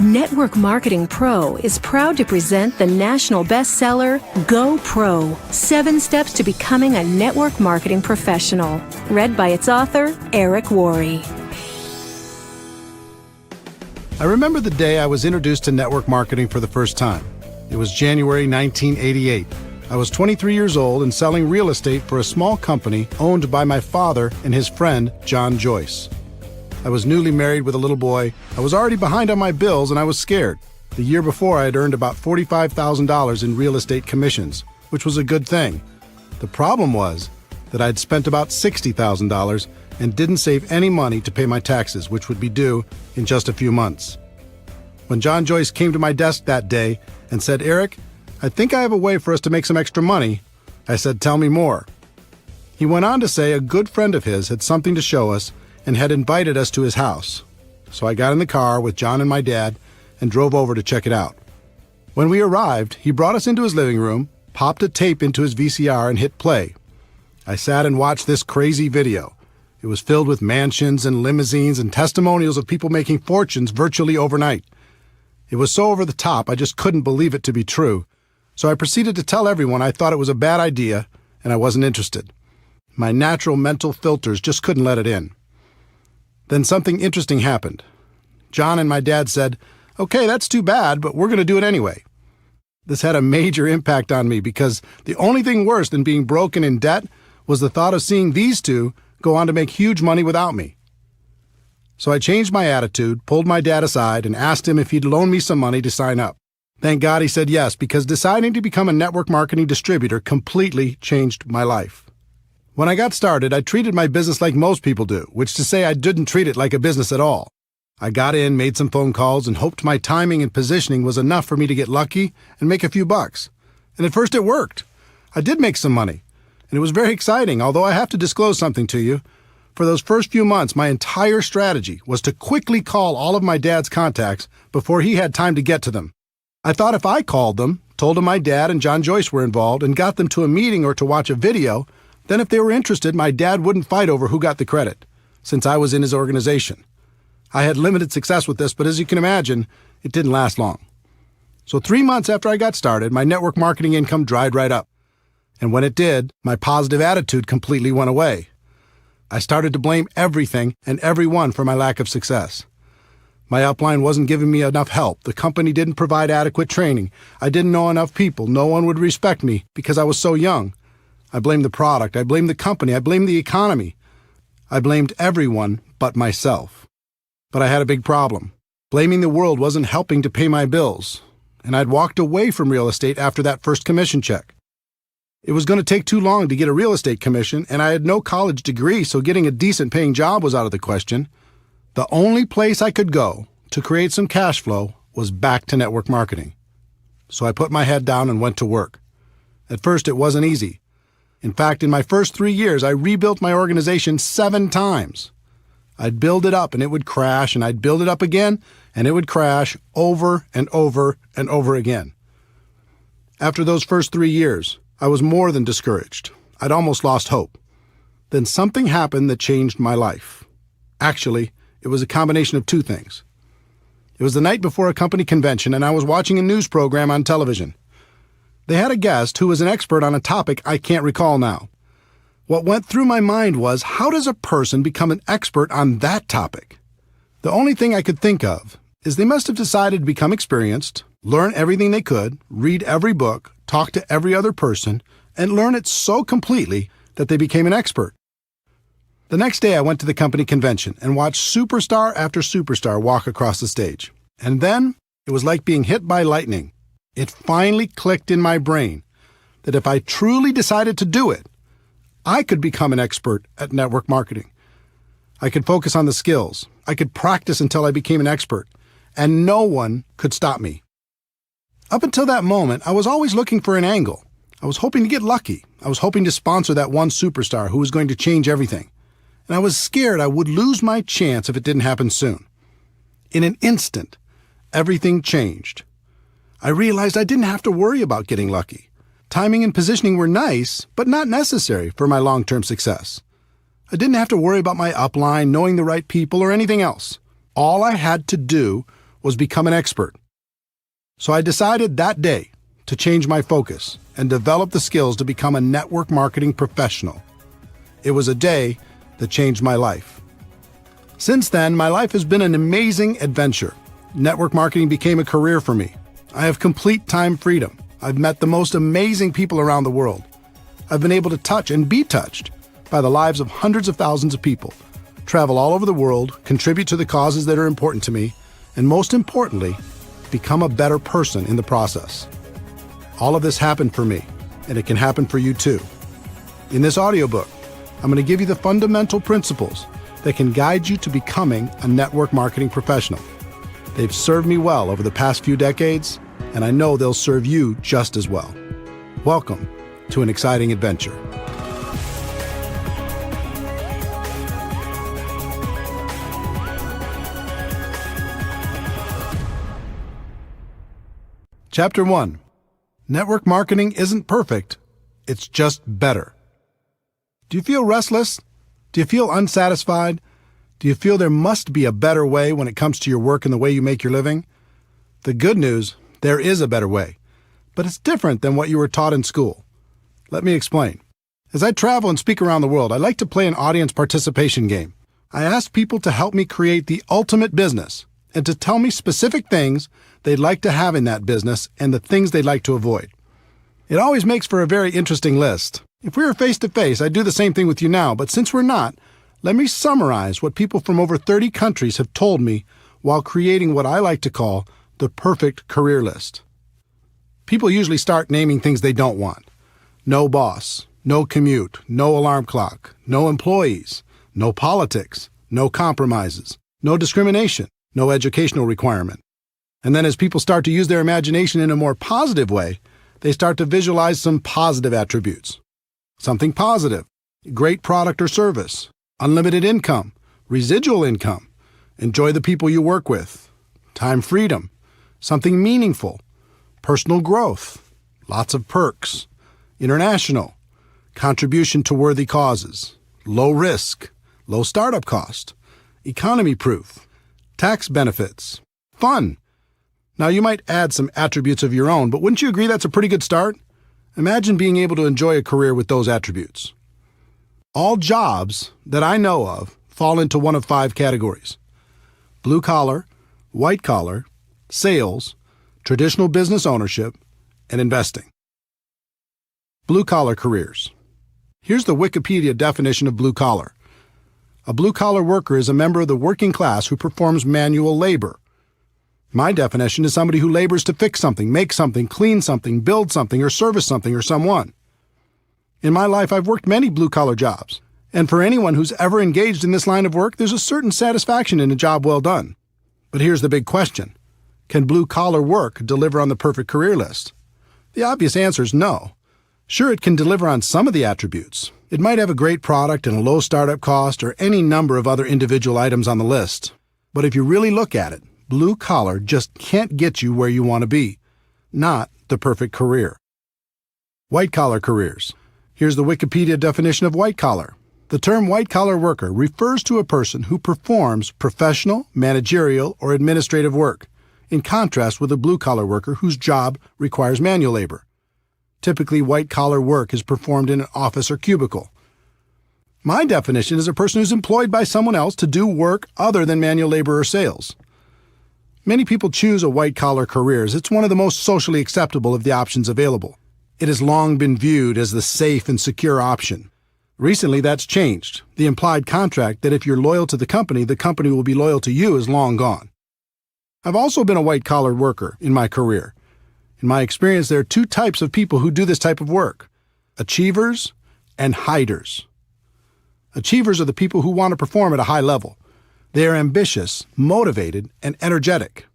Network Marketing Pro is proud to present the national bestseller, Go Pro, 7 Steps to Becoming a Network Marketing Professional, read by its author, Eric Worre. I remember the day I was introduced to network marketing for the first time. It was January 1988. I was 23 years old and selling real estate for a small company owned by my father and his friend, John Joyce. I was newly married with a little boy. I was already behind on my bills and I was scared. The year before, I had earned about $45,000 in real estate commissions, which was a good thing. The problem was that I'd spent about $60,000 and didn't save any money to pay my taxes, which would be due in just a few months. When John Joyce came to my desk that day and said, "Eric, I think I have a way for us to make some extra money," I said, "Tell me more." He went on to say a good friend of his had something to show us and had invited us to his house. So I got in the car with John and my dad and drove over to check it out. When we arrived, he brought us into his living room, popped a tape into his VCR and hit play. I sat and watched this crazy video. It was filled with mansions and limousines and testimonials of people making fortunes virtually overnight. It was so over the top, I just couldn't believe it to be true. So I proceeded to tell everyone I thought it was a bad idea and I wasn't interested. My natural mental filters just couldn't let it in. Then something interesting happened. John and my dad said, "Okay, that's too bad, but we're going to do it anyway." This had a major impact on me because the only thing worse than being broke and in debt was the thought of seeing these two go on to make huge money without me. So I changed my attitude, pulled my dad aside, and asked him if he'd loan me some money to sign up. Thank God he said yes, because deciding to become a network marketing distributor completely changed my life. When I got started, I treated my business like most people do, which is to say I didn't treat it like a business at all. I got in, made some phone calls, and hoped my timing and positioning was enough for me to get lucky and make a few bucks. And at first it worked. I did make some money, and it was very exciting, although I have to disclose something to you. For those first few months, my entire strategy was to quickly call all of my dad's contacts before he had time to get to them. I thought if I called them, told them my dad and John Joyce were involved, and got them to a meeting or to watch a video, then if they were interested, my dad wouldn't fight over who got the credit, since I was in his organization. I had limited success with this, but as you can imagine, it didn't last long. So 3 months after I got started, my network marketing income dried right up. And when it did, my positive attitude completely went away. I started to blame everything and everyone for my lack of success. My upline wasn't giving me enough help. The company didn't provide adequate training. I didn't know enough people. No one would respect me because I was so young. I blamed the product. I blamed the company. I blamed the economy. I blamed everyone but myself. But I had a big problem. Blaming the world wasn't helping to pay my bills. And I'd walked away from real estate after that first commission check. It was going to take too long to get a real estate commission, and I had no college degree, so getting a decent paying job was out of the question. The only place I could go to create some cash flow was back to network marketing. So I put my head down and went to work. At first, it wasn't easy. In fact, in my first 3 years, I rebuilt my organization 7 times. I'd build it up and it would crash, and I'd build it up again and it would crash over and over and over again. After those first 3 years, I was more than discouraged. I'd almost lost hope. Then something happened that changed my life. Actually, it was a combination of 2 things. It was the night before a company convention, and I was watching a news program on television. They had a guest who was an expert on a topic I can't recall now. What went through my mind was, how does a person become an expert on that topic? The only thing I could think of is they must have decided to become experienced, learn everything they could, read every book, talk to every other person, and learn it so completely that they became an expert. The next day I went to the company convention and watched superstar after superstar walk across the stage. And then it was like being hit by lightning. It finally clicked in my brain that if I truly decided to do it, I could become an expert at network marketing. I could focus on the skills. I could practice until I became an expert, and no one could stop me. Up until that moment, I was always looking for an angle. I was hoping to get lucky. I was hoping to sponsor that one superstar who was going to change everything. And I was scared I would lose my chance if it didn't happen soon. In an instant, everything changed. I realized I didn't have to worry about getting lucky. Timing and positioning were nice, but not necessary for my long-term success. I didn't have to worry about my upline, knowing the right people, or anything else. All I had to do was become an expert. So I decided that day to change my focus and develop the skills to become a network marketing professional. It was a day that changed my life. Since then, my life has been an amazing adventure. Network marketing became a career for me. I have complete time freedom. I've met the most amazing people around the world. I've been able to touch and be touched by the lives of hundreds of thousands of people, travel all over the world, contribute to the causes that are important to me, and most importantly, become a better person in the process. All of this happened for me, and it can happen for you too. In this audiobook, I'm going to give you the fundamental principles that can guide you to becoming a network marketing professional. They've served me well over the past few decades, and I know they'll serve you just as well. Welcome to an exciting adventure. Chapter 1. Network marketing isn't perfect, it's just better. Do you feel restless? Do you feel unsatisfied? Do you feel there must be a better way when it comes to your work and the way you make your living? The good news, there is a better way, but it's different than what you were taught in school. Let me explain. As I travel and speak around the world, I like to play an audience participation game. I ask people to help me create the ultimate business and to tell me specific things they'd like to have in that business and the things they'd like to avoid. It always makes for a very interesting list. If we were face-to-face, I'd do the same thing with you now, but since we're not, let me summarize what people from over 30 countries have told me while creating what I like to call the perfect career list. People usually start naming things they don't want. No boss, no commute, no alarm clock, no employees, no politics, no compromises, no discrimination, no educational requirement. And then as people start to use their imagination in a more positive way, they start to visualize some positive attributes. Something positive, great product or service, unlimited income, residual income, enjoy the people you work with, time freedom, something meaningful, personal growth, lots of perks, international, contribution to worthy causes, low risk, low startup cost, economy proof, tax benefits, fun. Now, you might add some attributes of your own, but wouldn't you agree that's a pretty good start? Imagine being able to enjoy a career with those attributes. All jobs that I know of fall into one of 5 categories: blue collar, white collar, sales, traditional business ownership, and investing. Blue collar careers. Here's the Wikipedia definition of blue collar. A blue collar worker is a member of the working class who performs manual labor. My definition is somebody who labors to fix something, make something, clean something, build something, or service something or someone. In my life, I've worked many blue-collar jobs, and for anyone who's ever engaged in this line of work, there's a certain satisfaction in a job well done. But here's the big question. Can blue-collar work deliver on the perfect career list? The obvious answer is no. Sure, it can deliver on some of the attributes. It might have a great product and a low startup cost or any number of other individual items on the list. But if you really look at it, blue collar just can't get you where you want to be. Not the perfect career. White collar careers. Here's the Wikipedia definition of white collar. The term white collar worker refers to a person who performs professional, managerial, or administrative work, in contrast with a blue collar worker whose job requires manual labor. Typically, white collar work is performed in an office or cubicle. My definition is a person who's employed by someone else to do work other than manual labor or sales. Many people choose a white-collar career as it's one of the most socially acceptable of the options available. It has long been viewed as the safe and secure option. Recently, that's changed. The implied contract that if you're loyal to the company will be loyal to you is long gone. I've also been a white-collar worker in my career. In my experience, there are 2 types of people who do this type of work: achievers and hiders. Achievers are the people who want to perform at a high level. They are ambitious, motivated, and energetic.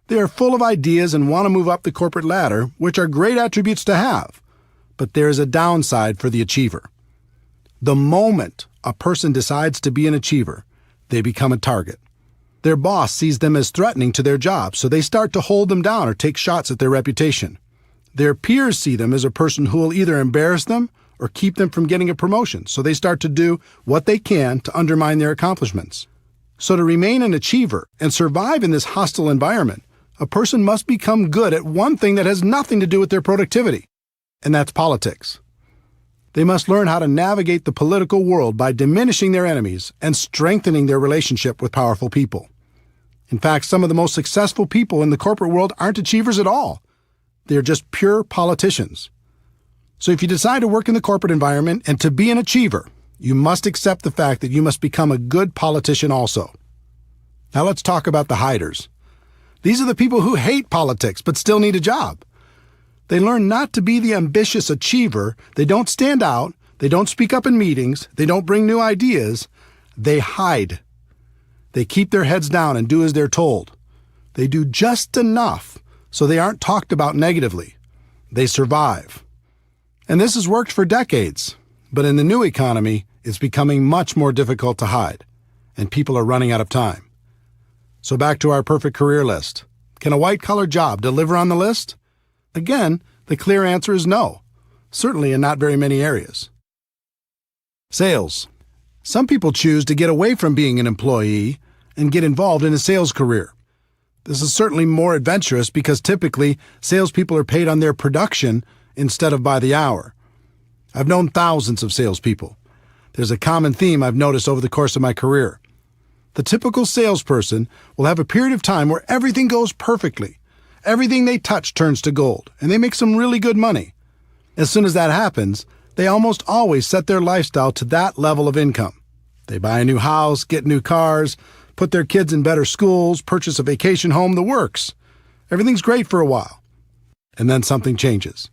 They are full of ideas and want to move up the corporate ladder, which are great attributes to have. But there is a downside for the achiever. The moment a person decides to be an achiever, they become a target. Their boss sees them as threatening to their job, so they start to hold them down or take shots at their reputation. Their peers see them as a person who will either embarrass them or keep them from getting a promotion, so they start to do what they can to undermine their accomplishments. So to remain an achiever and survive in this hostile environment, a person must become good at one thing that has nothing to do with their productivity, and that's politics. They must learn how to navigate the political world by diminishing their enemies and strengthening their relationship with powerful people. In fact, some of the most successful people in the corporate world aren't achievers at all. They are just pure politicians. So if you decide to work in the corporate environment and to be an achiever, you must accept the fact that you must become a good politician also. Now let's talk about the hiders. These are the people who hate politics but still need a job. They learn not to be the ambitious achiever. They don't stand out. They don't speak up in meetings. They don't bring new ideas. They hide. They keep their heads down and do as they're told. They do just enough so they aren't talked about negatively. They survive. And this has worked for decades. But in the new economy, it's becoming much more difficult to hide. And people are running out of time. So back to our perfect career list. Can a white-collar job deliver on the list? Again, the clear answer is no. Certainly in not very many areas. Sales. Some people choose to get away from being an employee and get involved in a sales career. This is certainly more adventurous because typically salespeople are paid on their production instead of by the hour. I've known thousands of salespeople. There's a common theme I've noticed over the course of my career. The typical salesperson will have a period of time where everything goes perfectly. Everything they touch turns to gold, and they make some really good money. As soon as that happens, they almost always set their lifestyle to that level of income. They buy a new house, get new cars, put their kids in better schools, purchase a vacation home, the works. Everything's great for a while. And then something changes.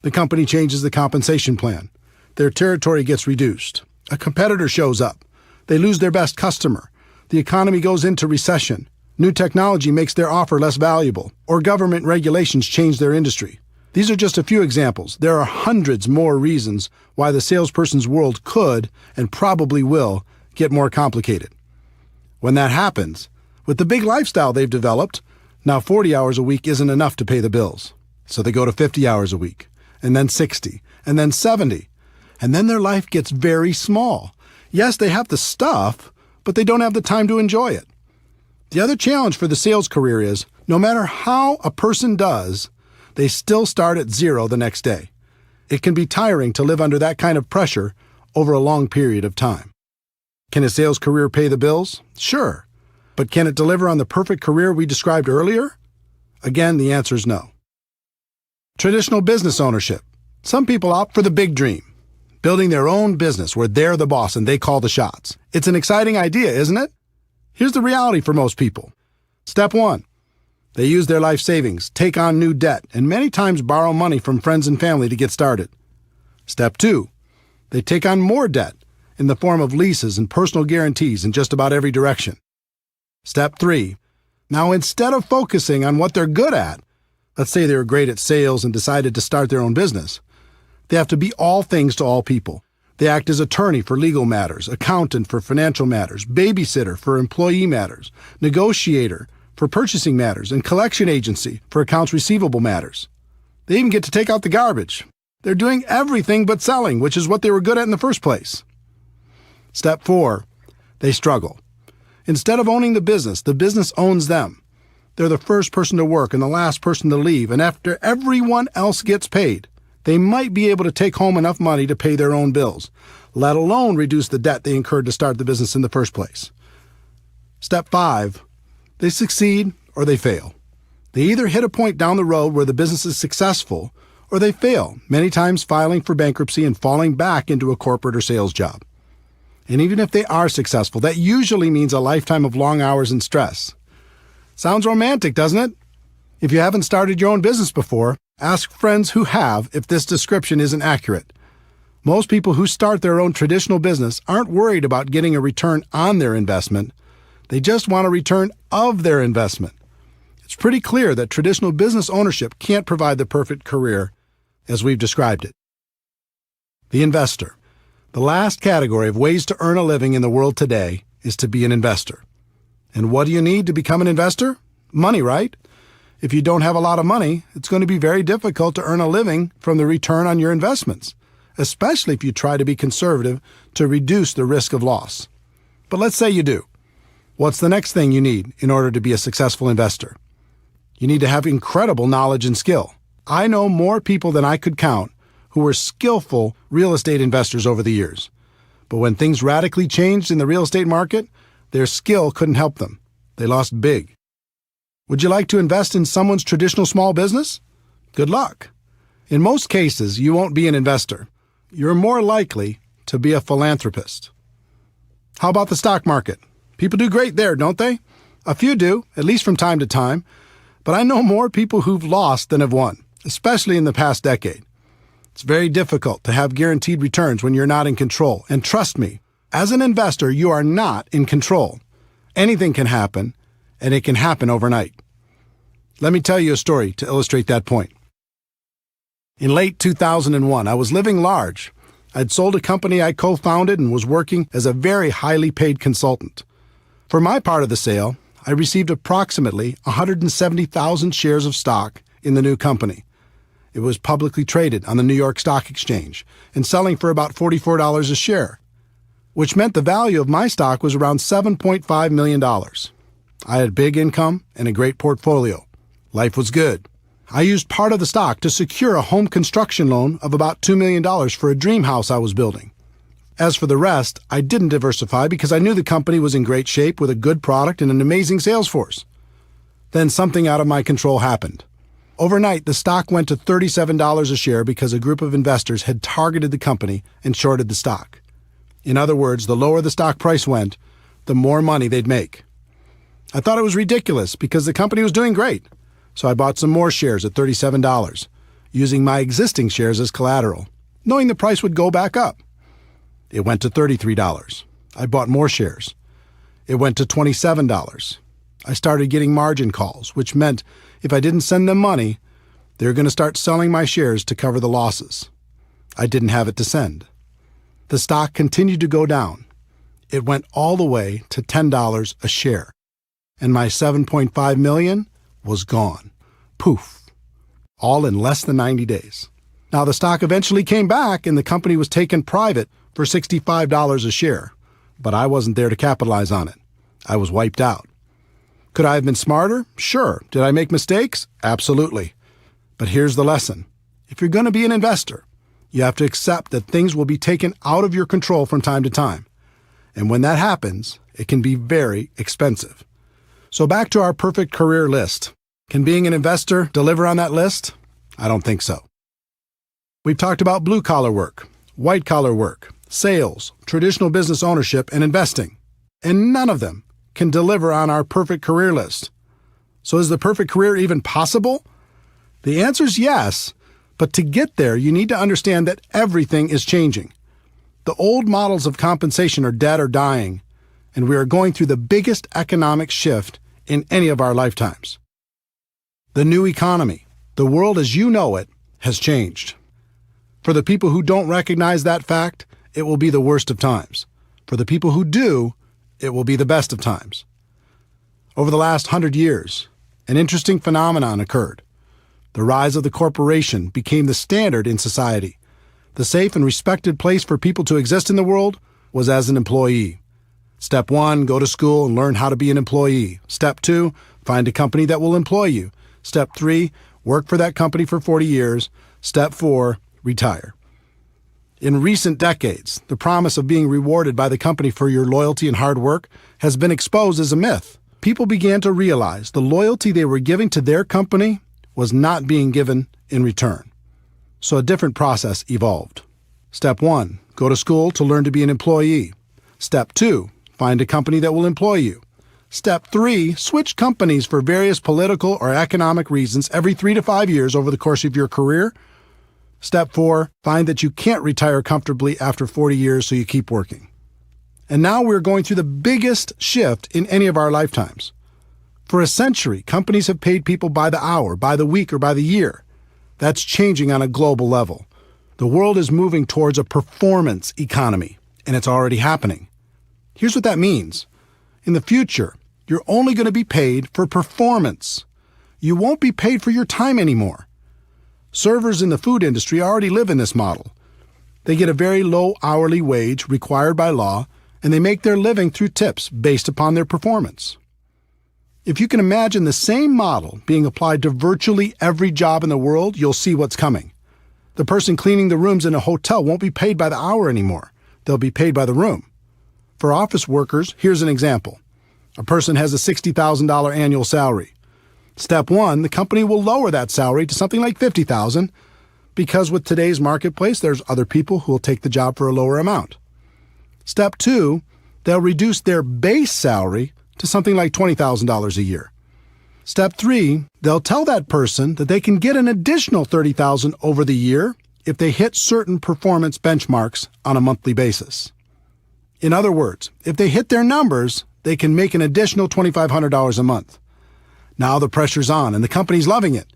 The company changes the compensation plan. Their territory gets reduced. A competitor shows up. They lose their best customer. The economy goes into recession. New technology makes their offer less valuable, or government regulations change their industry. These are just a few examples. There are hundreds more reasons why the salesperson's world could, and probably will, get more complicated. When that happens, with the big lifestyle they've developed, now 40 hours a week isn't enough to pay the bills. So they go to 50 hours a week, and then 60, and then 70. And then their life gets very small. Yes, they have the stuff, but they don't have the time to enjoy it. The other challenge for the sales career is, no matter how a person does, they still start at zero the next day. It can be tiring to live under that kind of pressure over a long period of time. Can a sales career pay the bills? Sure. But can it deliver on the perfect career we described earlier? Again, the answer is no. Traditional business ownership. Some people opt for the big dream, building their own business where they're the boss and they call the shots. It's an exciting idea, isn't it? Here's the reality for most people. Step 1. They use their life savings, take on new debt, and many times borrow money from friends and family to get started. Step 2. They take on more debt in the form of leases and personal guarantees in just about every direction. Step 3. Now, instead of focusing on what they're good at, let's say they were great at sales and decided to start their own business, they have to be all things to all people. They act as attorney for legal matters, accountant for financial matters, babysitter for employee matters, negotiator for purchasing matters, and collection agency for accounts receivable matters. They even get to take out the garbage. They're doing everything but selling, which is what they were good at in the first place. Step 4. They struggle. Instead of owning the business owns them. They're the first person to work and the last person to leave, and after everyone else gets paid, they might be able to take home enough money to pay their own bills, let alone reduce the debt they incurred to start the business in the first place. Step 5. They succeed or they fail. They either hit a point down the road where the business is successful, or they fail, many times filing for bankruptcy and falling back into a corporate or sales job. And even if they are successful, that usually means a lifetime of long hours and stress. Sounds romantic, doesn't it? If you haven't started your own business before, ask friends who have if this description isn't accurate. Most people who start their own traditional business aren't worried about getting a return on their investment. They just want a return of their investment. It's pretty clear that traditional business ownership can't provide the perfect career as we've described it. The investor. The last category of ways to earn a living in the world today is to be an investor. And what do you need to become an investor? Money, right? If you don't have a lot of money, it's going to be very difficult to earn a living from the return on your investments, especially if you try to be conservative to reduce the risk of loss. But let's say you do. What's the next thing you need in order to be a successful investor? You need to have incredible knowledge and skill. I know more people than I could count who were skillful real estate investors over the years. But when things radically changed in the real estate market, their skill couldn't help them. They lost big. Would you like to invest in someone's traditional small business? Good luck. In most cases, you won't be an investor. You're more likely to be a philanthropist. How about the stock market? People do great there, don't they? A few do, at least from time to time. But I know more people who've lost than have won, especially in the past decade. It's very difficult to have guaranteed returns when you're not in control. And trust me, as an investor, you are not in control. Anything can happen, and it can happen overnight. Let me tell you a story to illustrate that point. In late 2001, I was living large. I'd sold a company I co-founded and was working as a very highly paid consultant. For my part of the sale, I received approximately 170,000 shares of stock in the new company. It was publicly traded on the New York Stock Exchange and selling for about $44 a share, which meant the value of my stock was around $7.5 million. I had big income and a great portfolio. Life was good. I used part of the stock to secure a home construction loan of about $2 million for a dream house I was building. As for the rest, I didn't diversify because I knew the company was in great shape with a good product and an amazing sales force. Then something out of my control happened. Overnight, the stock went to $37 a share because a group of investors had targeted the company and shorted the stock. In other words, the lower the stock price went, the more money they'd make. I thought it was ridiculous because the company was doing great. So I bought some more shares at $37, using my existing shares as collateral, knowing the price would go back up. It went to $33. I bought more shares. It went to $27. I started getting margin calls, which meant if I didn't send them money, they were going to start selling my shares to cover the losses. I didn't have it to send. The stock continued to go down. It went all the way to $10 a share, and my $7.5 million was gone. Poof. All in less than 90 days. Now, the stock eventually came back and the company was taken private for $65 a share, but I wasn't there to capitalize on it. I was wiped out. Could I have been smarter? Sure. Did I make mistakes? Absolutely. But here's the lesson. If you're going to be an investor, you have to accept that things will be taken out of your control from time to time. And when that happens, it can be very expensive. So back to our perfect career list. Can being an investor deliver on that list? I don't think so. We've talked about blue-collar work, white-collar work, sales, traditional business ownership, and investing. And none of them can deliver on our perfect career list. So is the perfect career even possible? The answer is yes, but to get there, you need to understand that everything is changing. The old models of compensation are dead or dying, and we are going through the biggest economic shift in any of our lifetimes. The new economy, the world as you know it, has changed. For the people who don't recognize that fact, it will be the worst of times. For the people who do, it will be the best of times. Over the last 100 years, an interesting phenomenon occurred. The rise of the corporation became the standard in society. The safe and respected place for people to exist in the world was as an employee. Step 1, go to school and learn how to be an employee. Step 2, find a company that will employ you. Step 3, work for that company for 40 years. Step 4, retire. In recent decades, the promise of being rewarded by the company for your loyalty and hard work has been exposed as a myth. People began to realize the loyalty they were giving to their company was not being given in return. So a different process evolved. Step 1, go to school to learn to be an employee. Step 2, find a company that will employ you. Step 3, switch companies for various political or economic reasons every 3 to 5 years over the course of your career. Step 4, find that you can't retire comfortably after 40 years, so you keep working. And now we're going through the biggest shift in any of our lifetimes. For a century, companies have paid people by the hour, by the week, or by the year. That's changing on a global level. The world is moving towards a performance economy, and it's already happening. Here's what that means. In the future, you're only going to be paid for performance. You won't be paid for your time anymore. Servers in the food industry already live in this model. They get a very low hourly wage required by law, and they make their living through tips based upon their performance. If you can imagine the same model being applied to virtually every job in the world, you'll see what's coming. The person cleaning the rooms in a hotel won't be paid by the hour anymore. They'll be paid by the room. For office workers, here's an example. A person has a $60,000 annual salary. Step one, the company will lower that salary to something like $50,000 because with today's marketplace, there's other people who will take the job for a lower amount. Step two, they'll reduce their base salary to something like $20,000 a year. Step three, they'll tell that person that they can get an additional $30,000 over the year if they hit certain performance benchmarks on a monthly basis. In other words, if they hit their numbers, they can make an additional $2,500 a month. Now the pressure's on and the company's loving it.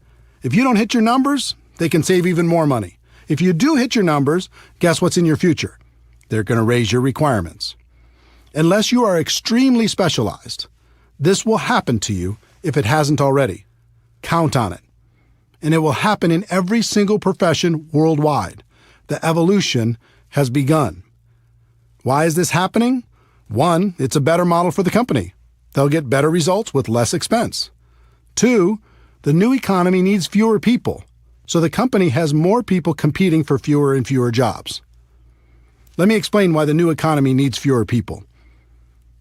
If you don't hit your numbers, they can save even more money. If you do hit your numbers, guess what's in your future? They're going to raise your requirements. Unless you are extremely specialized, this will happen to you if it hasn't already. Count on it. And it will happen in every single profession worldwide. The evolution has begun. Why is this happening? One, it's a better model for the company. They'll get better results with less expense. Two, the new economy needs fewer people, so the company has more people competing for fewer and fewer jobs. Let me explain why the new economy needs fewer people.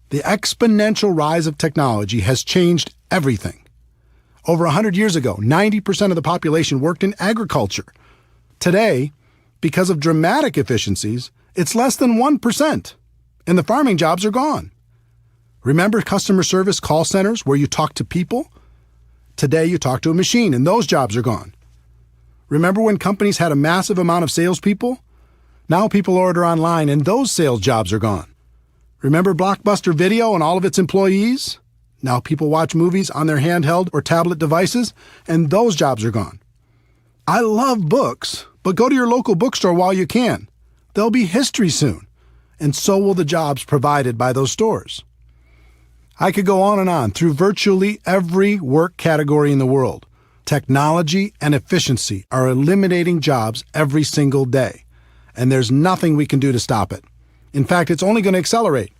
The exponential rise of technology has changed everything. Over 100 years ago, 90% of the population worked in agriculture. Today, because of dramatic efficiencies, it's less than 1%, and the farming jobs are gone. Remember customer service call centers where you talk to people? Today you talk to a machine, and those jobs are gone. Remember when companies had a massive amount of salespeople? Now people order online, and those sales jobs are gone. Remember Blockbuster Video and all of its employees? Now people watch movies on their handheld or tablet devices, and those jobs are gone. I love books, but go to your local bookstore while you can. They'll be history soon, and so will the jobs provided by those stores. I could go on through virtually every work category in the world. Technology and efficiency are eliminating jobs every single day, and there's nothing we can do to stop it. In fact, it's only going to accelerate.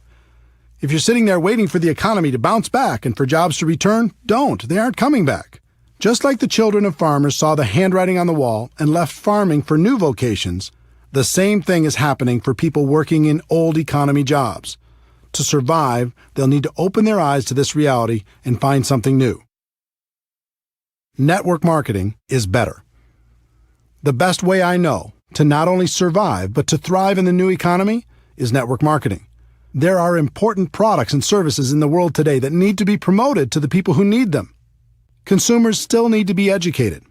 If you're sitting there waiting for the economy to bounce back and for jobs to return, don't. They aren't coming back. Just like the children of farmers saw the handwriting on the wall and left farming for new vocations, the same thing is happening for people working in old economy jobs. To survive, they'll need to open their eyes to this reality and find something new. Network marketing is better. The best way I know to not only survive but to thrive in the new economy is network marketing. There are important products and services in the world today that need to be promoted to the people who need them. Consumers still need to be educated.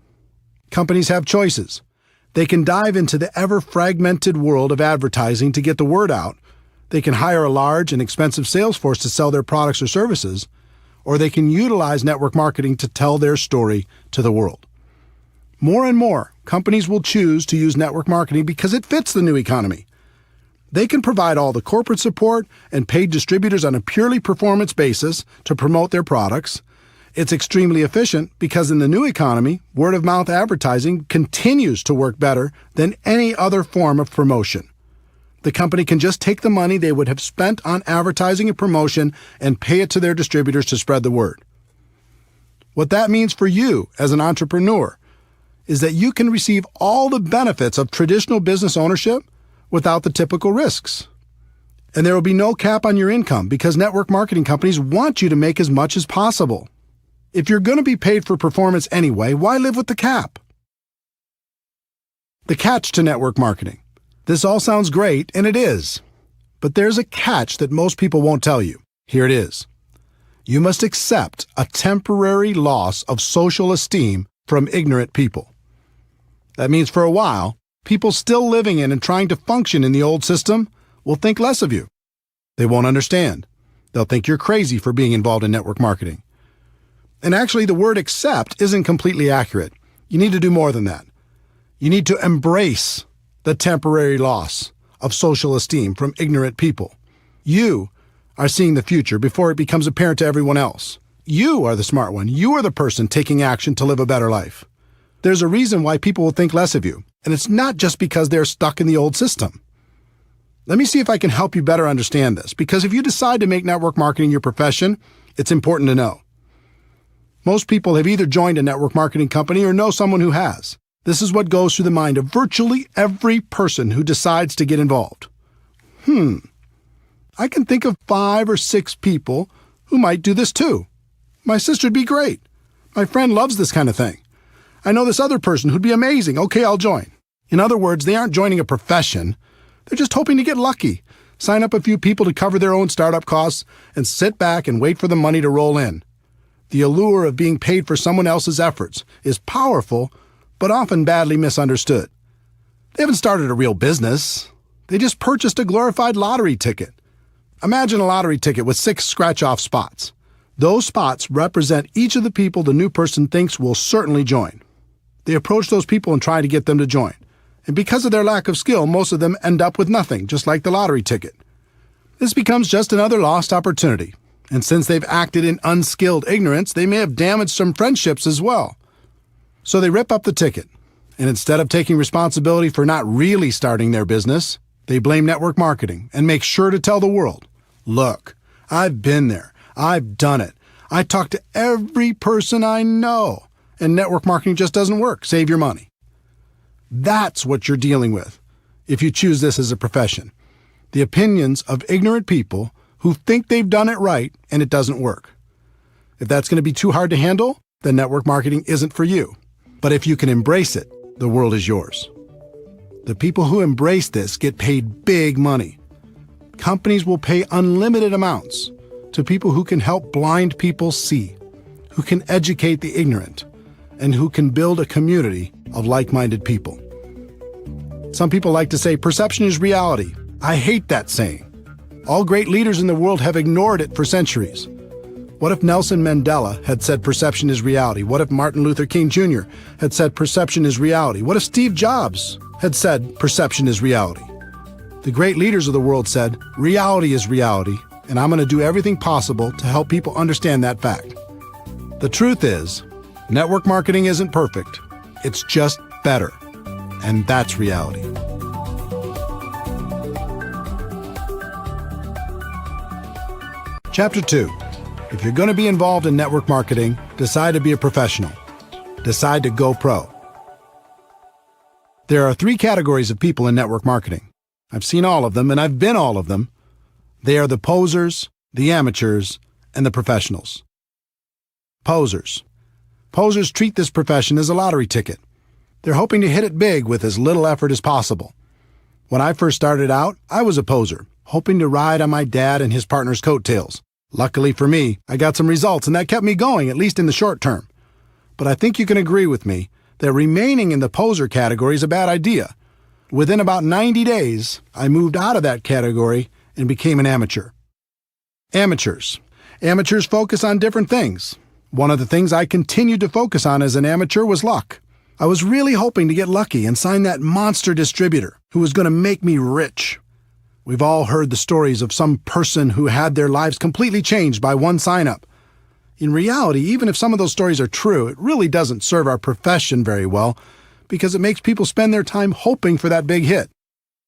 Companies have choices. They can dive into the ever-fragmented world of advertising to get the word out. They can hire a large and expensive sales force to sell their products or services, or they can utilize network marketing to tell their story to the world. More and more, companies will choose to use network marketing because it fits the new economy. They can provide all the corporate support and paid distributors on a purely performance basis to promote their products. It's extremely efficient because in the new economy, word-of-mouth advertising continues to work better than any other form of promotion. The company can just take the money they would have spent on advertising and promotion and pay it to their distributors to spread the word. What that means for you as an entrepreneur is that you can receive all the benefits of traditional business ownership without the typical risks. And there will be no cap on your income because network marketing companies want you to make as much as possible. If you're going to be paid for performance anyway, why live with the cap? The catch to network marketing. This all sounds great, and it is. But there's a catch that most people won't tell you. Here it is. You must accept a temporary loss of social esteem from ignorant people. That means for a while, people still living in and trying to function in the old system will think less of you. They won't understand. They'll think you're crazy for being involved in network marketing. And actually, the word accept isn't completely accurate. You need to do more than that. You need to embrace the temporary loss of social esteem from ignorant people. You are seeing the future before it becomes apparent to everyone else. You are the smart one. You are the person taking action to live a better life. There's a reason why people will think less of you, and it's not just because they're stuck in the old system. Let me see if I can help you better understand this, because if you decide to make network marketing your profession, it's important to know. Most people have either joined a network marketing company or know someone who has. This is what goes through the mind of virtually every person who decides to get involved. I can think of 5 or 6 people who might do this too. My sister'd be great. My friend loves this kind of thing. I know this other person who'd be amazing. Okay, I'll join. In other words, they aren't joining a profession. They're just hoping to get lucky, sign up a few people to cover their own startup costs, and sit back and wait for the money to roll in. The allure of being paid for someone else's efforts is powerful, but often badly misunderstood. They haven't started a real business. They just purchased a glorified lottery ticket. Imagine a lottery ticket with 6 scratch-off spots. Those spots represent each of the people the new person thinks will certainly join. They approach those people and try to get them to join. And because of their lack of skill, most of them end up with nothing, just like the lottery ticket. This becomes just another lost opportunity. And since they've acted in unskilled ignorance, they may have damaged some friendships as well. So they rip up the ticket. And instead of taking responsibility for not really starting their business, they blame network marketing and make sure to tell the world, look, I've been there. I've done it. I talk to every person I know, and network marketing just doesn't work. Save your money. That's what you're dealing with if you choose this as a profession. The opinions of ignorant people who think they've done it right and it doesn't work. If that's going to be too hard to handle, then network marketing isn't for you. But if you can embrace it, the world is yours. The people who embrace this get paid big money. Companies will pay unlimited amounts to people who can help blind people see, who can educate the ignorant, and who can build a community of like-minded people. Some people like to say perception is reality. I hate that saying. All great leaders in the world have ignored it for centuries. What if Nelson Mandela had said perception is reality? What if Martin Luther King Jr. had said perception is reality? What if Steve Jobs had said perception is reality? The great leaders of the world said, reality is reality, and I'm going to do everything possible to help people understand that fact. The truth is, network marketing isn't perfect. It's just better. And that's reality. Chapter 2. If you're going to be involved in network marketing, decide to be a professional. Decide to go pro. There are 3 categories of people in network marketing. I've seen all of them, and I've been all of them. They are the posers, the amateurs, and the professionals. Posers. Posers treat this profession as a lottery ticket. They're hoping to hit it big with as little effort as possible. When I first started out, I was a poser, hoping to ride on my dad and his partner's coattails. Luckily for me, I got some results, and that kept me going, at least in the short term. But I think you can agree with me that remaining in the poser category is a bad idea. Within about 90 days, I moved out of that category and became an amateur. Amateurs. Amateurs focus on different things. One of the things I continued to focus on as an amateur was luck. I was really hoping to get lucky and sign that monster distributor who was going to make me rich. We've all heard the stories of some person who had their lives completely changed by one sign-up. In reality, even if some of those stories are true, it really doesn't serve our profession very well because it makes people spend their time hoping for that big hit.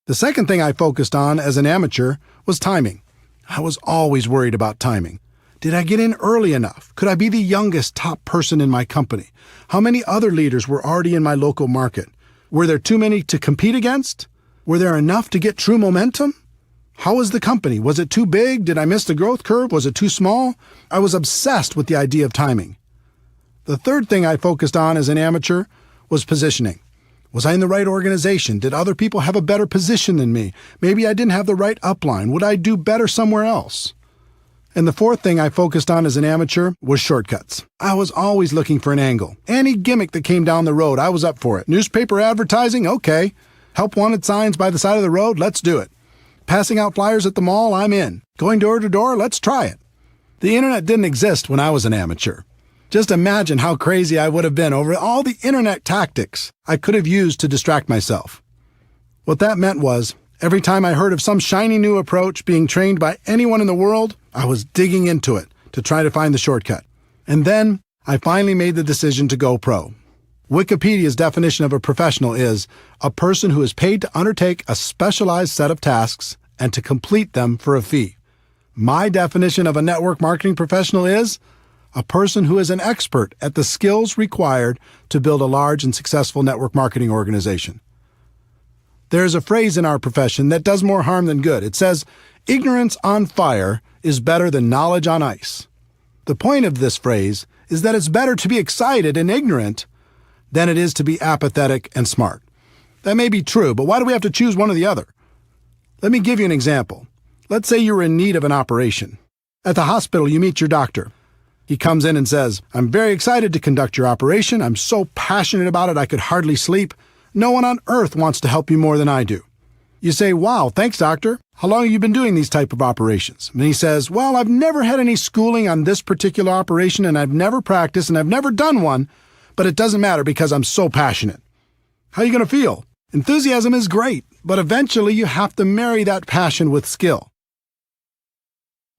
The second thing I focused on as an amateur was timing. I was always worried about timing. Did I get in early enough? Could I be the youngest top person in my company? How many other leaders were already in my local market? Were there too many to compete against? Were there enough to get true momentum? How was the company? Was it too big? Did I miss the growth curve? Was it too small? I was obsessed with the idea of timing. The third thing I focused on as an amateur was positioning. Was I in the right organization? Did other people have a better position than me? Maybe I didn't have the right upline. Would I do better somewhere else? And the fourth thing I focused on as an amateur was shortcuts. I was always looking for an angle. Any gimmick that came down the road, I was up for it. Newspaper advertising? Okay. Help wanted signs by the side of the road? Let's do it. Passing out flyers at the mall? I'm in. Going door to door? Let's try it. The internet didn't exist when I was an amateur. Just imagine how crazy I would have been over all the internet tactics I could have used to distract myself. What that meant was, every time I heard of some shiny new approach being trained by anyone in the world, I was digging into it to try to find the shortcut. And then I finally made the decision to go pro. Wikipedia's definition of a professional is a person who is paid to undertake a specialized set of tasks and to complete them for a fee. My definition of a network marketing professional is a person who is an expert at the skills required to build a large and successful network marketing organization. There is a phrase in our profession that does more harm than good. It says, "Ignorance on fire is better than knowledge on ice." The point of this phrase is that it's better to be excited and ignorant than it is to be apathetic and smart. That may be true, but why do we have to choose one or the other? Let me give you an example. Let's say you're in need of an operation. At the hospital, you meet your doctor. He comes in and says, "I'm very excited to conduct your operation. I'm so passionate about it I could hardly sleep. No one on earth wants to help you more than I do." You say, "Wow, thanks, doctor. How long have you been doing these type of operations?" And he says, "Well, I've never had any schooling on this particular operation, and I've never practiced, and I've never done one, but it doesn't matter because I'm so passionate." How are you going to feel? Enthusiasm is great, but eventually you have to marry that passion with skill.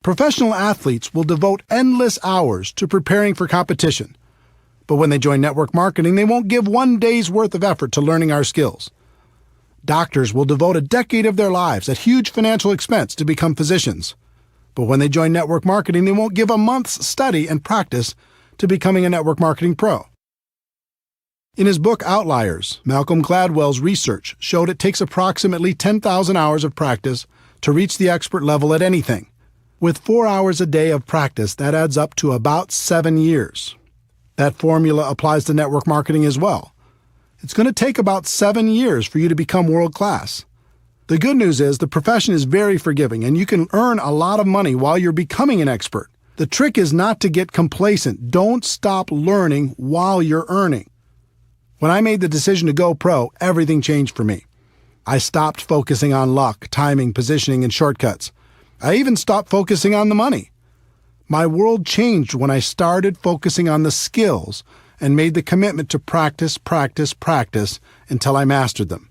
Professional athletes will devote endless hours to preparing for competition, but when they join network marketing, they won't give one day's worth of effort to learning our skills. Doctors will devote a decade of their lives at huge financial expense to become physicians, but when they join network marketing, they won't give a month's study and practice to becoming a network marketing pro. In his book Outliers, Malcolm Gladwell's research showed it takes approximately 10,000 hours of practice to reach the expert level at anything. With 4 hours a day of practice, that adds up to about 7 years. That formula applies to network marketing as well. It's going to take about 7 years for you to become world class. The good news is the profession is very forgiving and you can earn a lot of money while you're becoming an expert. The trick is not to get complacent. Don't stop learning while you're earning. When I made the decision to go pro, everything changed for me. I stopped focusing on luck, timing, positioning, and shortcuts. I even stopped focusing on the money. My world changed when I started focusing on the skills and made the commitment to practice until I mastered them.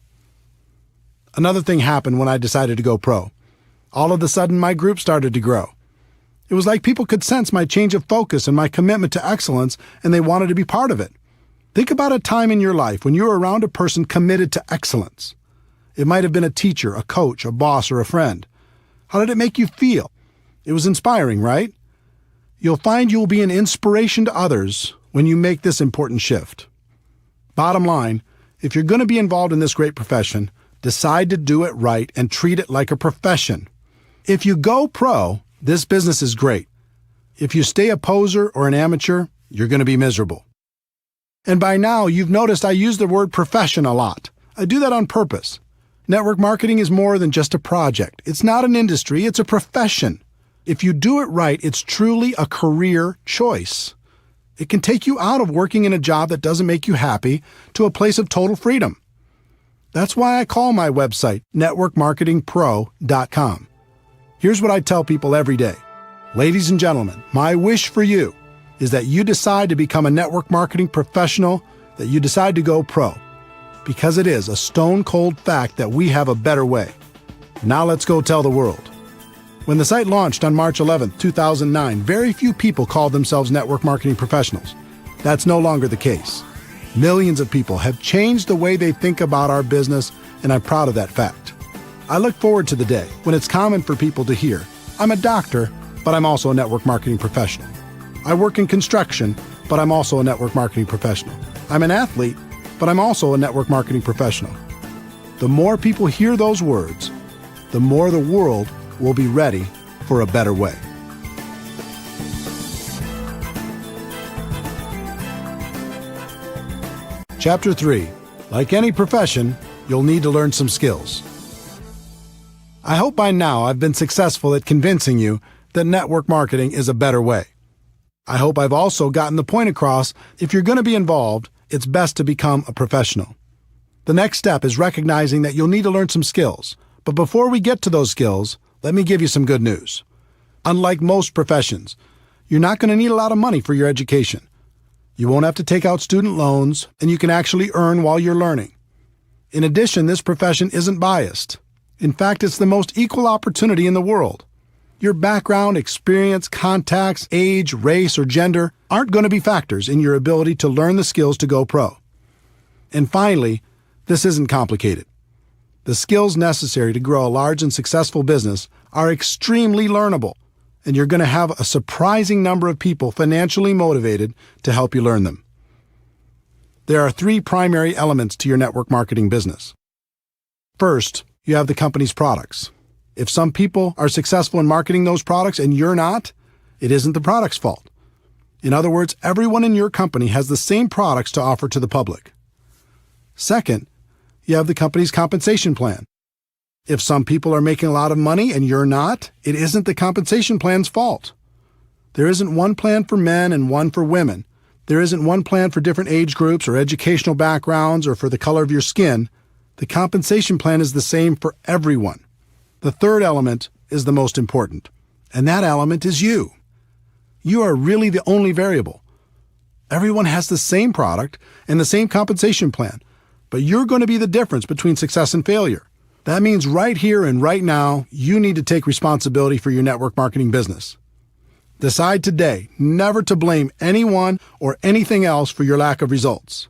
Another thing happened when I decided to go pro. All of a sudden, my group started to grow. It was like people could sense my change of focus and my commitment to excellence, and they wanted to be part of it. Think about a time in your life when you were around a person committed to excellence. It might have been a teacher, a coach, a boss, or a friend. How did it make you feel? It was inspiring, right? You'll find you'll be an inspiration to others when you make this important shift. Bottom line, if you're going to be involved in this great profession, decide to do it right and treat it like a profession. If you go pro, this business is great. If you stay a poser or an amateur, you're going to be miserable. And by now, you've noticed I use the word profession a lot. I do that on purpose. Network marketing is more than just a project. It's not an industry, it's a profession. If you do it right, it's truly a career choice. It can take you out of working in a job that doesn't make you happy to a place of total freedom. That's why I call my website networkmarketingpro.com. Here's what I tell people every day. Ladies and gentlemen, my wish for you is that you decide to become a network marketing professional, that you decide to go pro. Because it is a stone-cold fact that we have a better way. Now let's go tell the world. When the site launched on March 11, 2009, very few people called themselves network marketing professionals. That's no longer the case. Millions of people have changed the way they think about our business, and I'm proud of that fact. I look forward to the day when it's common for people to hear, "I'm a doctor, but I'm also a network marketing professional. I work in construction, but I'm also a network marketing professional. I'm an athlete, but I'm also a network marketing professional." The more people hear those words, the more the world will be ready for a better way. Chapter 3. Like any profession, you'll need to learn some skills. I hope by now I've been successful at convincing you that network marketing is a better way. I hope I've also gotten the point across, if you're going to be involved, it's best to become a professional. The next step is recognizing that you'll need to learn some skills. But before we get to those skills, let me give you some good news. Unlike most professions, you're not going to need a lot of money for your education. You won't have to take out student loans, and you can actually earn while you're learning. In addition, this profession isn't biased. In fact, it's the most equal opportunity in the world. Your background, experience, contacts, age, race, or gender aren't going to be factors in your ability to learn the skills to go pro. And finally, this isn't complicated. The skills necessary to grow a large and successful business are extremely learnable, and you're going to have a surprising number of people financially motivated to help you learn them. There are 3 primary elements to your network marketing business. First, you have the company's products. If some people are successful in marketing those products and you're not, it isn't the product's fault. In other words, everyone in your company has the same products to offer to the public. Second, you have the company's compensation plan. If some people are making a lot of money and you're not, it isn't the compensation plan's fault. There isn't one plan for men and one for women. There isn't one plan for different age groups or educational backgrounds or for the color of your skin. The compensation plan is the same for everyone. The third element is the most important, and that element is you. You are really the only variable. Everyone has the same product and the same compensation plan, but you're going to be the difference between success and failure. That means right here and right now, you need to take responsibility for your network marketing business. Decide today never to blame anyone or anything else for your lack of results.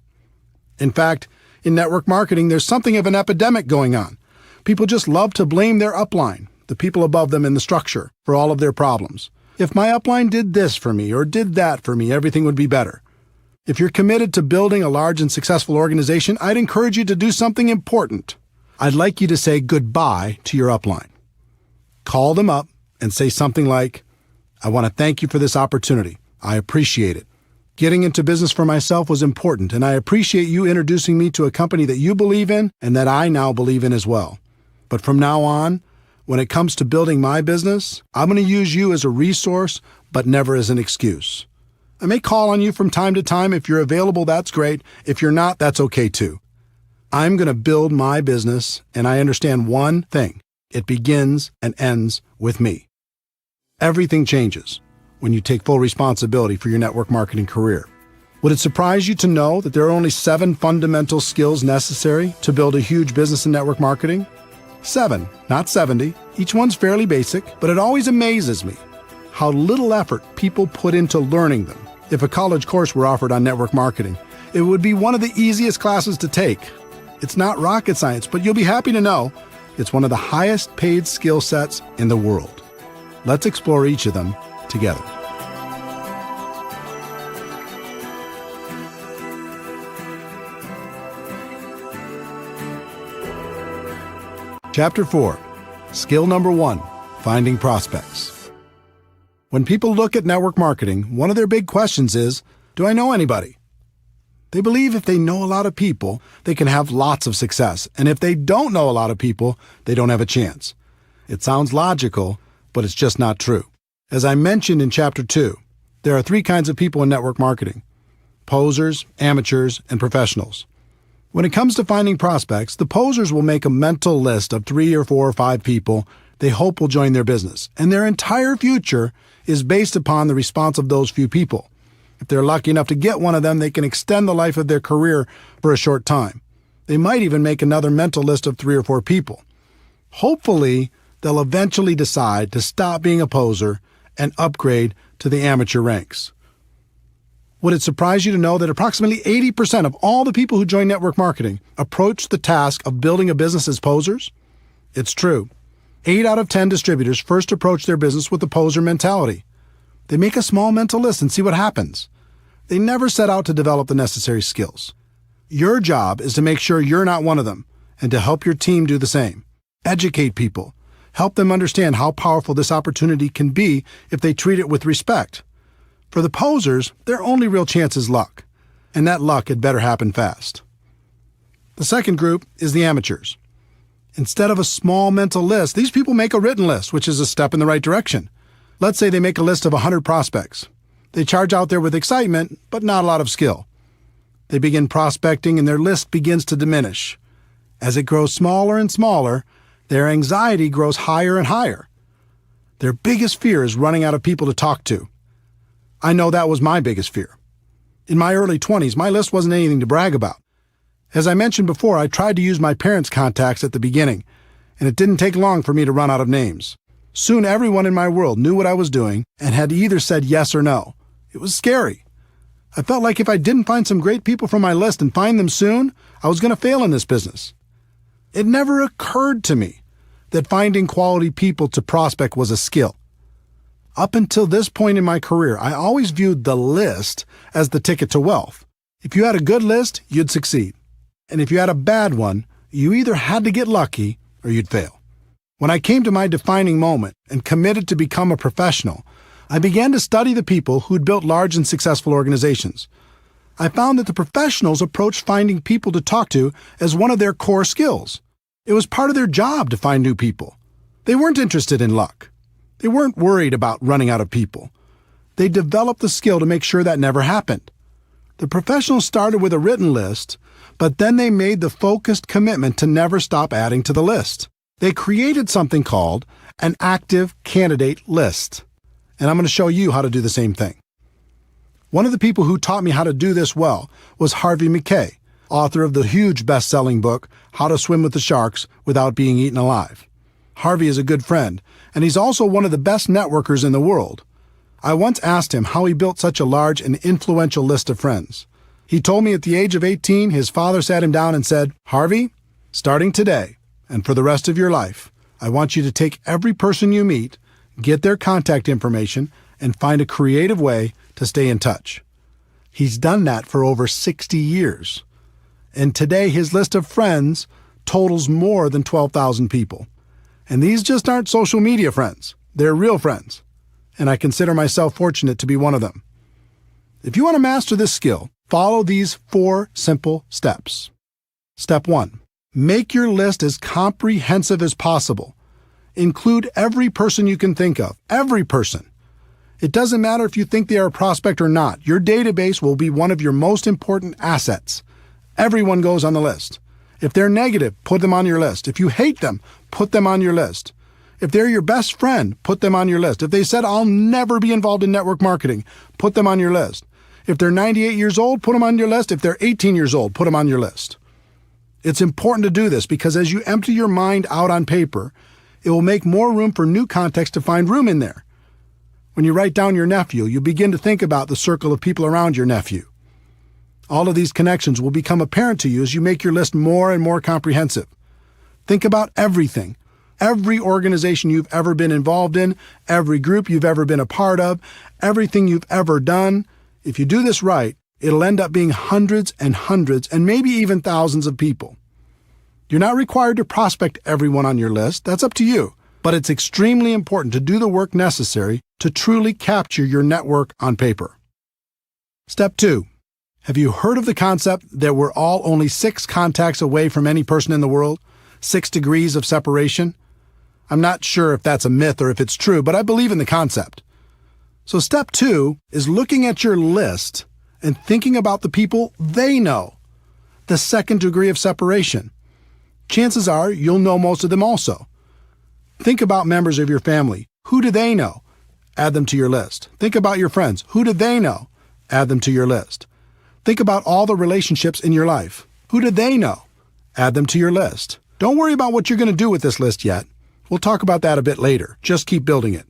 In fact, in network marketing, there's something of an epidemic going on. People just love to blame their upline, the people above them in the structure, for all of their problems. If my upline did this for me or did that for me, everything would be better. If you're committed to building a large and successful organization, I'd encourage you to do something important. I'd like you to say goodbye to your upline. Call them up and say something like, I want to thank you for this opportunity. I appreciate it. Getting into business for myself was important, and I appreciate you introducing me to a company that you believe in and that I now believe in as well. But from now on, when it comes to building my business, I'm going to use you as a resource, but never as an excuse. I may call on you from time to time. If you're available, that's great. If you're not, that's okay too. I'm going to build my business, and I understand one thing. It begins and ends with me. Everything changes when you take full responsibility for your network marketing career. Would it surprise you to know that there are only 7 fundamental skills necessary to build a huge business in network marketing? 7, not 70. Each one's fairly basic, but it always amazes me how little effort people put into learning them. If a college course were offered on network marketing, it would be one of the easiest classes to take. It's not rocket science, but you'll be happy to know it's one of the highest paid skill sets in the world. Let's explore each of them together. Chapter 4. Skill number 1, finding prospects. When people look at network marketing, one of their big questions is, do I know anybody? They believe if they know a lot of people, they can have lots of success, and if they don't know a lot of people, they don't have a chance. It sounds logical, but it's just not true. As I mentioned in Chapter 2, there are 3 kinds of people in network marketing: posers, amateurs, and professionals. When it comes to finding prospects, the posers will make a mental list of 3 or 4 or 5 people they hope will join their business, and their entire future is based upon the response of those few people. If they're lucky enough to get one of them, they can extend the life of their career for a short time. They might even make another mental list of 3 or 4 people. Hopefully, they'll eventually decide to stop being a poser and upgrade to the amateur ranks. Would it surprise you to know that approximately 80% of all the people who join network marketing approach the task of building a business as posers? It's true. 8 out of 10 distributors first approach their business with the poser mentality. They make a small mental list and see what happens. They never set out to develop the necessary skills. Your job is to make sure you're not one of them and to help your team do the same. Educate people. Help them understand how powerful this opportunity can be if they treat it with respect. For the posers, their only real chance is luck, and that luck had better happen fast. The second group is the amateurs. Instead of a small mental list, these people make a written list, which is a step in the right direction. Let's say they make a list of 100 prospects. They charge out there with excitement, but not a lot of skill. They begin prospecting and their list begins to diminish. As it grows smaller and smaller, their anxiety grows higher and higher. Their biggest fear is running out of people to talk to. I know that was my biggest fear. In my early 20s, my list wasn't anything to brag about. As I mentioned before, I tried to use my parents' contacts at the beginning, and it didn't take long for me to run out of names. Soon everyone in my world knew what I was doing and had either said yes or no. It was scary. I felt like if I didn't find some great people from my list and find them soon, I was going to fail in this business. It never occurred to me that finding quality people to prospect was a skill. Up until this point in my career, I always viewed the list as the ticket to wealth. If you had a good list, you'd succeed. And if you had a bad one, you either had to get lucky or you'd fail. When I came to my defining moment and committed to become a professional, I began to study the people who'd built large and successful organizations. I found that the professionals approached finding people to talk to as one of their core skills. It was part of their job to find new people. They weren't interested in luck. They weren't worried about running out of people. They developed the skill to make sure that never happened. The professionals started with a written list, but then they made the focused commitment to never stop adding to the list. They created something called an active candidate list. And I'm going to show you how to do the same thing. One of the people who taught me how to do this well was Harvey Mackay, author of the huge best-selling book, How to Swim with the Sharks Without Being Eaten Alive. Harvey is a good friend, and he's also one of the best networkers in the world. I once asked him how he built such a large and influential list of friends. He told me at the age of 18, his father sat him down and said, "Harvey, starting today and for the rest of your life, I want you to take every person you meet, get their contact information, and find a creative way to stay in touch." He's done that for over 60 years. And today his list of friends totals more than 12,000 people. And these just aren't social media friends. They're real friends. And I consider myself fortunate to be one of them. If you want to master this skill, follow these 4 simple steps. Step 1. Make your list as comprehensive as possible. Include every person you can think of. Every person. It doesn't matter if you think they are a prospect or not. Your database will be one of your most important assets. Everyone goes on the list. If they're negative, put them on your list. If you hate them, put them on your list. If they're your best friend, put them on your list. If they said, "I'll never be involved in network marketing," put them on your list. If they're 98 years old, put them on your list. If they're 18 years old, put them on your list. It's important to do this because as you empty your mind out on paper, it will make more room for new context to find room in there. When you write down your nephew, you begin to think about the circle of people around your nephew. All of these connections will become apparent to you as you make your list more and more comprehensive. Think about everything. Every organization you've ever been involved in, every group you've ever been a part of, everything you've ever done. If you do this right, it'll end up being hundreds and hundreds and maybe even thousands of people. You're not required to prospect everyone on your list. That's up to you. But it's extremely important to do the work necessary to truly capture your network on paper. Step 2. Have you heard of the concept that we're all only 6 contacts away from any person in the world? 6 degrees of separation? I'm not sure if that's a myth or if it's true, but I believe in the concept. So step 2 is looking at your list and thinking about the people they know. The 2nd degree of separation. Chances are you'll know most of them also. Think about members of your family. Who do they know? Add them to your list. Think about your friends. Who do they know? Add them to your list. Think about all the relationships in your life. Who do they know? Add them to your list. Don't worry about what you're going to do with this list yet. We'll talk about that a bit later. Just keep building it.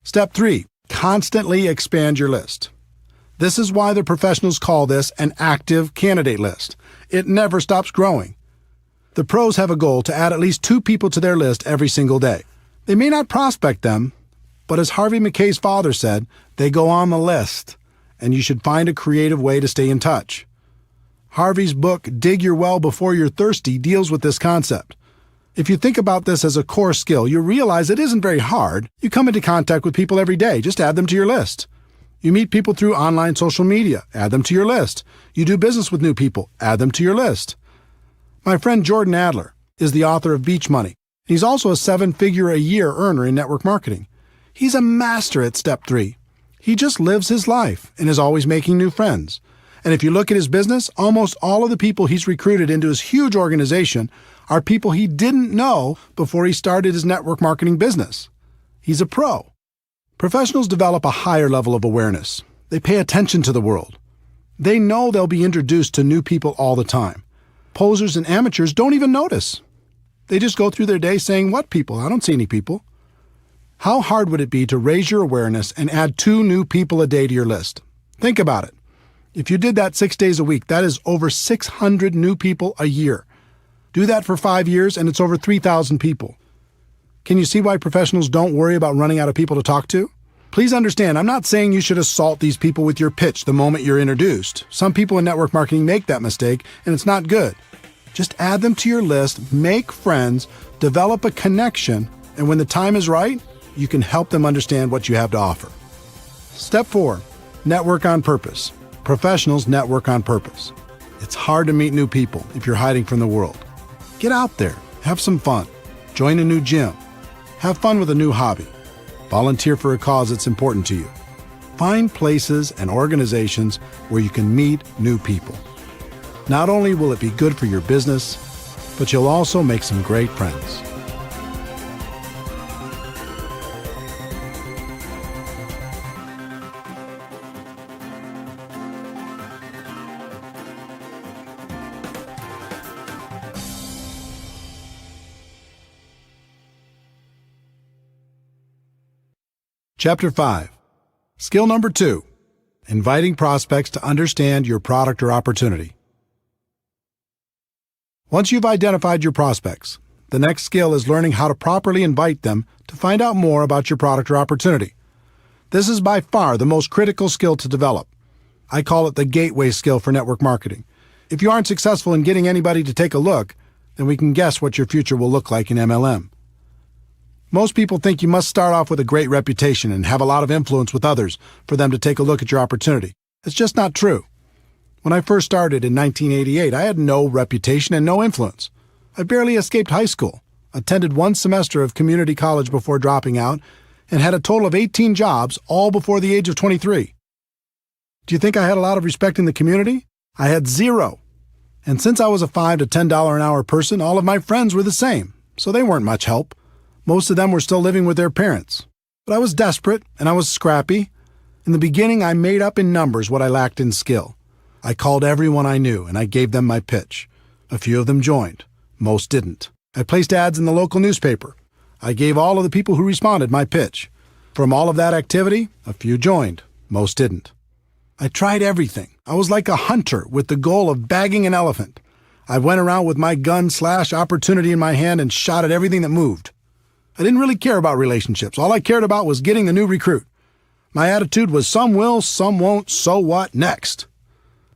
Step 3. Constantly expand your list. This is why the professionals call this an active candidate list. It never stops growing. The pros have a goal to add at least 2 people to their list every single day. They may not prospect them, but as Harvey Mackay's father said, they go on the list, and you should find a creative way to stay in touch. Harvey's book, Dig Your Well Before You're Thirsty, deals with this concept. If you think about this as a core skill, you realize it isn't very hard. You come into contact with people every day. Just add them to your list. You meet people through online social media. Add them to your list. You do business with new people. Add them to your list. My friend Jordan Adler is the author of Beach Money. He's also a 7-figure-a-year earner in network marketing. He's a master at step 3. He just lives his life and is always making new friends. And if you look at his business, almost all of the people he's recruited into his huge organization are people he didn't know before he started his network marketing business. He's a pro. Professionals develop a higher level of awareness. They pay attention to the world. They know they'll be introduced to new people all the time. Posers and amateurs don't even notice. They just go through their day saying, "What people? I don't see any people." How hard would it be to raise your awareness and add 2 new people a day to your list? Think about it. If you did that 6 days a week, that is over 600 new people a year. Do that for 5 years, and it's over 3,000 people. Can you see why professionals don't worry about running out of people to talk to? Please understand, I'm not saying you should assault these people with your pitch the moment you're introduced. Some people in network marketing make that mistake, and it's not good. Just add them to your list, make friends, develop a connection, and when the time is right, you can help them understand what you have to offer. Step 4, network on purpose. Professionals network on purpose. It's hard to meet new people if you're hiding from the world. Get out there, have some fun, join a new gym, have fun with a new hobby, volunteer for a cause that's important to you. Find places and organizations where you can meet new people. Not only will it be good for your business, but you'll also make some great friends. Chapter 5. Skill number 2. Inviting prospects to understand your product or opportunity. Once you've identified your prospects, the next skill is learning how to properly invite them to find out more about your product or opportunity. This is by far the most critical skill to develop. I call it the gateway skill for network marketing. If you aren't successful in getting anybody to take a look, then we can guess what your future will look like in MLM. Most people think you must start off with a great reputation and have a lot of influence with others for them to take a look at your opportunity. It's just not true. When I first started in 1988, I had no reputation and no influence. I barely escaped high school, attended one semester of community college before dropping out, and had a total of 18 jobs, all before the age of 23. Do you think I had a lot of respect in the community? I had zero. And since I was a $5 to $10 an hour person, all of my friends were the same, so they weren't much help. Most of them were still living with their parents. But I was desperate, and I was scrappy. In the beginning, I made up in numbers what I lacked in skill. I called everyone I knew, and I gave them my pitch. A few of them joined. Most didn't. I placed ads in the local newspaper. I gave all of the people who responded my pitch. From all of that activity, a few joined. Most didn't. I tried everything. I was like a hunter with the goal of bagging an elephant. I went around with my gun/opportunity in my hand and shot at everything that moved. I didn't really care about relationships. All I cared about was getting the new recruit. My attitude was some will, some won't, so what, next.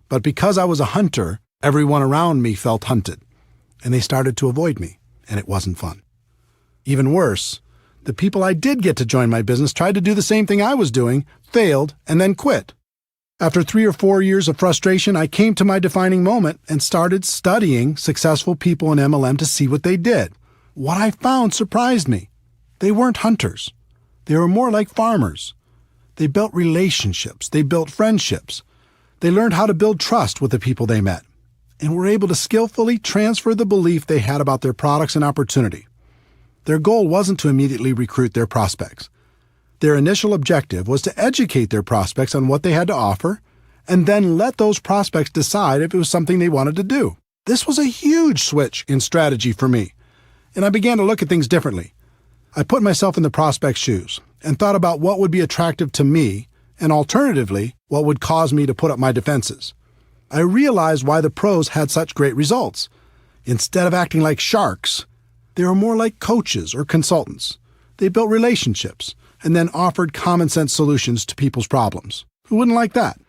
But because I was a hunter, everyone around me felt hunted, and they started to avoid me, and it wasn't fun. Even worse, the people I did get to join my business tried to do the same thing I was doing, failed, and then quit. After 3 or 4 years of frustration, I came to my defining moment and started studying successful people in MLM to see what they did. What I found surprised me. They weren't hunters. They were more like farmers. They built relationships. They built friendships. They learned how to build trust with the people they met, and were able to skillfully transfer the belief they had about their products and opportunity. Their goal wasn't to immediately recruit their prospects. Their initial objective was to educate their prospects on what they had to offer, and then let those prospects decide if it was something they wanted to do. This was a huge switch in strategy for me, and I began to look at things differently. I put myself in the prospect's shoes and thought about what would be attractive to me, and alternatively, what would cause me to put up my defenses. I realized why the pros had such great results. Instead of acting like sharks, they were more like coaches or consultants. They built relationships and then offered common-sense solutions to people's problems. Who wouldn't like that?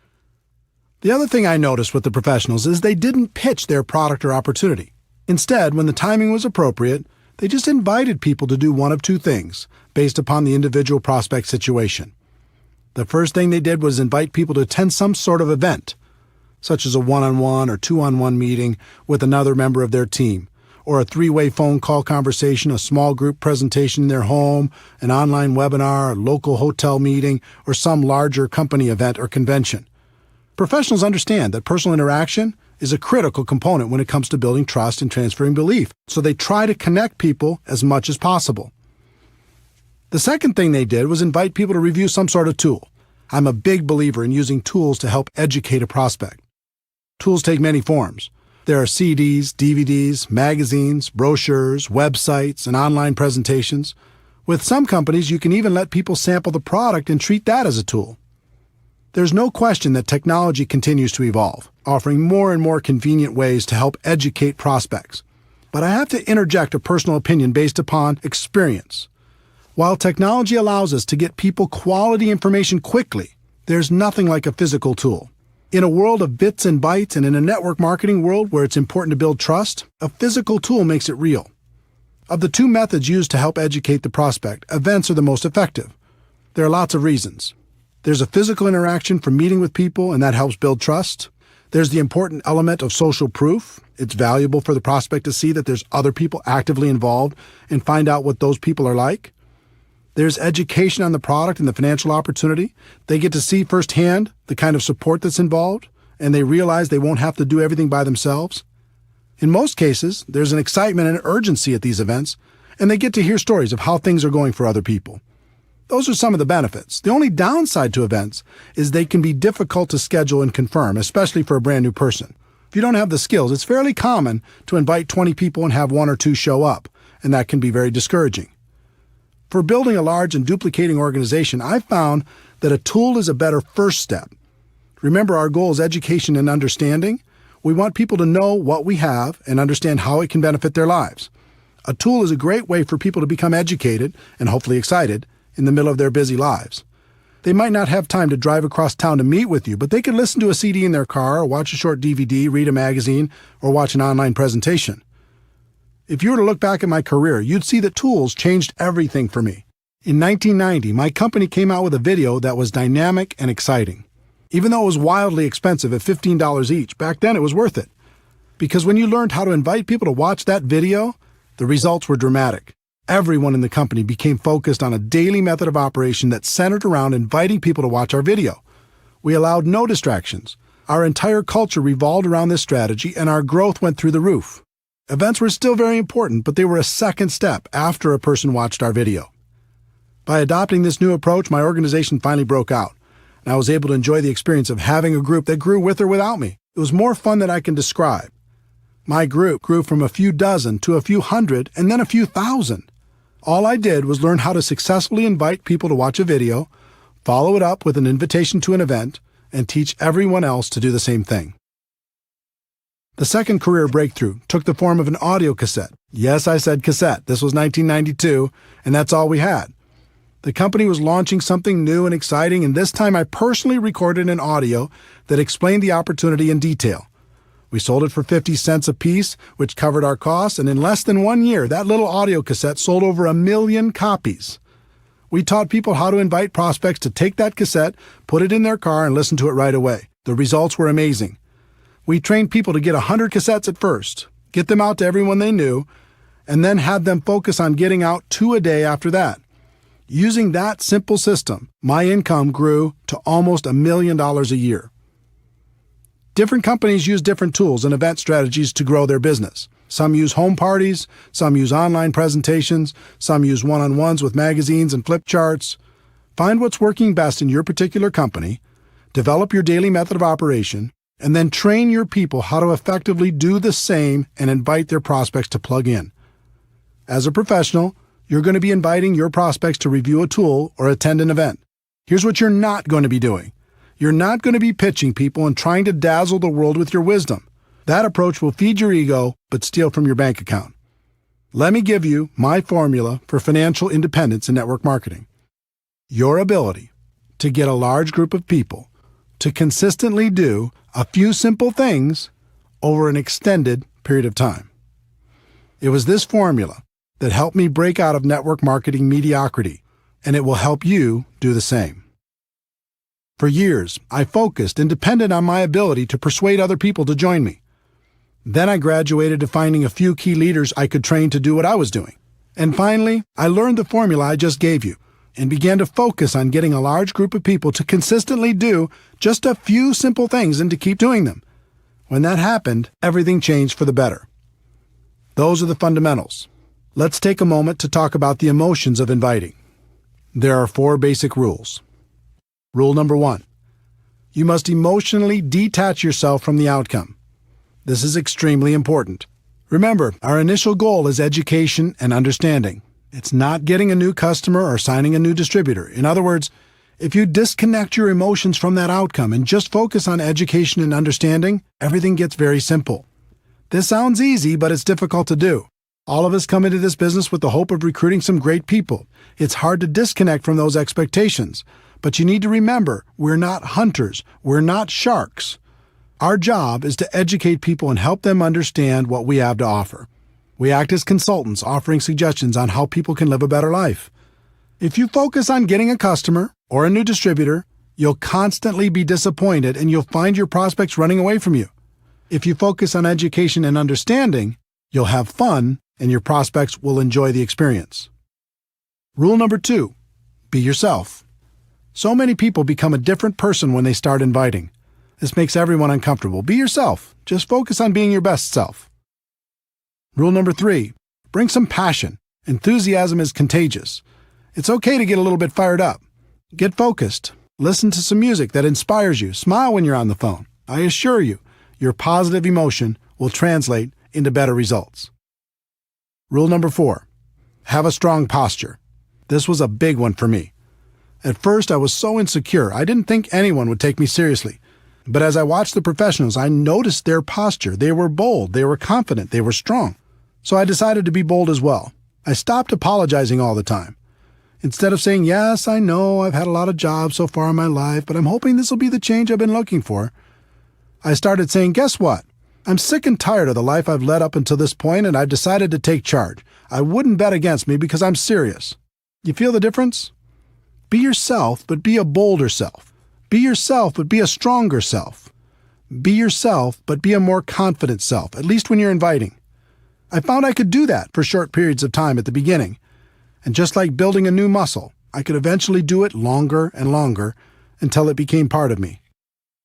The other thing I noticed with the professionals is they didn't pitch their product or opportunity. Instead, when the timing was appropriate, they just invited people to do one of two things, based upon the individual prospect situation. The first thing they did was invite people to attend some sort of event, such as a one-on-one or two-on-one meeting with another member of their team, or a 3-way phone call conversation, a small group presentation in their home, an online webinar, a local hotel meeting, or some larger company event or convention. Professionals understand that personal interaction is a critical component when it comes to building trust and transferring belief, so they try to connect people as much as possible. The second thing they did was invite people to review some sort of tool. I'm a big believer in using tools to help educate a prospect. Tools take many forms. There are CDs, DVDs, magazines, brochures, websites, and online presentations. With some companies, you can even let people sample the product and treat that as a tool. There's no question that technology continues to evolve, offering more and more convenient ways to help educate prospects. but I have to interject a personal opinion based upon experience. While technology allows us to get people quality information quickly, there's nothing like a physical tool. In a world of bits and bytes and in a network marketing world where it's important to build trust, a physical tool makes it real. Of the two methods used to help educate the prospect, events are the most effective. There are lots of reasons. There's a physical interaction from meeting with people, and that helps build trust. There's the important element of social proof. It's valuable for the prospect to see that there's other people actively involved and find out what those people are like. There's education on the product and the financial opportunity. They get to see firsthand the kind of support that's involved, and they realize they won't have to do everything by themselves. In most cases, there's an excitement and urgency at these events, and they get to hear stories of how things are going for other people. Those are some of the benefits. The only downside to events is they can be difficult to schedule and confirm, especially for a brand new person. If you don't have the skills, it's fairly common to invite 20 people and have 1 or 2 show up, and that can be very discouraging. For building a large and duplicating organization, I found that a tool is a better first step. Remember, our goal is education and understanding. We want people to know what we have and understand how it can benefit their lives. A tool is a great way for people to become educated and hopefully excited in the middle of their busy lives. They might not have time to drive across town to meet with you, but they can listen to a CD in their car or watch a short DVD, read a magazine, or watch an online presentation. If you were to look back at my career, you'd see that tools changed everything for me. In 1990, my company came out with a video that was dynamic and exciting. Even though it was wildly expensive at $15 each, back then it was worth it. Because when you learned how to invite people to watch that video, the results were dramatic. Everyone in the company became focused on a daily method of operation that centered around inviting people to watch our video. We allowed no distractions. Our entire culture revolved around this strategy, and our growth went through the roof. Events were still very important, but they were a second step after a person watched our video. By adopting this new approach, my organization finally broke out, and I was able to enjoy the experience of having a group that grew with or without me. It was more fun than I can describe. My group grew from a few dozen to a few hundred and then a few thousand. All I did was learn how to successfully invite people to watch a video, follow it up with an invitation to an event, and teach everyone else to do the same thing. The second career breakthrough took the form of an audio cassette. Yes, I said cassette. This was 1992, and that's all we had. The company was launching something new and exciting, and this time I personally recorded an audio that explained the opportunity in detail. We sold it for 50 cents a piece, which covered our costs, and in less than 1 year, that little audio cassette sold over 1 million copies. We taught people how to invite prospects to take that cassette, put it in their car, and listen to it right away. The results were amazing. We trained people to get 100 cassettes at first, get them out to everyone they knew, and then had them focus on getting out 2 a day after that. Using that simple system, my income grew to almost $1 million a year. Different companies use different tools and event strategies to grow their business. Some use home parties, some use online presentations, some use one-on-ones with magazines and flip charts. Find what's working best in your particular company, develop your daily method of operation, and then train your people how to effectively do the same and invite their prospects to plug in. As a professional, you're going to be inviting your prospects to review a tool or attend an event. Here's what you're not going to be doing. You're not going to be pitching people and trying to dazzle the world with your wisdom. That approach will feed your ego, but steal from your bank account. Let me give you my formula for financial independence in network marketing. Your ability to get a large group of people to consistently do a few simple things over an extended period of time. It was this formula that helped me break out of network marketing mediocrity, and it will help you do the same. For years, I focused and depended on my ability to persuade other people to join me. Then I graduated to finding a few key leaders I could train to do what I was doing. And finally, I learned the formula I just gave you and began to focus on getting a large group of people to consistently do just a few simple things and to keep doing them. When that happened, everything changed for the better. Those are the fundamentals. Let's take a moment to talk about the emotions of inviting. There are 4 basic rules. Rule number 1. You must emotionally detach yourself from the outcome. This is extremely important. Remember, our initial goal is education and understanding. It's not getting a new customer or signing a new distributor. In other words, if you disconnect your emotions from that outcome and just focus on education and understanding, everything gets very simple. This sounds easy, but it's difficult to do. All of us come into this business with the hope of recruiting some great people. It's hard to disconnect from those expectations. But you need to remember, we're not hunters. We're not sharks. Our job is to educate people and help them understand what we have to offer. We act as consultants, offering suggestions on how people can live a better life. If you focus on getting a customer or a new distributor, you'll constantly be disappointed and you'll find your prospects running away from you. If you focus on education and understanding, you'll have fun and your prospects will enjoy the experience. Rule number 2, be yourself. So many people become a different person when they start inviting. This makes everyone uncomfortable. Be yourself. Just focus on being your best self. Rule number 3, bring some passion. Enthusiasm is contagious. It's okay to get a little bit fired up. Get focused. Listen to some music that inspires you. Smile when you're on the phone. I assure you, your positive emotion will translate into better results. Rule number 4, have a strong posture. This was a big one for me. At first, I was so insecure, I didn't think anyone would take me seriously. But as I watched the professionals, I noticed their posture. They were bold, they were confident, they were strong. So I decided to be bold as well. I stopped apologizing all the time. Instead of saying, yes, I know I've had a lot of jobs so far in my life, but I'm hoping this will be the change I've been looking for, I started saying, guess what? I'm sick and tired of the life I've led up until this point, and I've decided to take charge. I wouldn't bet against me because I'm serious. You feel the difference? Be yourself, but be a bolder self. Be yourself, but be a stronger self. Be yourself, but be a more confident self, at least when you're inviting. I found I could do that for short periods of time at the beginning. And just like building a new muscle, I could eventually do it longer and longer until it became part of me.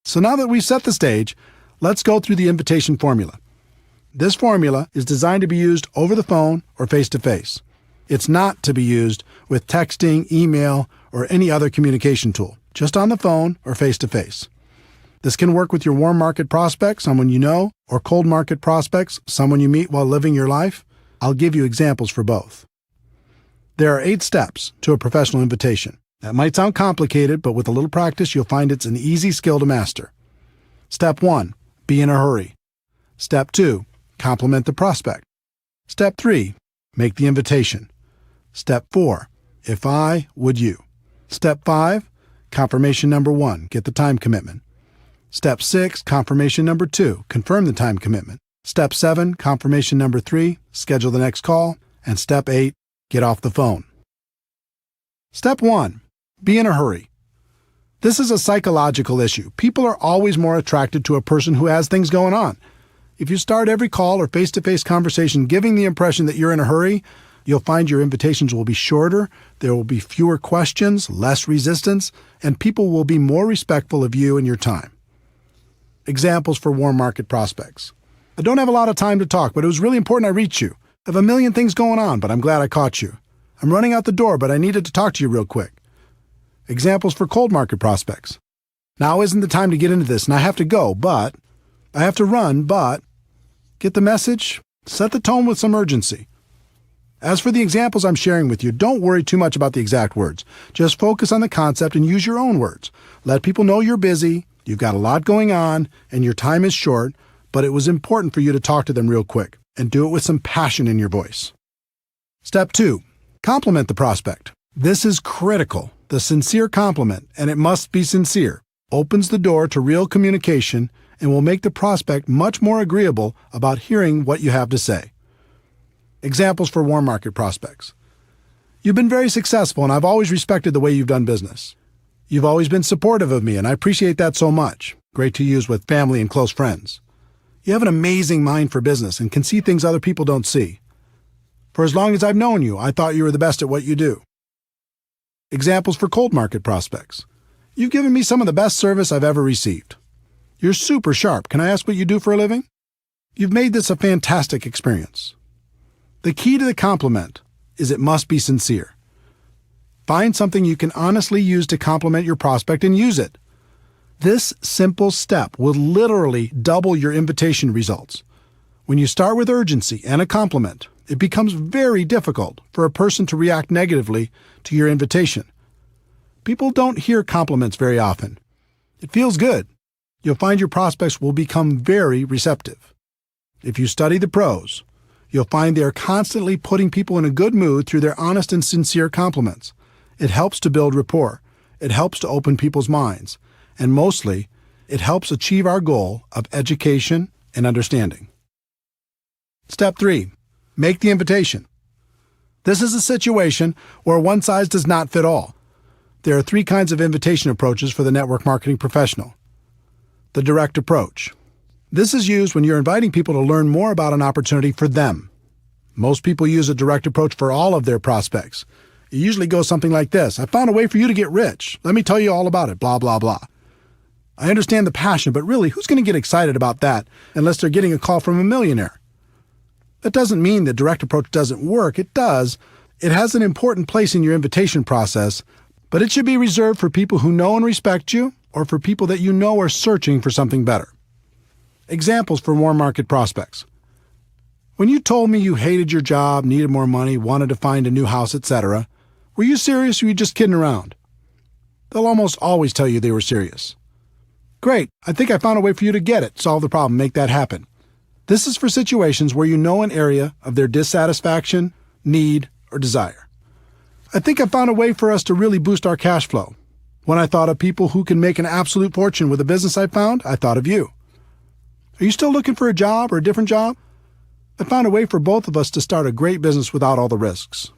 So now that we've set the stage, let's go through the invitation formula. This formula is designed to be used over the phone or face-to-face. It's not to be used with texting, email, or any other communication tool, just on the phone or face-to-face. This can work with your warm market prospects, someone you know, or cold market prospects, someone you meet while living your life. I'll give you examples for both. There are 8 steps to a professional invitation. That might sound complicated, but with a little practice, you'll find it's an easy skill to master. Step 1, be in a hurry. Step 2, compliment the prospect. Step 3, make the invitation. Step 4, if I, would you. Step 5, confirmation number 1, get the time commitment. Step 6, confirmation number 2, confirm the time commitment. Step 7, confirmation number 3, schedule the next call. And Step 8, get off the phone. Step 1, be in a hurry. This is a psychological issue. People are always more attracted to a person who has things going on. If you start every call or face-to-face conversation giving the impression that you're in a hurry, you'll find your invitations will be shorter, there will be fewer questions, less resistance, and people will be more respectful of you and your time. Examples for warm market prospects. I don't have a lot of time to talk, but it was really important I reach you. I have a million things going on, but I'm glad I caught you. I'm running out the door, but I needed to talk to you real quick. Examples for cold market prospects. Now isn't the time to get into this, and I have to go, but I have to run, but get the message? Set the tone with some urgency. As for the examples I'm sharing with you, don't worry too much about the exact words. Just focus on the concept and use your own words. Let people know you're busy, you've got a lot going on, and your time is short, but it was important for you to talk to them real quick, and do it with some passion in your voice. Step 2, compliment the prospect. This is critical. The sincere compliment, and it must be sincere, opens the door to real communication and will make the prospect much more agreeable about hearing what you have to say. Examples for warm market prospects. You've been very successful, and I've always respected the way you've done business. You've always been supportive of me, and I appreciate that so much. Great to use with family and close friends. You have an amazing mind for business and can see things other people don't see. For as long as I've known you, I thought you were the best at what you do. Examples for cold market prospects. You've given me some of the best service I've ever received. You're super sharp. Can I ask what you do for a living? You've made this a fantastic experience. The key to the compliment is it must be sincere. Find something you can honestly use to compliment your prospect and use it. This simple step will literally double your invitation results. When you start with urgency and a compliment, it becomes very difficult for a person to react negatively to your invitation. People don't hear compliments very often. It feels good. You'll find your prospects will become very receptive. If you study the pros, you'll find they are constantly putting people in a good mood through their honest and sincere compliments. It helps to build rapport. It helps to open people's minds. And mostly, it helps achieve our goal of education and understanding. Step 3. Make the invitation. This is a situation where one size does not fit all. There are 3 kinds of invitation approaches for the network marketing professional. The direct approach. This is used when you're inviting people to learn more about an opportunity for them. Most people use a direct approach for all of their prospects. It usually goes something like this: I found a way for you to get rich. Let me tell you all about it, blah, blah, blah. I understand the passion, but really, who's going to get excited about that unless they're getting a call from a millionaire? That doesn't mean the direct approach doesn't work. It does. It has an important place in your invitation process, but it should be reserved for people who know and respect you or for people that you know are searching for something better. Examples for warm market prospects. When you told me you hated your job, needed more money, wanted to find a new house, etc., were you serious or were you just kidding around? They'll almost always tell you they were serious. Great, I think I found a way for you to get it, solve the problem, make that happen. This is for situations where you know an area of their dissatisfaction, need, or desire. I think I found a way for us to really boost our cash flow. When I thought of people who can make an absolute fortune with a business I found, I thought of you. Are you still looking for a job or a different job? I found a way for both of us to start a great business without all the risks.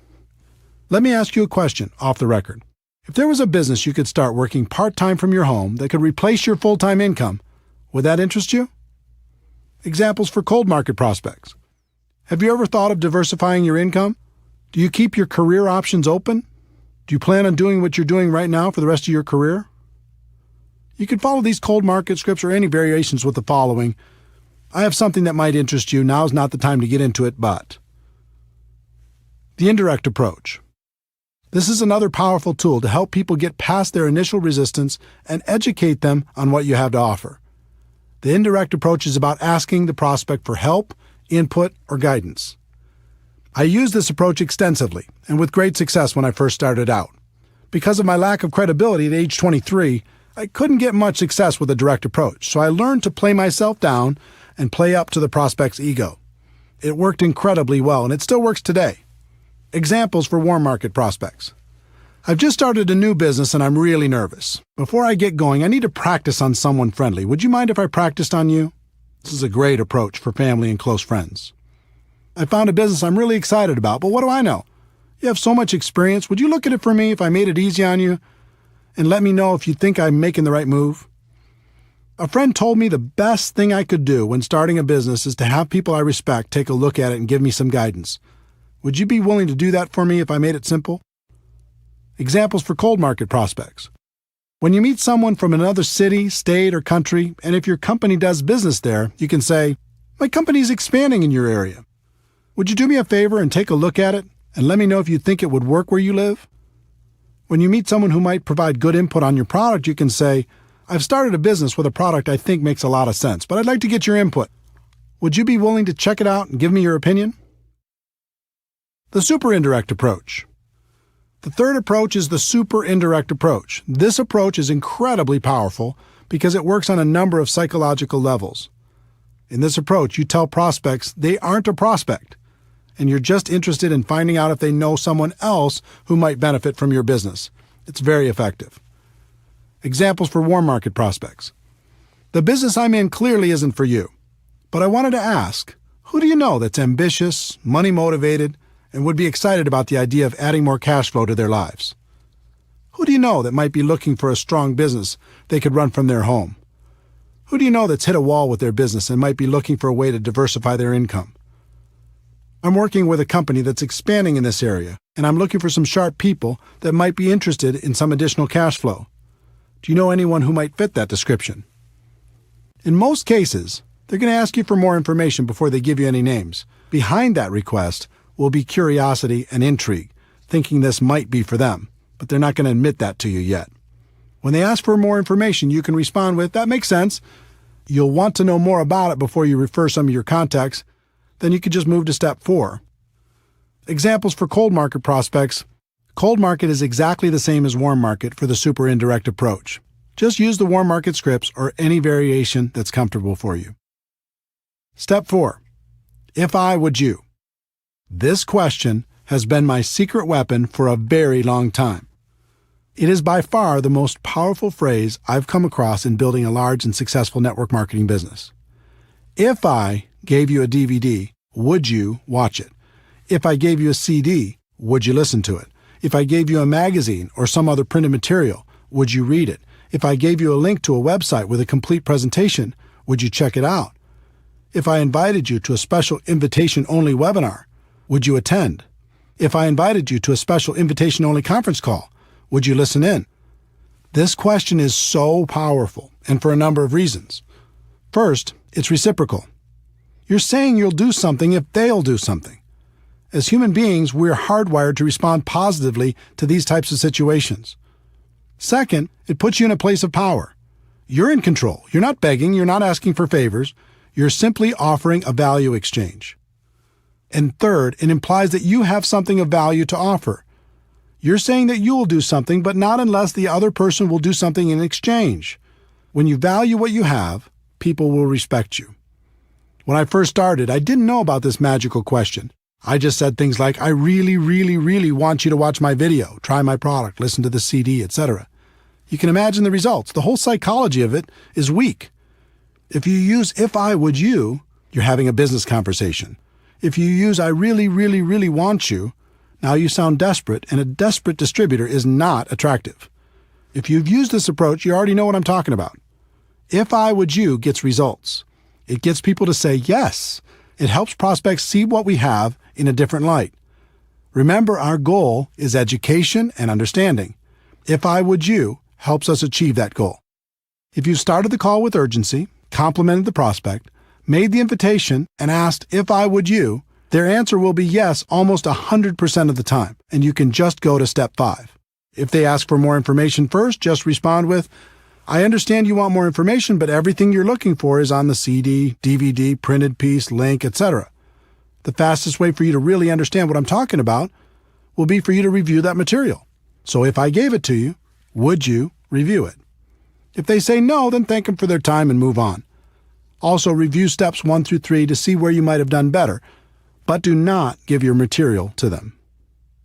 Let me ask you a question off the record. If there was a business you could start working part-time from your home that could replace your full-time income, would that interest you? Examples for cold market prospects. Have you ever thought of diversifying your income? Do you keep your career options open? Do you plan on doing what you're doing right now for the rest of your career? You can follow these cold market scripts or any variations with the following. I have something that might interest you. Now's not the time to get into it, but. The indirect approach. This is another powerful tool to help people get past their initial resistance and educate them on what you have to offer. The indirect approach is about asking the prospect for help, input, or guidance. I used this approach extensively and with great success when I first started out. Because of my lack of credibility at age 23, I couldn't get much success with a direct approach, so I learned to play myself down and play up to the prospect's ego. It worked incredibly well, and it still works today. Examples for warm market prospects. I've just started a new business and I'm really nervous. Before I get going, I need to practice on someone friendly. Would you mind if I practiced on you? This is a great approach for family and close friends. I found a business I'm really excited about, but what do I know? You have so much experience. Would you look at it for me if I made it easy on you? And let me know if you think I'm making the right move? A friend told me the best thing I could do when starting a business is to have people I respect take a look at it and give me some guidance. Would you be willing to do that for me if I made it simple? Examples for cold market prospects. When you meet someone from another city, state, or country, and if your company does business there, you can say, "My company is expanding in your area. Would you do me a favor and take a look at it and let me know if you think it would work where you live?" When you meet someone who might provide good input on your product, you can say, "I've started a business with a product I think makes a lot of sense, but I'd like to get your input. Would you be willing to check it out and give me your opinion?" The super indirect approach. The third approach is the super indirect approach. This approach is incredibly powerful because it works on a number of psychological levels. In this approach, you tell prospects they aren't a prospect, and you're just interested in finding out if they know someone else who might benefit from your business. It's very effective. Examples for warm market prospects. The business I'm in clearly isn't for you, but I wanted to ask, who do you know that's ambitious, money-motivated, and would be excited about the idea of adding more cash flow to their lives? Who do you know that might be looking for a strong business they could run from their home? Who do you know that's hit a wall with their business and might be looking for a way to diversify their income? I'm working with a company that's expanding in this area, and I'm looking for some sharp people that might be interested in some additional cash flow. Do you know anyone who might fit that description? In most cases, they're going to ask you for more information before they give you any names. Behind that request will be curiosity and intrigue, thinking this might be for them, but they're not going to admit that to you yet. When they ask for more information, you can respond with, "That makes sense." You'll want to know more about it before you refer some of your contacts. Then you could just move to step 4. Examples for cold market prospects. Cold market is exactly the same as warm market for the super indirect approach. Just use the warm market scripts or any variation that's comfortable for you. Step 4. If I would you. This question has been my secret weapon for a very long time. It is by far the most powerful phrase I've come across in building a large and successful network marketing business. If I gave you a DVD, would you watch it? If I gave you a CD, would you listen to it? If I gave you a magazine or some other printed material, would you read it? If I gave you a link to a website with a complete presentation, would you check it out? If I invited you to a special invitation-only webinar, would you attend? If I invited you to a special invitation-only conference call, would you listen in? This question is so powerful, and for a number of reasons. First, it's reciprocal. You're saying you'll do something if they'll do something. As human beings, we're hardwired to respond positively to these types of situations. Second, it puts you in a place of power. You're in control. You're not begging. You're not asking for favors. You're simply offering a value exchange. And third, it implies that you have something of value to offer. You're saying that you will do something, but not unless the other person will do something in exchange. When you value what you have, people will respect you. When I first started, I didn't know about this magical question. I just said things like, I really, really, really want you to watch my video, try my product, listen to the CD, etc. You can imagine the results. The whole psychology of it is weak. If you use if I would you, you're having a business conversation. If you use I really, really, really want you, now you sound desperate, and a desperate distributor is not attractive. If you've used this approach, you already know what I'm talking about. If I would you gets results. It gets people to say yes. It helps prospects see what we have in a different light. Remember, our goal is education and understanding. If I would you helps us achieve that goal. If you started the call with urgency, complimented the prospect, made the invitation, and asked if I would you, their answer will be yes almost 100% of the time, and you can just go to step 5. If they ask for more information first, just respond with, I understand you want more information, but everything you're looking for is on the CD, DVD, printed piece, link, etc. The fastest way for you to really understand what I'm talking about will be for you to review that material. So if I gave it to you, would you review it? If they say no, then thank them for their time and move on. Also, review steps 1 through 3 to see where you might have done better, but do not give your material to them.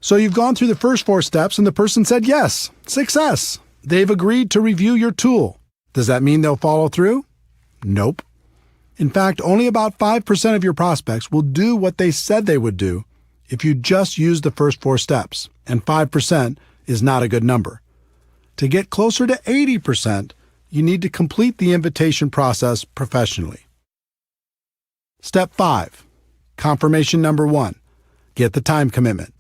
So you've gone through the first 4 steps and the person said yes. Success. They've agreed to review your tool. Does that mean they'll follow through? Nope. In fact, only about 5% of your prospects will do what they said they would do if you just use the first 4 steps, and 5% is not a good number. To get closer to 80%, you need to complete the invitation process professionally. Step 5. Confirmation number 1. Get the time commitment.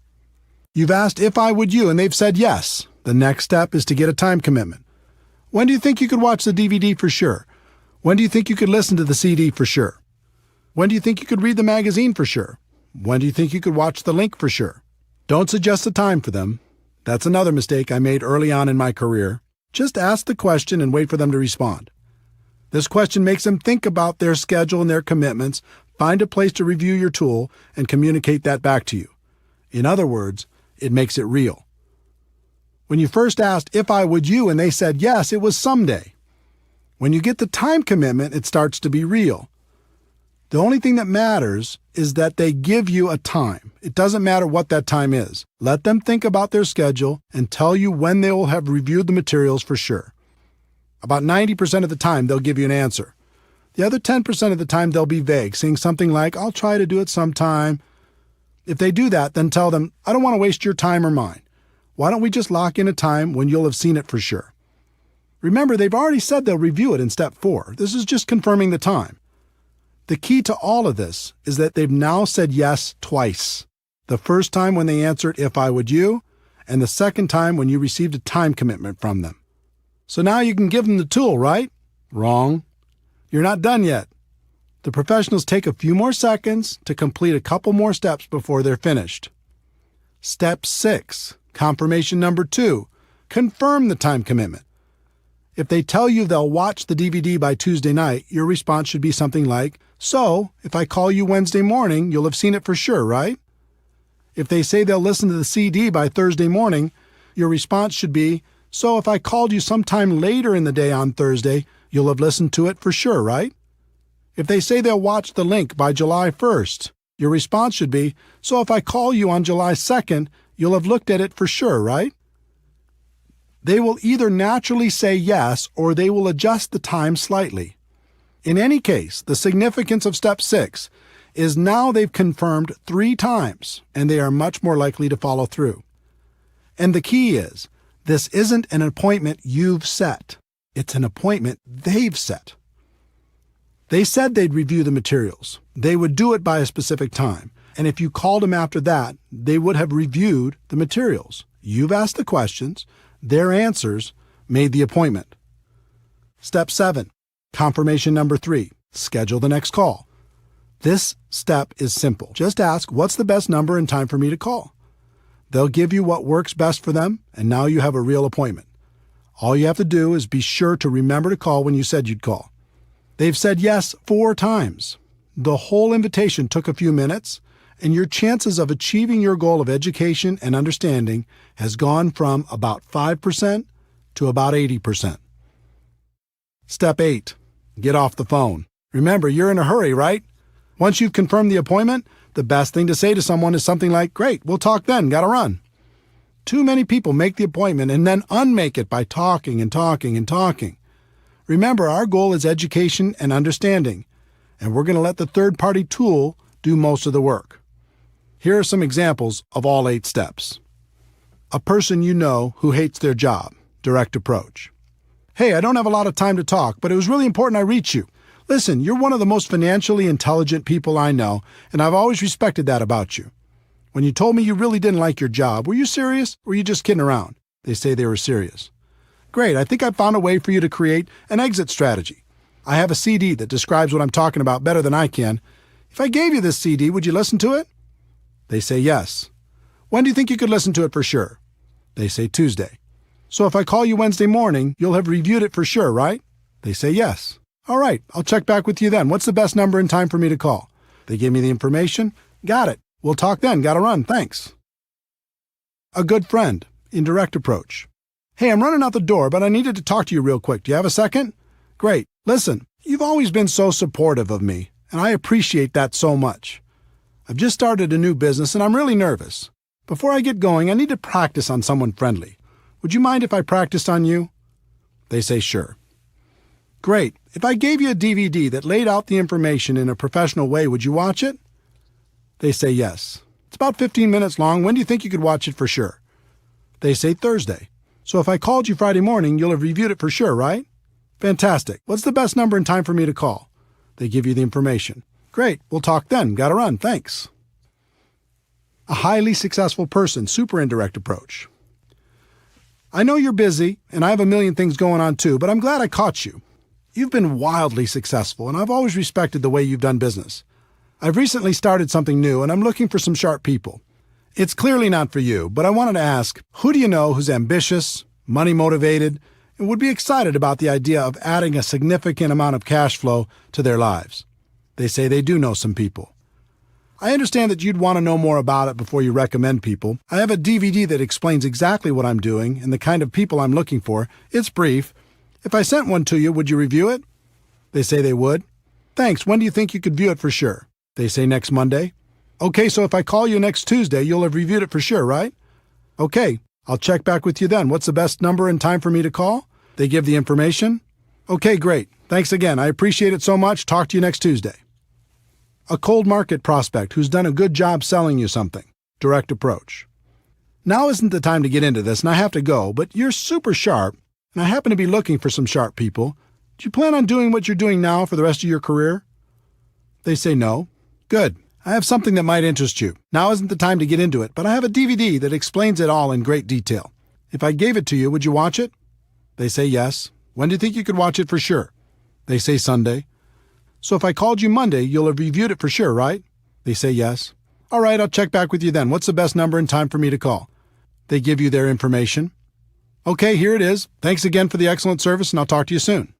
You've asked if I would you, and they've said yes. The next step is to get a time commitment. When do you think you could watch the DVD for sure? When do you think you could listen to the CD for sure? When do you think you could read the magazine for sure? When do you think you could watch the link for sure? Don't suggest a time for them. That's another mistake I made early on in my career. Just ask the question and wait for them to respond. This question makes them think about their schedule and their commitments, find a place to review your tool, and communicate that back to you. In other words, it makes it real. When you first asked if I would you and they said yes, it was someday. When you get the time commitment, it starts to be real. The only thing that matters is that they give you a time. It doesn't matter what that time is. Let them think about their schedule and tell you when they will have reviewed the materials for sure. About 90% of the time, they'll give you an answer. The other 10% of the time, they'll be vague, saying something like, I'll try to do it sometime. If they do that, then tell them, I don't want to waste your time or mine. Why don't we just lock in a time when you'll have seen it for sure? Remember, they've already said they'll review it in step 4. This is just confirming the time. The key to all of this is that they've now said yes twice. The first time when they answered if I would you, and the second time when you received a time commitment from them. So now you can give them the tool, right? Wrong. You're not done yet. The professionals take a few more seconds to complete a couple more steps before they're finished. Step 6, confirmation number 2, confirm the time commitment. If they tell you they'll watch the DVD by Tuesday night, your response should be something like, so, if I call you Wednesday morning, you'll have seen it for sure, right? If they say they'll listen to the CD by Thursday morning, your response should be, so if I called you sometime later in the day on Thursday, you'll have listened to it for sure, right? If they say they'll watch the link by July 1st, Your response should be, "So if I call you on July 2nd, you'll have looked at it for sure, right?" They will either naturally say yes or they will adjust the time slightly. In any case, the significance of step 6 is now they've confirmed 3 times and they are much more likely to follow through. And the key is, this isn't an appointment you've set. It's an appointment they've set. They said they'd review the materials. They would do it by a specific time. And if you called them after that, they would have reviewed the materials. You've asked the questions. Their answers made the appointment. Step 7, confirmation number 3, schedule the next call. This step is simple. Just ask, what's the best number and time for me to call? They'll give you what works best for them, and now you have a real appointment. All you have to do is be sure to remember to call when you said you'd call. They've said yes 4 times. The whole invitation took a few minutes, and your chances of achieving your goal of education and understanding has gone from about 5% to about 80%. Step 8, get off the phone. Remember, you're in a hurry, right? Once you've confirmed the appointment, the best thing to say to someone is something like, "Great, we'll talk then, gotta run." Too many people make the appointment and then unmake it by talking and talking and talking. Remember, our goal is education and understanding, and we're going to let the third-party tool do most of the work. Here are some examples of all 8 steps. A person you know who hates their job, direct approach. "Hey, I don't have a lot of time to talk, but it was really important I reach you. Listen, you're one of the most financially intelligent people I know, and I've always respected that about you. When you told me you really didn't like your job, were you serious or were you just kidding around?" They say they were serious. "Great, I think I found a way for you to create an exit strategy. I have a CD that describes what I'm talking about better than I can. If I gave you this CD, would you listen to it?" They say yes. "When do you think you could listen to it for sure?" They say Tuesday. "So if I call you Wednesday morning, you'll have reviewed it for sure, right?" They say yes. "All right, I'll check back with you then. What's the best number and time for me to call?" They give me the information. "Got it. We'll talk then. Gotta run. Thanks." A good friend, indirect approach. "Hey, I'm running out the door, but I needed to talk to you real quick. Do you have a second?" "Great. Listen, you've always been so supportive of me, and I appreciate that so much. I've just started a new business, and I'm really nervous. Before I get going, I need to practice on someone friendly. Would you mind if I practiced on you?" They say sure. "Great. If I gave you a DVD that laid out the information in a professional way, would you watch it?" They say yes. "It's about 15 minutes long. When do you think you could watch it for sure?" They say Thursday. "So if I called you Friday morning, you'll have reviewed it for sure, right?" "Fantastic. What's the best number and time for me to call?" They give you the information. "Great. We'll talk then. Gotta run. Thanks." A highly successful person, super indirect approach. "I know you're busy, and I have a million things going on too, but I'm glad I caught you. You've been wildly successful, and I've always respected the way you've done business. I've recently started something new, and I'm looking for some sharp people. It's clearly not for you, but I wanted to ask, who do you know who's ambitious, money-motivated, and would be excited about the idea of adding a significant amount of cash flow to their lives?" They say they do know some people. "I understand that you'd want to know more about it before you recommend people. I have a DVD that explains exactly what I'm doing and the kind of people I'm looking for. It's brief. If I sent one to you, would you review it?" They say they would. "Thanks. When do you think you could view it for sure?" They say next Monday. "Okay, so if I call you next Tuesday, you'll have reviewed it for sure, right?" "Okay, I'll check back with you then. What's the best number and time for me to call?" They give the information. "Okay, great. Thanks again. I appreciate it so much. Talk to you next Tuesday." A cold market prospect who's done a good job selling you something. Direct approach. "Now isn't the time to get into this, and I have to go, but you're super sharp, and I happen to be looking for some sharp people. Do you plan on doing what you're doing now for the rest of your career?" They say no. "Good. I have something that might interest you. Now isn't the time to get into it, but I have a DVD that explains it all in great detail. If I gave it to you, would you watch it?" They say yes. "When do you think you could watch it for sure?" They say Sunday. "So if I called you Monday, you'll have reviewed it for sure, right?" They say yes. "All right, I'll check back with you then. What's the best number and time for me to call?" They give you their information. "Okay, here it is. Thanks again for the excellent service, and I'll talk to you soon."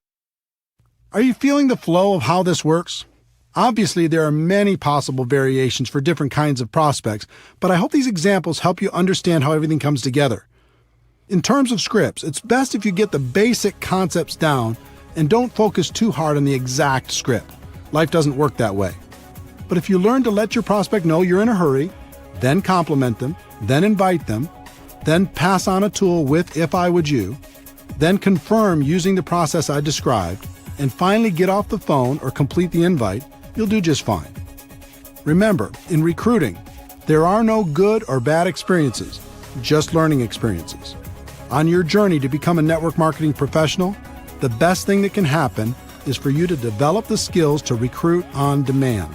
Are you feeling the flow of how this works? Obviously, there are many possible variations for different kinds of prospects, but I hope these examples help you understand how everything comes together. In terms of scripts, it's best if you get the basic concepts down and don't focus too hard on the exact script. Life doesn't work that way. But if you learn to let your prospect know you're in a hurry, then compliment them, then invite them, then pass on a tool with "if I would you," then confirm using the process I described, and finally get off the phone or complete the invite, you'll do just fine. Remember, in recruiting, there are no good or bad experiences, just learning experiences. On your journey to become a network marketing professional, the best thing that can happen is for you to develop the skills to recruit on demand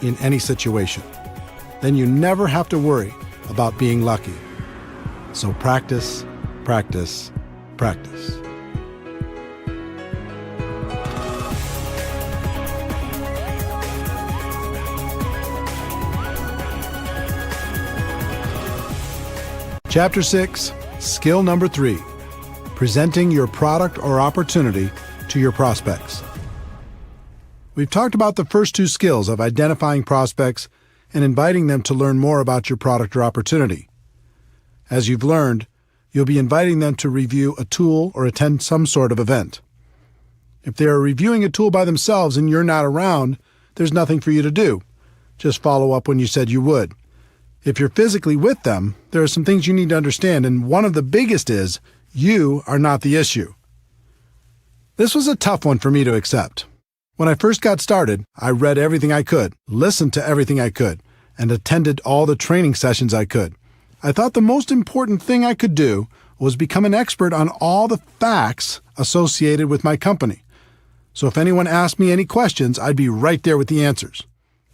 in any situation. Then you never have to worry about being lucky. So practice, practice, practice. Chapter 6, Skill Number 3, Presenting Your Product or Opportunity to Your Prospects. We've talked about the first two skills of identifying prospects and inviting them to learn more about your product or opportunity. As you've learned, you'll be inviting them to review a tool or attend some sort of event. If they are reviewing a tool by themselves and you're not around, there's nothing for you to do. Just follow up when you said you would. If you're physically with them, there are some things you need to understand, and one of the biggest is you are not the issue. This was a tough one for me to accept. When I first got started, I read everything I could, listened to everything I could, and attended all the training sessions I could. I thought the most important thing I could do was become an expert on all the facts associated with my company. So if anyone asked me any questions, I'd be right there with the answers.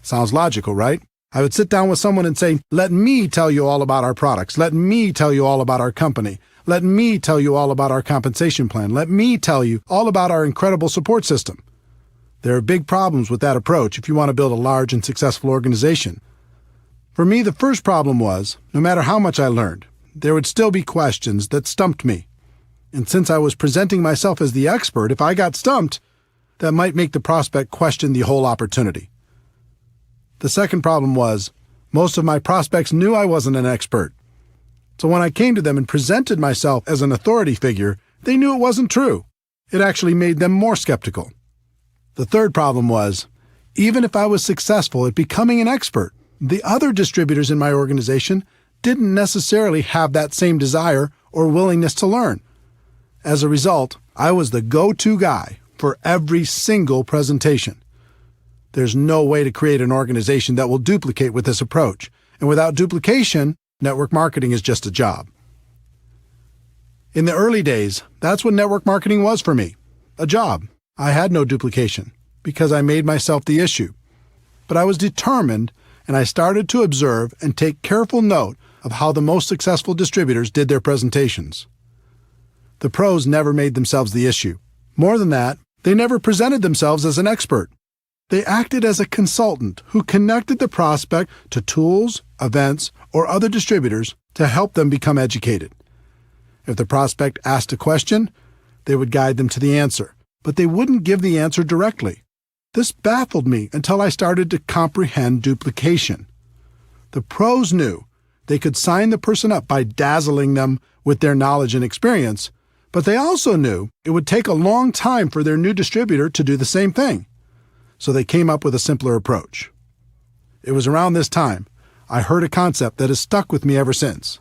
Sounds logical, right? I would sit down with someone and say, "Let me tell you all about our products. Let me tell you all about our company. Let me tell you all about our compensation plan. Let me tell you all about our incredible support system." There are big problems with that approach if you want to build a large and successful organization. For me, the first problem was, no matter how much I learned, there would still be questions that stumped me. And since I was presenting myself as the expert, if I got stumped, that might make the prospect question the whole opportunity. The second problem was, most of my prospects knew I wasn't an expert. So when I came to them and presented myself as an authority figure, they knew it wasn't true. It actually made them more skeptical. The third problem was, even if I was successful at becoming an expert, the other distributors in my organization didn't necessarily have that same desire or willingness to learn. As a result, I was the go-to guy for every single presentation. There's no way to create an organization that will duplicate with this approach, and without duplication, network marketing is just a job. In the early days, that's what network marketing was for me, a job. I had no duplication because I made myself the issue. But I was determined, and I started to observe and take careful note of how the most successful distributors did their presentations. The pros never made themselves the issue. More than that, they never presented themselves as an expert. They acted as a consultant who connected the prospect to tools, events, or other distributors to help them become educated. If the prospect asked a question, they would guide them to the answer, but they wouldn't give the answer directly. This baffled me until I started to comprehend duplication. The pros knew they could sign the person up by dazzling them with their knowledge and experience, but they also knew it would take a long time for their new distributor to do the same thing. So they came up with a simpler approach. It was around this time I heard a concept that has stuck with me ever since.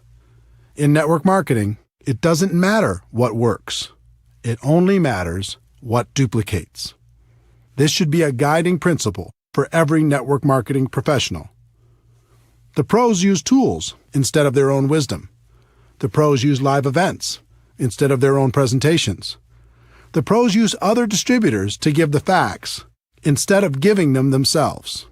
In network marketing, it doesn't matter what works. It only matters what duplicates. This should be a guiding principle for every network marketing professional. The pros use tools instead of their own wisdom. The pros use live events instead of their own presentations. The pros use other distributors to give the facts instead of giving them themselves.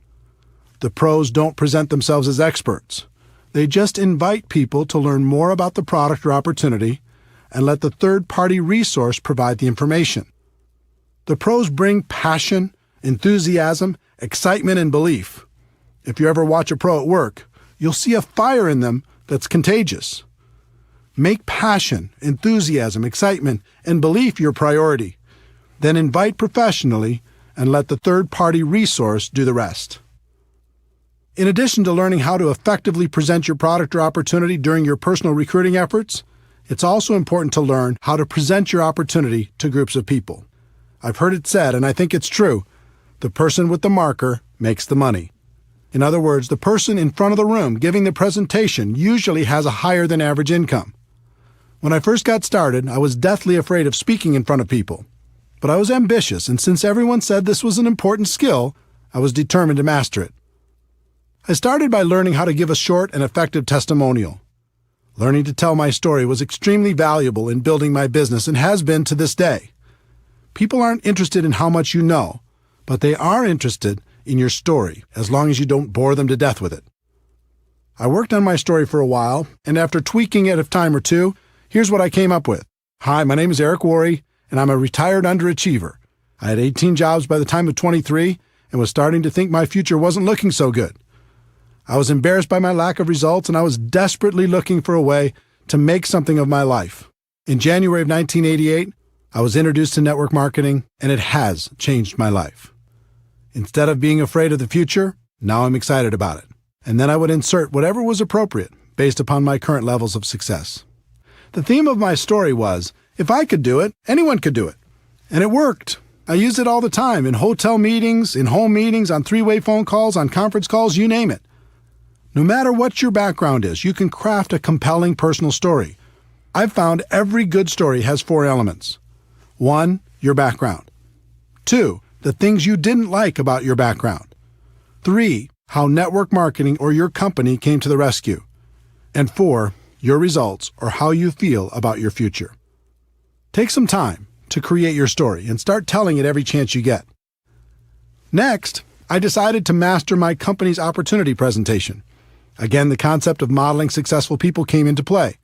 The pros don't present themselves as experts. They just invite people to learn more about the product or opportunity and let the third-party resource provide the information. The pros bring passion, enthusiasm, excitement, and belief. If you ever watch a pro at work, you'll see a fire in them that's contagious. Make passion, enthusiasm, excitement, and belief your priority. Then invite professionally and let the third-party resource do the rest. In addition to learning how to effectively present your product or opportunity during your personal recruiting efforts, it's also important to learn how to present your opportunity to groups of people. I've heard it said, and I think it's true, the person with the marker makes the money. In other words, the person in front of the room giving the presentation usually has a higher than average income. When I first got started, I was deathly afraid of speaking in front of people. But I was ambitious, and since everyone said this was an important skill, I was determined to master it. I started by learning how to give a short and effective testimonial. Learning to tell my story was extremely valuable in building my business and has been to this day. People aren't interested in how much you know, but they are interested in your story, as long as you don't bore them to death with it. I worked on my story for a while, and after tweaking it a time or two, here's what I came up with. Hi, my name is Eric Worre, and I'm a retired underachiever. I had 18 jobs by the time of 23 and was starting to think my future wasn't looking so good. I was embarrassed by my lack of results, and I was desperately looking for a way to make something of my life. In January of 1988, I was introduced to network marketing, and it has changed my life. Instead of being afraid of the future, now I'm excited about it. And then I would insert whatever was appropriate based upon my current levels of success. The theme of my story was, if I could do it, anyone could do it. And it worked. I used it all the time in hotel meetings, in home meetings, on three-way phone calls, on conference calls, you name it. No matter what your background is, you can craft a compelling personal story. I've found every good story has 4 elements. 1, your background. 2, the things you didn't like about your background. 3, how network marketing or your company came to the rescue. And 4, your results or how you feel about your future. Take some time to create your story and start telling it every chance you get. Next, I decided to master my company's opportunity presentation. Again, the concept of modeling successful people came into play.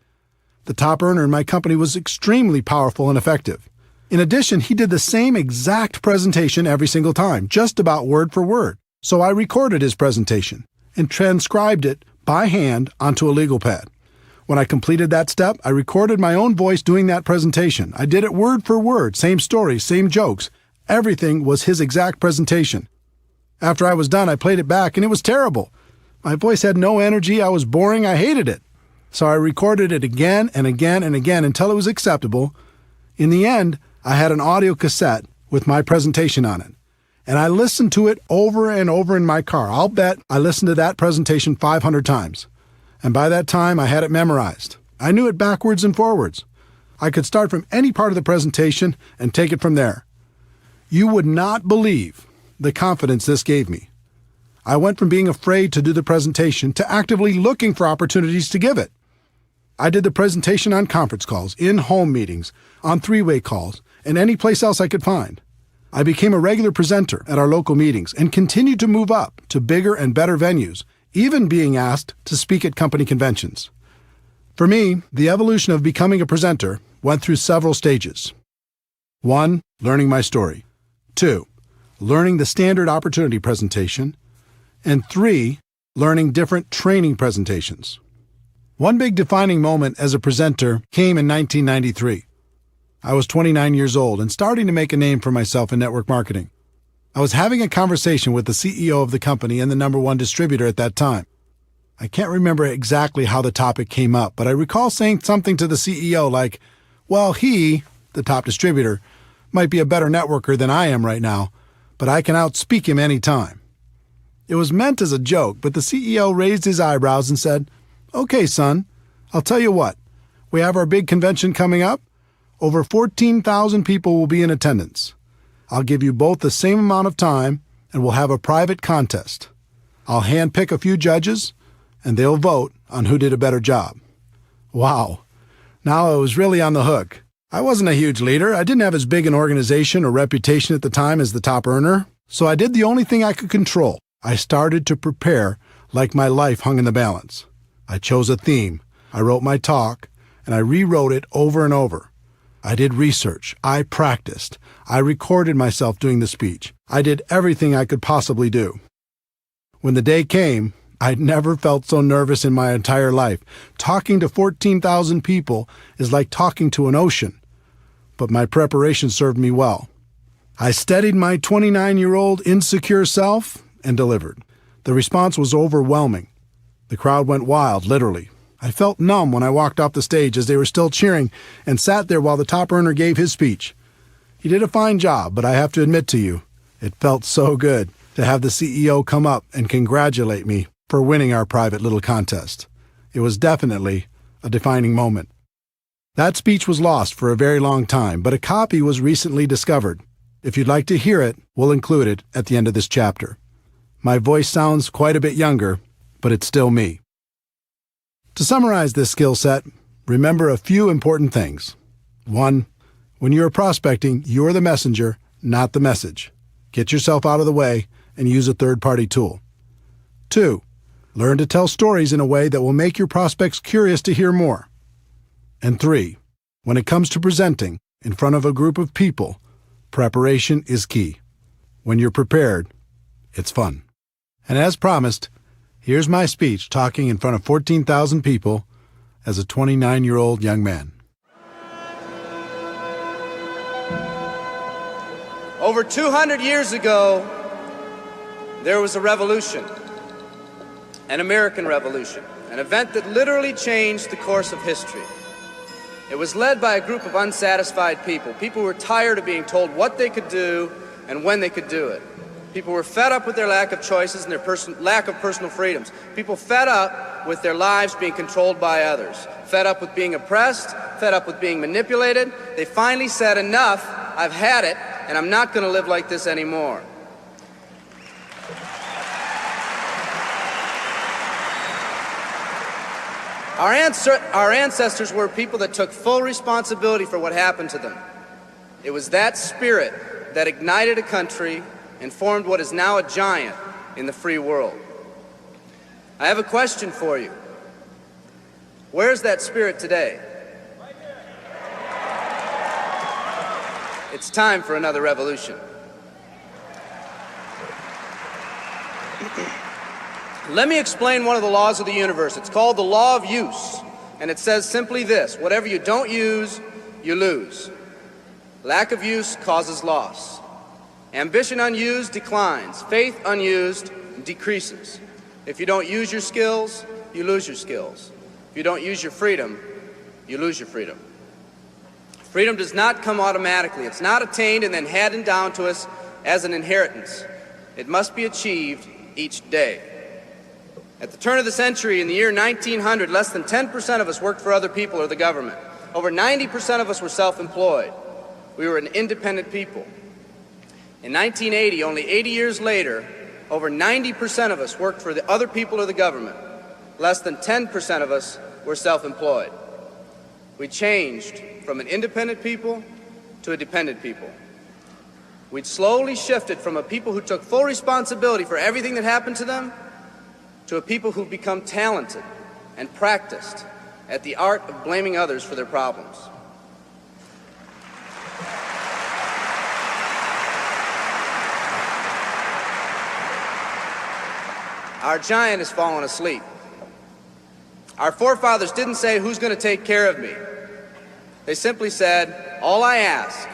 The top earner in my company was extremely powerful and effective. In addition, he did the same exact presentation every single time, just about word for word. So I recorded his presentation and transcribed it by hand onto a legal pad. When I completed that step, I recorded my own voice doing that presentation. I did it word for word, same story, same jokes. Everything was his exact presentation. After I was done, I played it back, and it was terrible. My voice had no energy, I was boring, I hated it. So I recorded it again and again and again until it was acceptable. In the end, I had an audio cassette with my presentation on it, and I listened to it over and over in my car. I'll bet I listened to that presentation 500 times. And by that time, I had it memorized. I knew it backwards and forwards. I could start from any part of the presentation and take it from there. You would not believe the confidence this gave me. I went from being afraid to do the presentation to actively looking for opportunities to give it. I did the presentation on conference calls, in home meetings, on three-way calls, and any place else I could find. I became a regular presenter at our local meetings and continued to move up to bigger and better venues, even being asked to speak at company conventions. For me, the evolution of becoming a presenter went through several stages. 1, learning my story. 2, learning the standard opportunity presentation. And 3, learning different training presentations. One big defining moment as a presenter came in 1993. I was 29 years old and starting to make a name for myself in network marketing. I was having a conversation with the CEO of the company and the #1 distributor at that time. I can't remember exactly how the topic came up, but I recall saying something to the CEO like, well, he, the top distributor, might be a better networker than I am right now, but I can outspeak him any time. It was meant as a joke, but the CEO raised his eyebrows and said, okay, son, I'll tell you what, we have our big convention coming up. Over 14,000 people will be in attendance. I'll give you both the same amount of time, and we'll have a private contest. I'll handpick a few judges, and they'll vote on who did a better job. Wow. Now I was really on the hook. I wasn't a huge leader. I didn't have as big an organization or reputation at the time as the top earner, so I did the only thing I could control. I started to prepare like my life hung in the balance. I chose a theme. I wrote my talk, and I rewrote it over and over. I did research. I practiced. I recorded myself doing the speech. I did everything I could possibly do. When the day came, I'd never felt so nervous in my entire life. Talking to 14,000 people is like talking to an ocean. But my preparation served me well. I steadied my 29-year-old insecure self and delivered. The response was overwhelming. The crowd went wild, literally. I felt numb when I walked off the stage as they were still cheering and sat there while the top earner gave his speech. He did a fine job, but I have to admit to you, it felt so good to have the CEO come up and congratulate me for winning our private little contest. It was definitely a defining moment. That speech was lost for a very long time, but a copy was recently discovered. If you'd like to hear it, we'll include it at the end of this chapter. My voice sounds quite a bit younger, but it's still me. To summarize this skill set, remember a few important things. 1. When you're prospecting, you're the messenger, not the message. Get yourself out of the way and use a third-party tool. 2. Learn to tell stories in a way that will make your prospects curious to hear more. And 3. When it comes to presenting in front of a group of people, preparation is key. When you're prepared, it's fun. And as promised, here's my speech talking in front of 14,000 people as a 29-year-old young man. Over 200 years ago, there was a revolution, an American Revolution, an event that literally changed the course of history. It was led by a group of unsatisfied people. People who were tired of being told what they could do and when they could do it. People were fed up with their lack of choices and their lack of personal freedoms. People fed up with their lives being controlled by others. Fed up with being oppressed, fed up with being manipulated. They finally said, enough, I've had it, and I'm not going to live like this anymore. Our ancestors were people that took full responsibility for what happened to them. It was that spirit that ignited a country and formed what is now a giant in the free world. I have a question for you. Where's that spirit today? It's time for another revolution. Let me explain one of the laws of the universe. It's called the law of use, and it says simply this: whatever you don't use, you lose. Lack of use causes loss. Ambition unused declines. Faith unused decreases. If you don't use your skills, you lose your skills. If you don't use your freedom, you lose your freedom. Freedom does not come automatically. It's not attained and then handed down to us as an inheritance. It must be achieved each day. At the turn of the century, in the year 1900, less than 10% of us worked for other people or the government. Over 90% of us were self-employed. We were an independent people. In 1980, only 80 years later, over 90% of us worked for the other people or the government. Less than 10% of us were self-employed. We changed from an independent people to a dependent people. We'd slowly shifted from a people who took full responsibility for everything that happened to them to a people who've become talented and practiced at the art of blaming others for their problems. Our giant has fallen asleep. Our forefathers didn't say, who's going to take care of me? They simply said, all I ask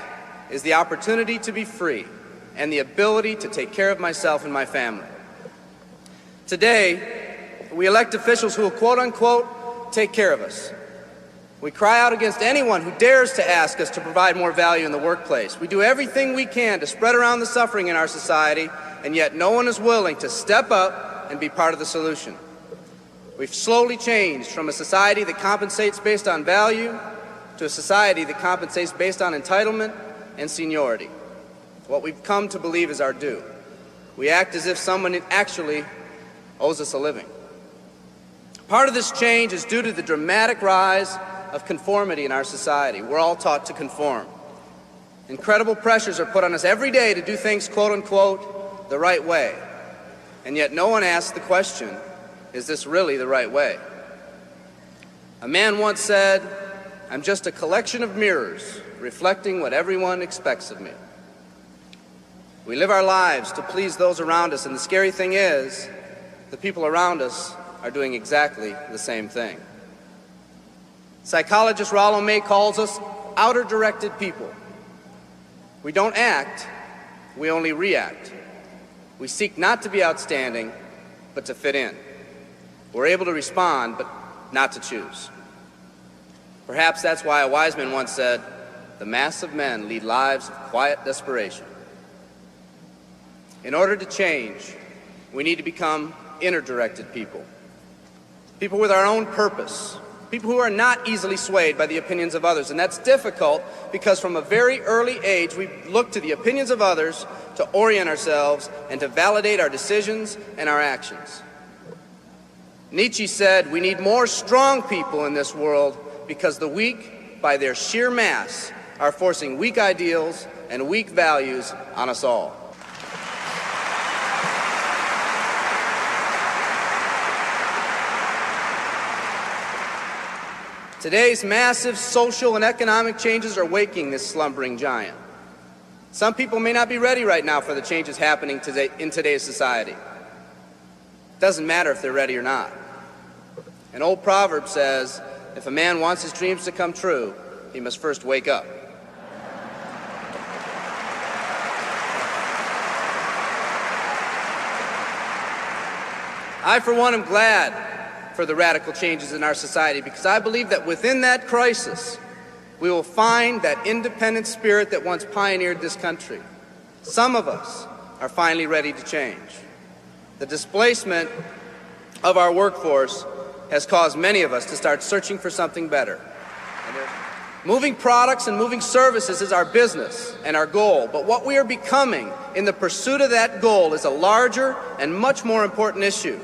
is the opportunity to be free and the ability to take care of myself and my family. Today, we elect officials who will, quote unquote, take care of us. We cry out against anyone who dares to ask us to provide more value in the workplace. We do everything we can to spread around the suffering in our society, and yet no one is willing to step up and be part of the solution. We've slowly changed from a society that compensates based on value to a society that compensates based on entitlement and seniority. What we've come to believe is our due. We act as if someone actually owes us a living. Part of this change is due to the dramatic rise of conformity in our society. We're all taught to conform. Incredible pressures are put on us every day to do things, quote unquote, the right way. And yet no one asks the question, is this really the right way? A man once said, I'm just a collection of mirrors reflecting what everyone expects of me. We live our lives to please those around us, and the scary thing is, the people around us are doing exactly the same thing. Psychologist Rollo May calls us outer-directed people. We don't act, we only react. We seek not to be outstanding, but to fit in. We're able to respond, but not to choose. Perhaps that's why a wise man once said, the mass of men lead lives of quiet desperation. In order to change, we need to become inner-directed people. People with our own purpose. People who are not easily swayed by the opinions of others. And that's difficult because from a very early age, we look to the opinions of others to orient ourselves and to validate our decisions and our actions. Nietzsche said, we need more strong people in this world because the weak, by their sheer mass, are forcing weak ideals and weak values on us all. Today's massive social and economic changes are waking this slumbering giant. Some people may not be ready right now for the changes happening today in today's society. It doesn't matter if they're ready or not. An old proverb says, if a man wants his dreams to come true, he must first wake up. I, for one, am glad for the radical changes in our society because I believe that within that crisis, we will find that independent spirit that once pioneered this country. Some of us are finally ready to change. The displacement of our workforce has caused many of us to start searching for something better. Moving products and moving services is our business and our goal, but what we are becoming in the pursuit of that goal is a larger and much more important issue.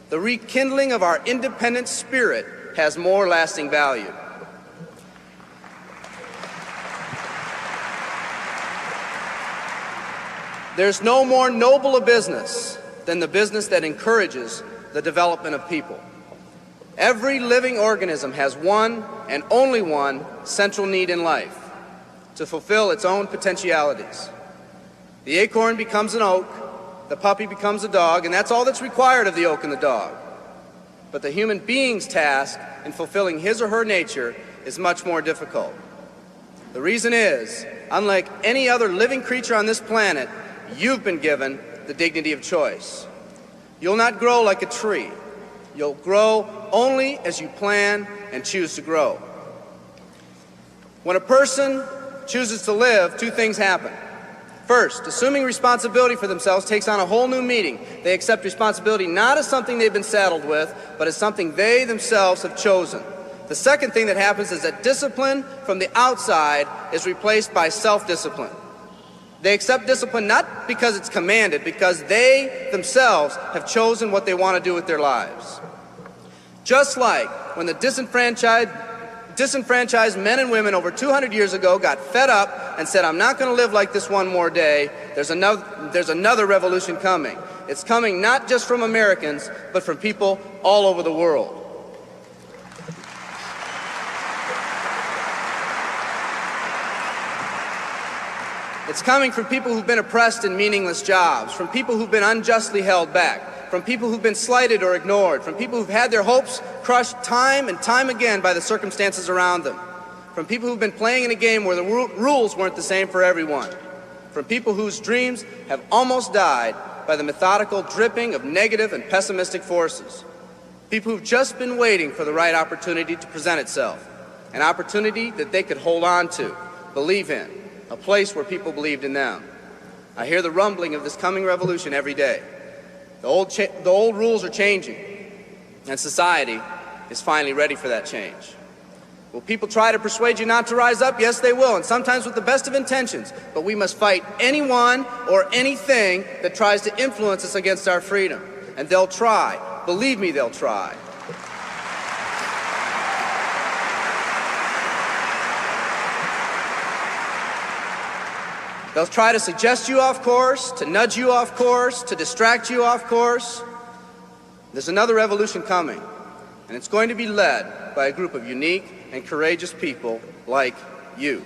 The rekindling of our independent spirit has more lasting value. There's no more noble a business than the business that encourages the development of people. Every living organism has one and only one central need in life: to fulfill its own potentialities. The acorn becomes an oak, the puppy becomes a dog, and that's all that's required of the oak and the dog. But the human being's task in fulfilling his or her nature is much more difficult. The reason is, unlike any other living creature on this planet, you've been given the dignity of choice. You'll not grow like a tree. You'll grow only as you plan and choose to grow. When a person chooses to live, two things happen. First, assuming responsibility for themselves takes on a whole new meaning. They accept responsibility not as something they've been saddled with, but as something they themselves have chosen. The second thing that happens is that discipline from the outside is replaced by self-discipline. They accept discipline not because it's commanded, because they themselves have chosen what they want to do with their lives. Just like when the disenfranchised men and women over 200 years ago got fed up and said, I'm not going to live like this one more day, there's another revolution coming. It's coming not just from Americans, but from people all over the world. It's coming from people who've been oppressed in meaningless jobs, from people who've been unjustly held back, from people who've been slighted or ignored, from people who've had their hopes crushed time and time again by the circumstances around them, from people who've been playing in a game where the rules weren't the same for everyone, from people whose dreams have almost died by the methodical dripping of negative and pessimistic forces, people who've just been waiting for the right opportunity to present itself, an opportunity that they could hold on to, believe in, a place where people believed in them. I hear the rumbling of this coming revolution every day. The old rules are changing, and society is finally ready for that change. Will people try to persuade you not to rise up? Yes, they will, and sometimes with the best of intentions. But we must fight anyone or anything that tries to influence us against our freedom. And they'll try. Believe me, they'll try. They'll try to suggest you off course, to nudge you off course, to distract you off course. There's another revolution coming, and it's going to be led by a group of unique and courageous people like you.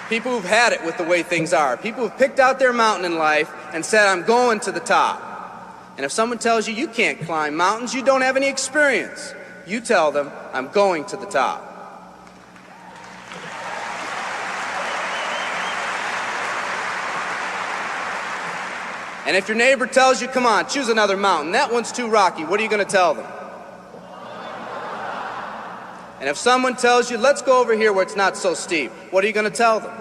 People who've had it with the way things are. People who've picked out their mountain in life and said, I'm going to the top. And if someone tells you you can't climb mountains, you don't have any experience. You tell them, I'm going to the top. And if your neighbor tells you, come on, choose another mountain, that one's too rocky, what are you going to tell them? And if someone tells you, let's go over here where it's not so steep, what are you going to tell them?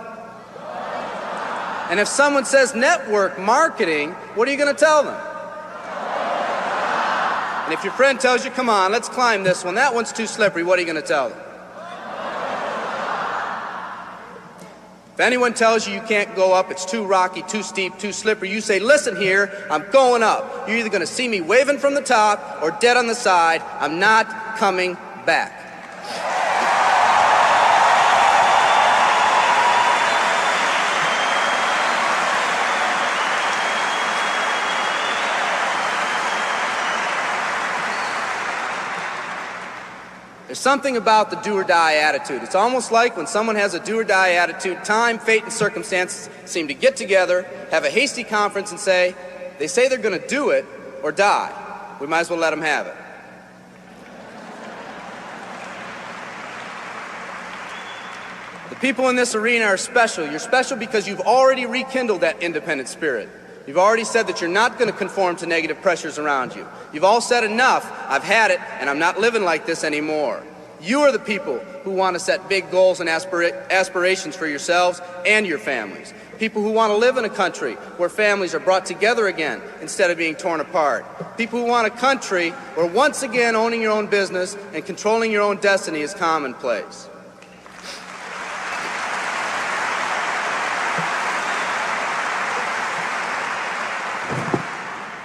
And if someone says network marketing, what are you going to tell them? And if your friend tells you, come on, let's climb this one, that one's too slippery, what are you going to tell them? If anyone tells you can't go up, it's too rocky, too steep, too slippery, you say, listen here, I'm going up. You're either going to see me waving from the top or dead on the side. I'm not coming back. There's something about the do-or-die attitude. It's almost like when someone has a do-or-die attitude, time, fate, and circumstances seem to get together, have a hasty conference, and say, they say they're going to do it or die. We might as well let them have it. The people in this arena are special. You're special because you've already rekindled that independent spirit. You've already said that you're not going to conform to negative pressures around you. You've all said enough, I've had it, and I'm not living like this anymore. You are the people who want to set big goals and aspirations for yourselves and your families. People who want to live in a country where families are brought together again instead of being torn apart. People who want a country where once again owning your own business and controlling your own destiny is commonplace.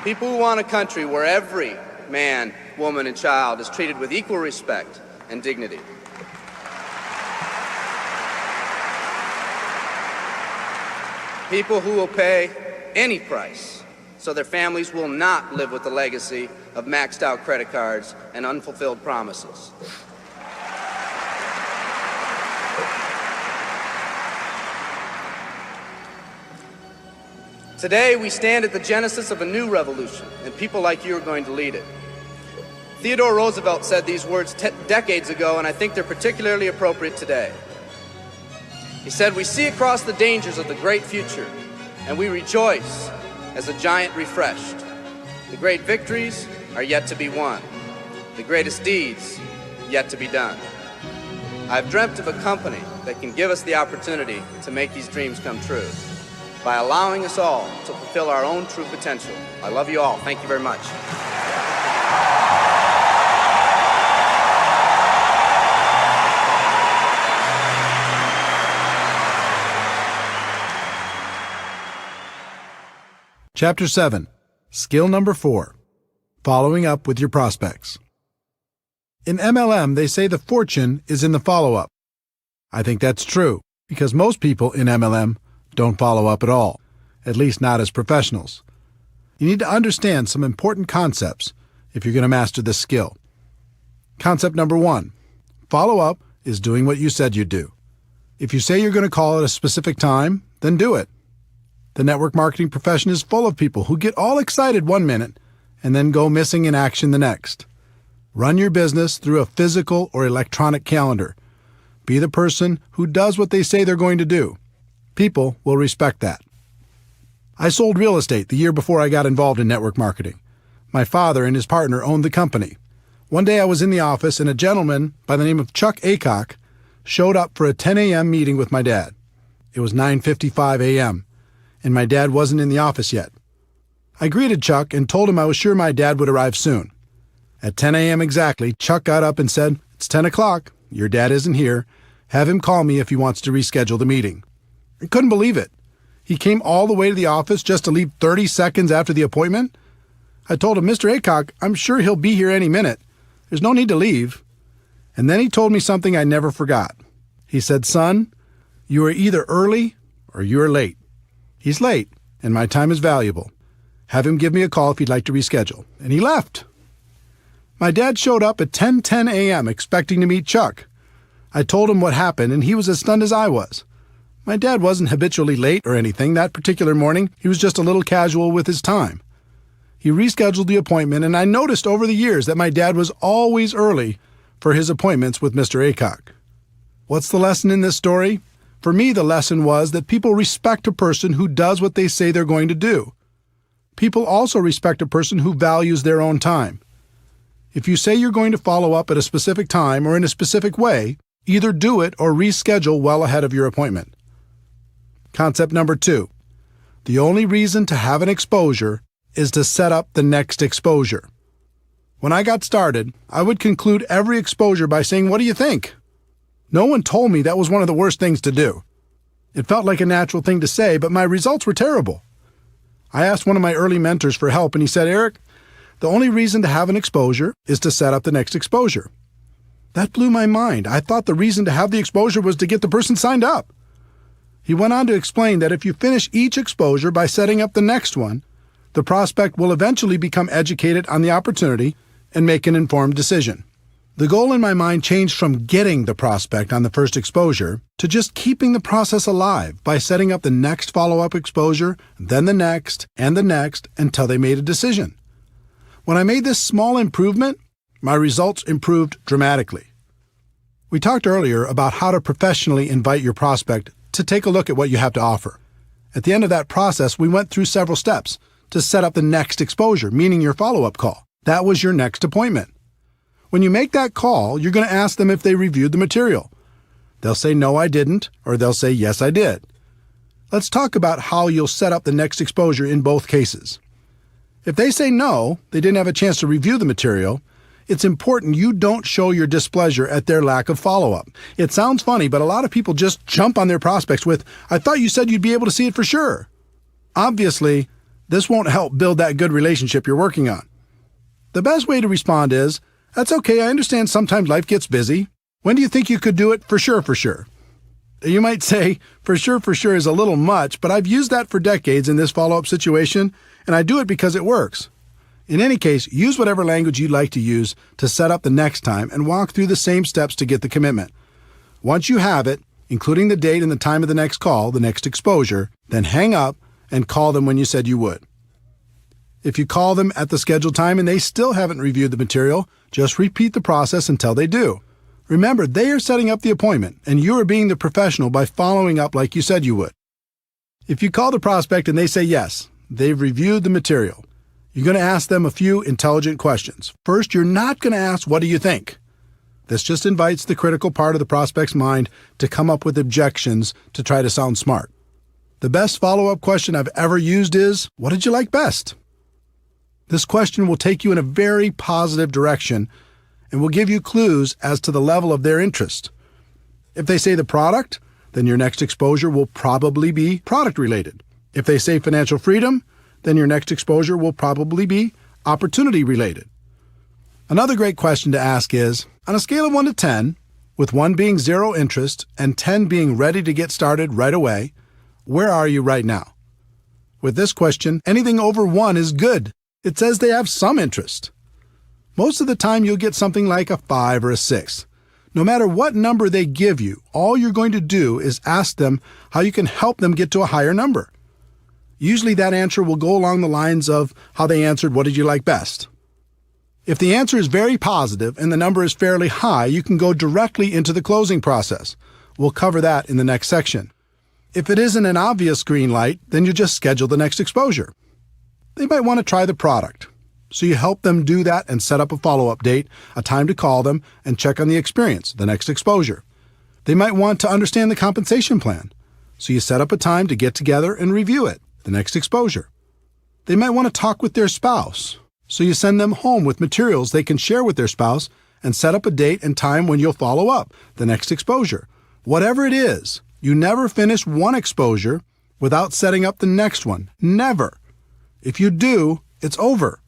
People who want a country where every man, woman, and child is treated with equal respect and dignity. People who will pay any price so their families will not live with the legacy of maxed out credit cards and unfulfilled promises. Today, we stand at the genesis of a new revolution, and people like you are going to lead it. Theodore Roosevelt said these words decades ago, and I think they're particularly appropriate today. He said, we see across the dangers of the great future, and we rejoice as a giant refreshed. The great victories are yet to be won. The greatest deeds yet to be done. I've dreamt of a company that can give us the opportunity to make these dreams come true, by allowing us all to fulfill our own true potential. I love you all. Thank you very much. Chapter 7, Skill Number 4, Following Up with Your Prospects. In MLM, they say the fortune is in the follow-up. I think that's true, because most people in MLM don't follow up at all, at least not as professionals. You need to understand some important concepts if you're going to master this skill. Concept number 1, follow up is doing what you said you'd do. If you say you're going to call at a specific time, then do it. The network marketing profession is full of people who get all excited one minute and then go missing in action the next. Run your business through a physical or electronic calendar. Be the person who does what they say they're going to do. People will respect that. I sold real estate the year before I got involved in network marketing. My father and his partner owned the company. One day I was in the office and a gentleman by the name of Chuck Aycock showed up for a 10 a.m. meeting with my dad. It was 9:55 a.m., and my dad wasn't in the office yet. I greeted Chuck and told him I was sure my dad would arrive soon. At 10 a.m. exactly, Chuck got up and said, "It's 10 o'clock. Your dad isn't here. Have him call me if he wants to reschedule the meeting." I couldn't believe it. He came all the way to the office just to leave 30 seconds after the appointment? I told him, "Mr. Aycock, I'm sure he'll be here any minute. There's no need to leave." And then he told me something I never forgot. He said, "Son, you are either early or you are late. He's late, and my time is valuable. Have him give me a call if he'd like to reschedule." And he left. My dad showed up at 10:10 a.m. expecting to meet Chuck. I told him what happened, and he was as stunned as I was. My dad wasn't habitually late or anything. That particular morning, he was just a little casual with his time. He rescheduled the appointment, and I noticed over the years that my dad was always early for his appointments with Mr. Aycock. What's the lesson in this story? For me, the lesson was that people respect a person who does what they say they're going to do. People also respect a person who values their own time. If you say you're going to follow up at a specific time or in a specific way, either do it or reschedule well ahead of your appointment. Concept number 2. The only reason to have an exposure is to set up the next exposure. When I got started, I would conclude every exposure by saying, "What do you think?" No one told me that was one of the worst things to do. It felt like a natural thing to say, but my results were terrible. I asked one of my early mentors for help, and he said, "Eric, the only reason to have an exposure is to set up the next exposure." That blew my mind. I thought the reason to have the exposure was to get the person signed up. He went on to explain that if you finish each exposure by setting up the next one, the prospect will eventually become educated on the opportunity and make an informed decision. The goal in my mind changed from getting the prospect on the first exposure to just keeping the process alive by setting up the next follow-up exposure, then the next, and the next until they made a decision. When I made this small improvement, my results improved dramatically. We talked earlier about how to professionally invite your prospect to take a look at what you have to offer. At the end of that process, we went through several steps to set up the next exposure, meaning your follow-up call. That was your next appointment. When you make that call, you're going to ask them if they reviewed the material. They'll say, "No, I didn't," or they'll say, "Yes, I did." Let's talk about how you'll set up the next exposure in both cases. If they say no, they didn't have a chance to review the material, it's important you don't show your displeasure at their lack of follow-up. It sounds funny, but a lot of people just jump on their prospects with, "I thought you said you'd be able to see it for sure." Obviously, this won't help build that good relationship you're working on. The best way to respond is, "That's okay, I understand sometimes life gets busy. When do you think you could do it for sure, for sure?" You might say, for sure is a little much, but I've used that for decades in this follow-up situation, and I do it because it works. In any case, use whatever language you'd like to use to set up the next time and walk through the same steps to get the commitment. Once you have it, including the date and the time of the next call, the next exposure, then hang up and call them when you said you would. If you call them at the scheduled time and they still haven't reviewed the material, just repeat the process until they do. Remember, they are setting up the appointment, and you are being the professional by following up like you said you would. If you call the prospect and they say yes, they've reviewed the material, you're going to ask them a few intelligent questions. First, you're not going to ask, "What do you think?" This just invites the critical part of the prospect's mind to come up with objections to try to sound smart. The best follow-up question I've ever used is, "What did you like best?" This question will take you in a very positive direction and will give you clues as to the level of their interest. If they say the product, then your next exposure will probably be product-related. If they say financial freedom, then your next exposure will probably be opportunity-related. Another great question to ask is, on a scale of 1 to 10, with 1 being zero interest and 10 being ready to get started right away, where are you right now? With this question, anything over 1 is good. It says they have some interest. Most of the time, you'll get something like a 5 or a 6. No matter what number they give you, all you're going to do is ask them how you can help them get to a higher number. Usually that answer will go along the lines of how they answered, "What did you like best?" If the answer is very positive and the number is fairly high, you can go directly into the closing process. We'll cover that in the next section. If it isn't an obvious green light, then you just schedule the next exposure. They might want to try the product, so you help them do that and set up a follow-up date, a time to call them, and check on the experience, the next exposure. They might want to understand the compensation plan, so you set up a time to get together and review it, the next exposure. They might want to talk with their spouse, so you send them home with materials they can share with their spouse and set up a date and time when you'll follow up, the next exposure. Whatever it is, you never finish one exposure without setting up the next one. Never. If you do, it's over.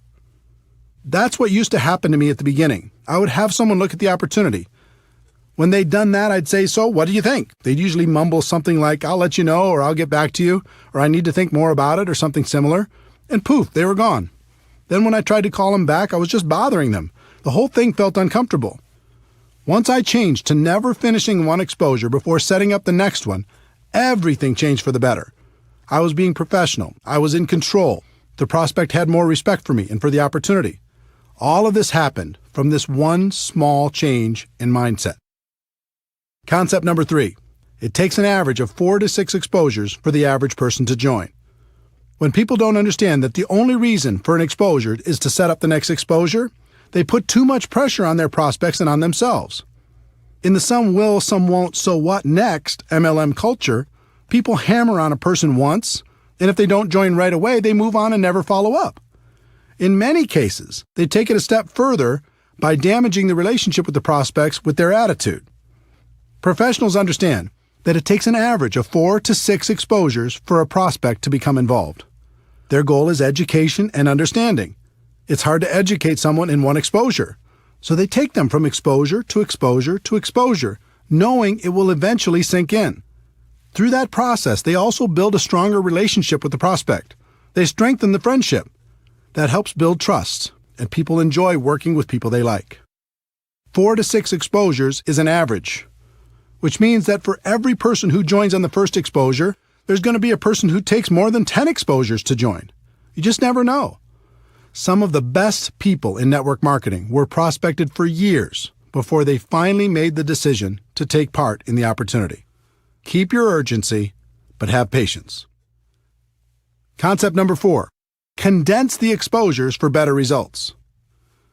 That's what used to happen to me at the beginning. I would have someone look at the opportunity. When they'd done that, I'd say, "So, what do you think?" They'd usually mumble something like, "I'll let you know," or "I'll get back to you," or "I need to think more about it," or something similar. And poof, they were gone. Then when I tried to call them back, I was just bothering them. The whole thing felt uncomfortable. Once I changed to never finishing one exposure before setting up the next one, everything changed for the better. I was being professional. I was in control. The prospect had more respect for me and for the opportunity. All of this happened from this one small change in mindset. Concept number 3. It takes an average of 4 to 6 exposures for the average person to join. When people don't understand that the only reason for an exposure is to set up the next exposure, They put too much pressure on their prospects and on themselves. In the some will, some won't, so what next MLM culture, people hammer on a person once, and if they don't join right away, they move on and never follow up. In many cases, they take it a step further by damaging the relationship with the prospects with their attitude. Professionals understand that it takes an average of 4 to 6 exposures for a prospect to become involved. Their goal is education and understanding. It's hard to educate someone in one exposure, so they take them from exposure to exposure to exposure, knowing it will eventually sink in. Through that process, they also build a stronger relationship with the prospect. They strengthen the friendship. That helps build trust, and people enjoy working with people they like. 4 to 6 exposures is an average, which means that for every person who joins on the first exposure, there's going to be a person who takes more than 10 exposures to join. You just never know. Some of the best people in network marketing were prospected for years before they finally made the decision to take part in the opportunity. Keep your urgency, but have patience. Concept number 4. Condense the exposures for better results.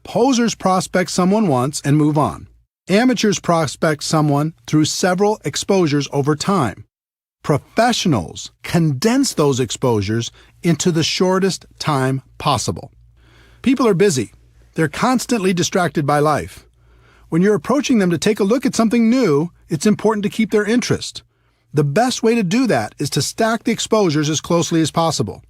Posers prospect someone once and move on. Amateurs prospect someone through several exposures over time. Professionals condense those exposures into the shortest time possible. People are busy. They're constantly distracted by life. When you're approaching them to take a look at something new, it's important to keep their interest. The best way to do that is to stack the exposures as closely as possible.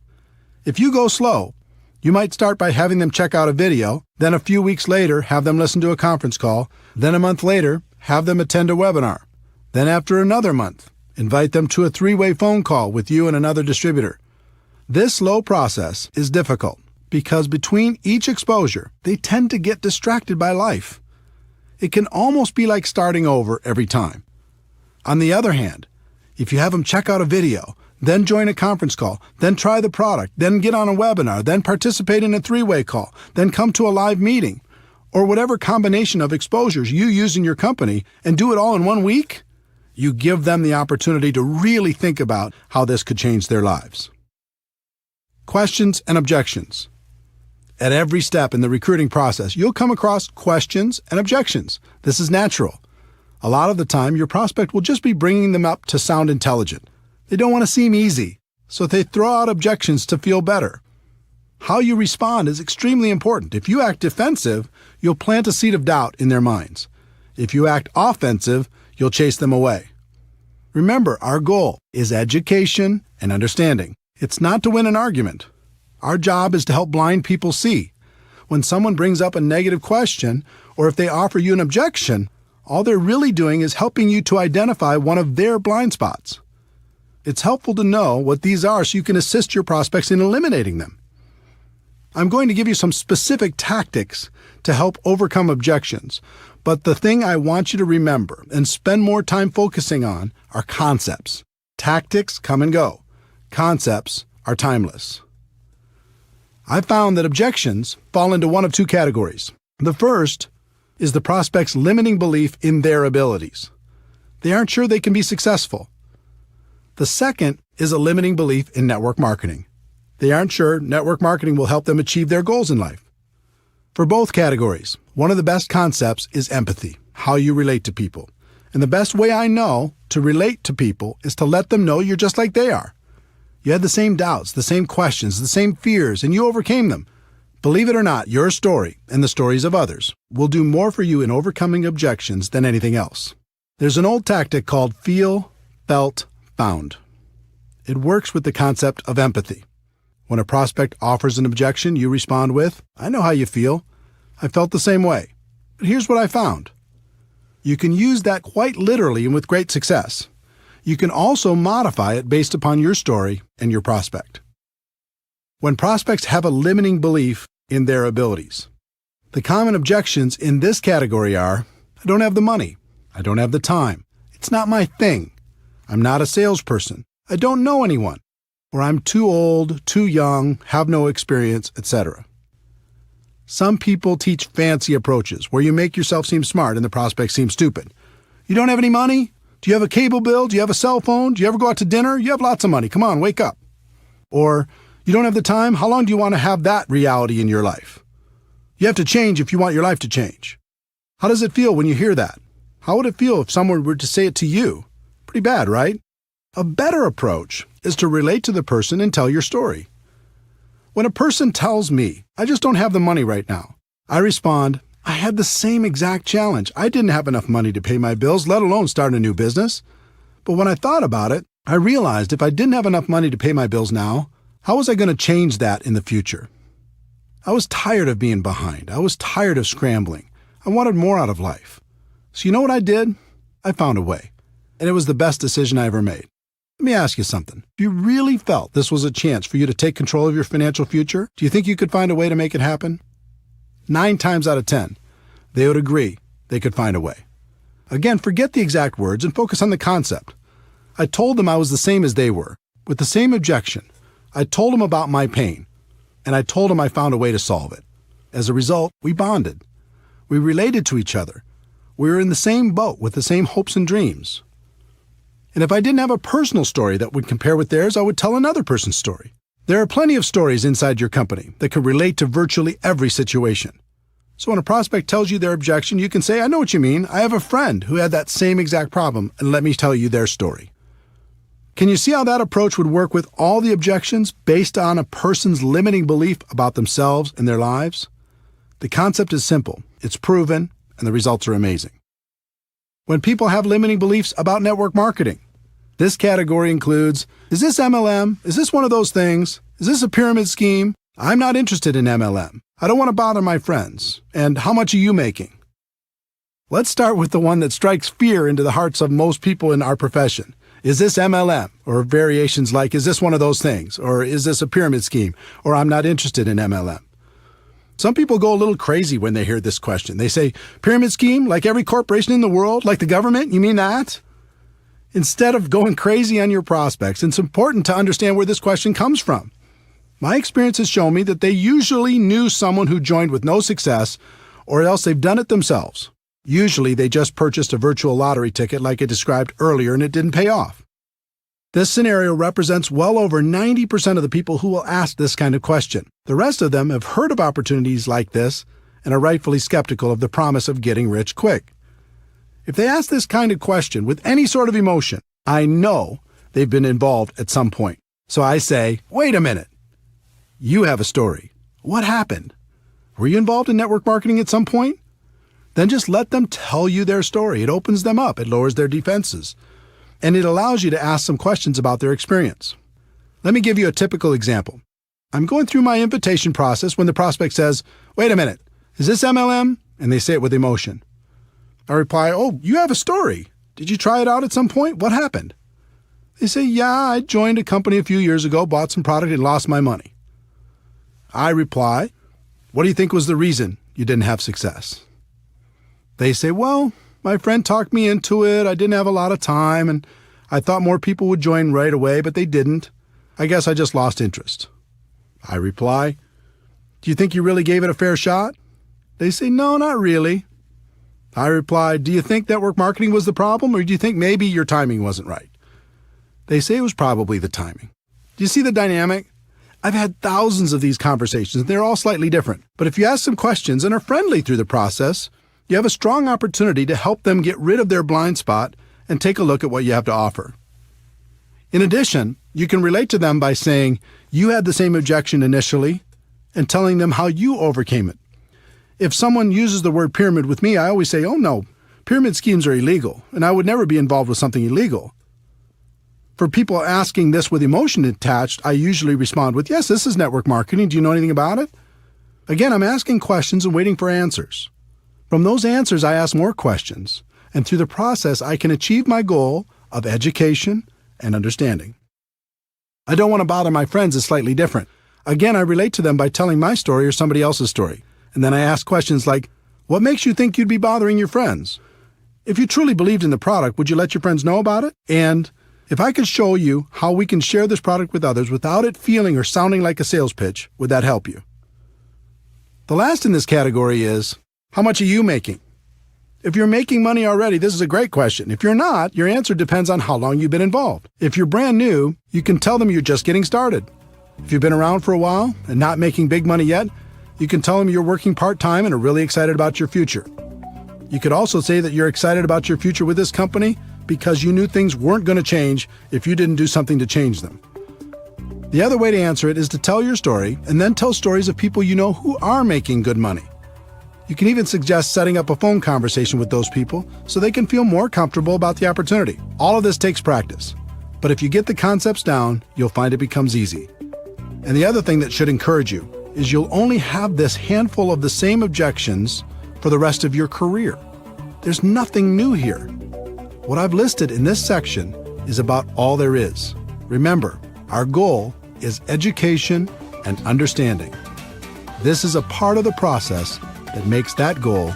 If you go slow, you might start by having them check out a video, then a few weeks later have them listen to a conference call, then a month later have them attend a webinar, then after another month, invite them to a 3-way phone call with you and another distributor. This slow process is difficult because between each exposure, they tend to get distracted by life. It can almost be like starting over every time. On the other hand, if you have them check out a video, then join a conference call, then try the product, then get on a webinar, then participate in a 3-way call, then come to a live meeting, or whatever combination of exposures you use in your company and do it all in 1 week, you give them the opportunity to really think about how this could change their lives. Questions and objections. At every step in the recruiting process, you'll come across questions and objections. This is natural. A lot of the time, your prospect will just be bringing them up to sound intelligent. They don't want to seem easy, so they throw out objections to feel better. How you respond is extremely important. If you act defensive, you'll plant a seed of doubt in their minds. If you act offensive, you'll chase them away. Remember, our goal is education and understanding. It's not to win an argument. Our job is to help blind people see. When someone brings up a negative question, or if they offer you an objection, all they're really doing is helping you to identify one of their blind spots. It's helpful to know what these are so you can assist your prospects in eliminating them. I'm going to give you some specific tactics to help overcome objections, but the thing I want you to remember and spend more time focusing on are concepts. Tactics come and go. Concepts are timeless. I found that objections fall into one of 2 categories. The first is the prospect's limiting belief in their abilities. They aren't sure they can be successful. The second is a limiting belief in network marketing. They aren't sure network marketing will help them achieve their goals in life. For both categories, one of the best concepts is empathy, how you relate to people. And the best way I know to relate to people is to let them know you're just like they are. You had the same doubts, the same questions, the same fears, and you overcame them. Believe it or not, your story and the stories of others will do more for you in overcoming objections than anything else. There's an old tactic called feel, felt, found. It works with the concept of empathy. When a prospect offers an objection, you respond with, "I know how you feel. I felt the same way. But here's what I found." You can use that quite literally and with great success. You can also modify it based upon your story and your prospect. When prospects have a limiting belief in their abilities, the common objections in this category are, "I don't have the money. I don't have the time. It's not my thing. I'm not a salesperson. I don't know anyone. Or I'm too old, too young, have no experience, etc." Some people teach fancy approaches where you make yourself seem smart and the prospect seems stupid. "You don't have any money? Do you have a cable bill? Do you have a cell phone? Do you ever go out to dinner? You have lots of money. Come on, wake up." Or, "You don't have the time? How long do you want to have that reality in your life?" You have to change if you want your life to change. How does it feel when you hear that? How would it feel if someone were to say it to you? Pretty bad, right? A better approach is to relate to the person and tell your story. When a person tells me, I just don't have the money right now, I respond, I had the same exact challenge. I didn't have enough money to pay my bills, let alone start a new business. But when I thought about it, I realized if I didn't have enough money to pay my bills now, how was I going to change that in the future? I was tired of being behind. I was tired of scrambling. I wanted more out of life. So you know what I did? I found a way. And it was the best decision I ever made. Let me ask you something. If you really felt this was a chance for you to take control of your financial future, do you think you could find a way to make it happen? 9 times out of 10, they would agree they could find a way. Again, forget the exact words and focus on the concept. I told them I was the same as they were, with the same objection. I told them about my pain, and I told them I found a way to solve it. As a result, we bonded. We related to each other. We were in the same boat with the same hopes and dreams. And if I didn't have a personal story that would compare with theirs, I would tell another person's story. There are plenty of stories inside your company that can relate to virtually every situation. So when a prospect tells you their objection, you can say, I know what you mean. I have a friend who had that same exact problem, and let me tell you their story. Can you see how that approach would work with all the objections based on a person's limiting belief about themselves and their lives? The concept is simple, it's proven, and the results are amazing. When people have limiting beliefs about network marketing, this category includes, is this MLM? Is this one of those things? Is this a pyramid scheme? I'm not interested in MLM. I don't want to bother my friends. And how much are you making? Let's start with the one that strikes fear into the hearts of most people in our profession. Is this MLM? Or variations like, is this one of those things? Or is this a pyramid scheme? Or I'm not interested in MLM. Some people go a little crazy when they hear this question. They say, pyramid scheme, like every corporation in the world, like the government? You mean that? Instead of going crazy on your prospects, it's important to understand where this question comes from. My experience has shown me that they usually knew someone who joined with no success, or else they've done it themselves. Usually they just purchased a virtual lottery ticket like I described earlier and it didn't pay off. This scenario represents well over 90% of the people who will ask this kind of question. The rest of them have heard of opportunities like this and are rightfully skeptical of the promise of getting rich quick. If they ask this kind of question with any sort of emotion, I know they've been involved at some point. So I say, wait a minute. You have a story. What happened? Were you involved in network marketing at some point? Then just let them tell you their story. It opens them up. It lowers their defenses. And it allows you to ask some questions about their experience. Let me give you a typical example. I'm going through my invitation process when the prospect says, wait a minute, is this MLM? And they say it with emotion. I reply, oh, you have a story. Did you try it out at some point? What happened? They say, yeah, I joined a company a few years ago, bought some product, and lost my money. I reply, what do you think was the reason you didn't have success? They say, well, my friend talked me into it. I didn't have a lot of time, and I thought more people would join right away, but they didn't. I guess I just lost interest. I reply, do you think you really gave it a fair shot? They say, no, not really. I reply, do you think network marketing was the problem, or do you think maybe your timing wasn't right? They say it was probably the timing. Do you see the dynamic? I've had thousands of these conversations, and they're all slightly different. But if you ask some questions and are friendly through the process, you have a strong opportunity to help them get rid of their blind spot and take a look at what you have to offer. In addition, you can relate to them by saying you had the same objection initially and telling them how you overcame it. If someone uses the word pyramid with me, I always say, oh no, pyramid schemes are illegal, and I would never be involved with something illegal. For people asking this with emotion attached, I usually respond with, yes, this is network marketing. Do you know anything about it? Again, I'm asking questions and waiting for answers. From those answers, I ask more questions, and through the process, I can achieve my goal of education and understanding. I don't want to bother my friends is slightly different. Again, I relate to them by telling my story or somebody else's story. And then I ask questions like, what makes you think you'd be bothering your friends? If you truly believed in the product, would you let your friends know about it? And if I could show you how we can share this product with others without it feeling or sounding like a sales pitch, would that help you? The last in this category is, how much are you making? If you're making money already, this is a great question. If you're not, your answer depends on how long you've been involved. If you're brand new, you can tell them you're just getting started. If you've been around for a while and not making big money yet, You can tell them you're working part-time and are really excited about your future. You could also say that you're excited about your future with this company because you knew things weren't going to change if you didn't do something to change them. The other way to answer it is to tell your story and then tell stories of people you know who are making good money. You can even suggest setting up a phone conversation with those people so they can feel more comfortable about the opportunity. All of this takes practice, but if you get the concepts down, you'll find it becomes easy. And the other thing that should encourage you is you'll only have this handful of the same objections for the rest of your career. There's nothing new here. What I've listed in this section is about all there is. Remember, our goal is education and understanding. This is a part of the process that makes that goal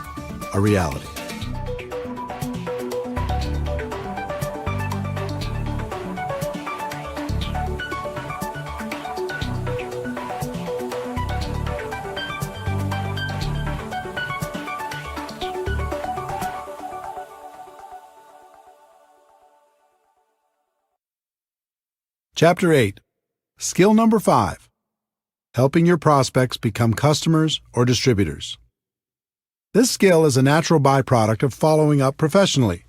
a reality. Chapter 8. Skill number 5. Helping your prospects become customers or distributors. This skill is a natural byproduct of following up professionally.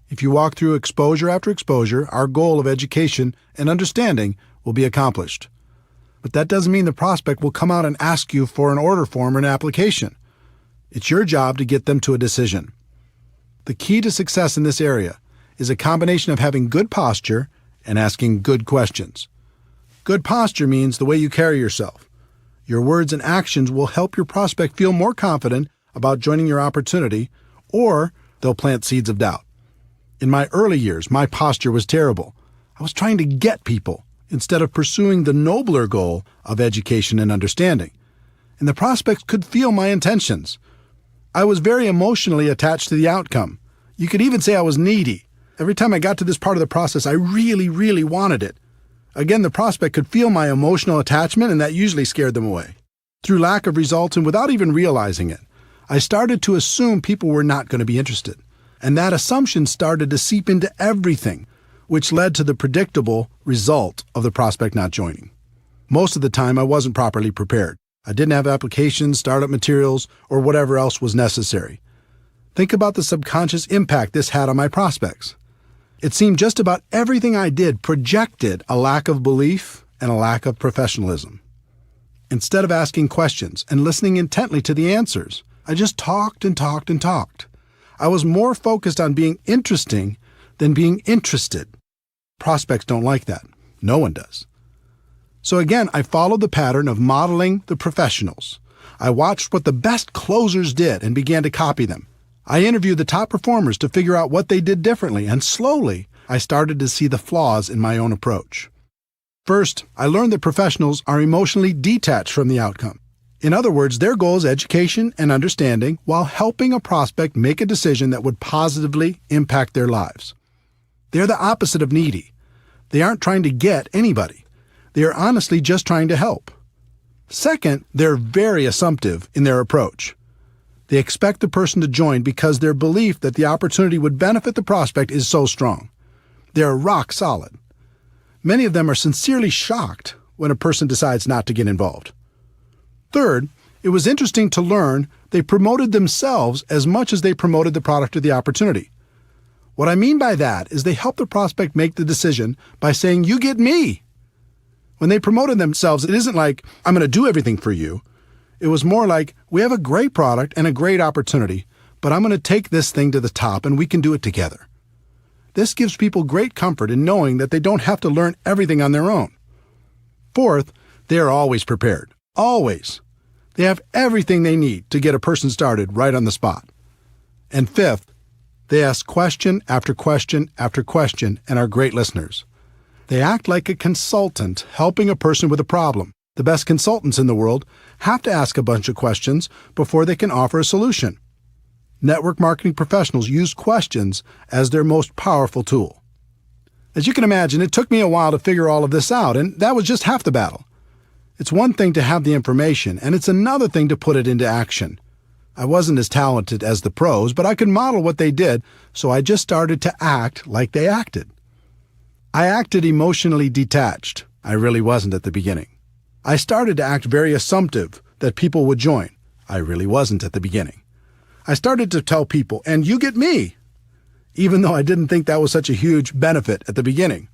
If you walk through exposure after exposure, our goal of education and understanding will be accomplished. But that doesn't mean the prospect will come out and ask you for an order form or an application. It's your job to get them to a decision. The key to success in this area is a combination of having good posture and asking good questions. Good posture means the way you carry yourself. Your words and actions will help your prospect feel more confident about joining your opportunity, or they'll plant seeds of doubt. In my early years, my posture was terrible. I was trying to get people instead of pursuing the nobler goal of education and understanding. And the prospects could feel my intentions. I was very emotionally attached to the outcome. You could even say I was needy. Every time I got to this part of the process, I really wanted it. Again, the prospect could feel my emotional attachment, and that usually scared them away. Through lack of results and without even realizing it, I started to assume people were not going to be interested. And that assumption started to seep into everything, which led to the predictable result of the prospect not joining. Most of the time, I wasn't properly prepared. I didn't have applications, startup materials, or whatever else was necessary. Think about the subconscious impact this had on my prospects. It seemed just about everything I did projected a lack of belief and a lack of professionalism. Instead of asking questions and listening intently to the answers, I just talked and talked and talked. I was more focused on being interesting than being interested. Prospects don't like that. No one does. So again, I followed the pattern of modeling the professionals. I watched what the best closers did and began to copy them. I interviewed the top performers to figure out what they did differently, and slowly, I started to see the flaws in my own approach. First, I learned that professionals are emotionally detached from the outcome. In other words, their goal is education and understanding while helping a prospect make a decision that would positively impact their lives. They're the opposite of needy. They aren't trying to get anybody. They are honestly just trying to help. Second, they're very assumptive in their approach. They expect the person to join because their belief that the opportunity would benefit the prospect is so strong. They're rock solid. Many of them are sincerely shocked when a person decides not to get involved. Third, it was interesting to learn they promoted themselves as much as they promoted the product or the opportunity. What I mean by that is they helped the prospect make the decision by saying, "You get me." When they promoted themselves, it isn't like, "I'm going to do everything for you." It was more like, "We have a great product and a great opportunity, but I'm going to take this thing to the top and we can do it together." This gives people great comfort in knowing that they don't have to learn everything on their own. Fourth, they are always prepared. Always. They have everything they need to get a person started right on the spot. And fifth, they ask question after question after question and are great listeners. They act like a consultant helping a person with a problem. The best consultants in the world have to ask a bunch of questions before they can offer a solution. Network marketing professionals use questions as their most powerful tool. As you can imagine, it took me a while to figure all of this out, and that was just half the battle. It's one thing to have the information, and it's another thing to put it into action. I wasn't as talented as the pros, but I could model what they did, so I just started to act like they acted. I acted emotionally detached. I really wasn't at the beginning. I started to act very assumptive, that people would join. I really wasn't at the beginning. I started to tell people, and you get me, even though I didn't think that was such a huge benefit at the beginning.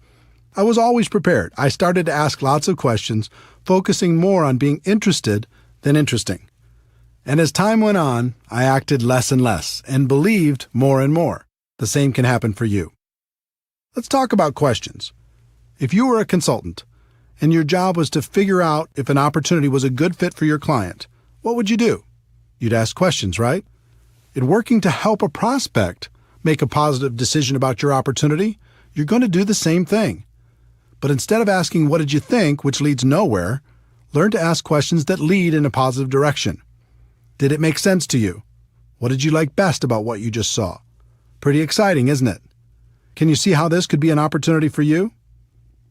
I was always prepared. I started to ask lots of questions, focusing more on being interested than interesting. And as time went on, I acted less and less and believed more and more. The same can happen for you. Let's talk about questions. If you were a consultant and your job was to figure out if an opportunity was a good fit for your client, what would you do? You'd ask questions, right? In working to help a prospect make a positive decision about your opportunity, you're going to do the same thing. But instead of asking, "What did you think?" which leads nowhere, learn to ask questions that lead in a positive direction. Did it make sense to you? What did you like best about what you just saw? Pretty exciting, isn't it? Can you see how this could be an opportunity for you?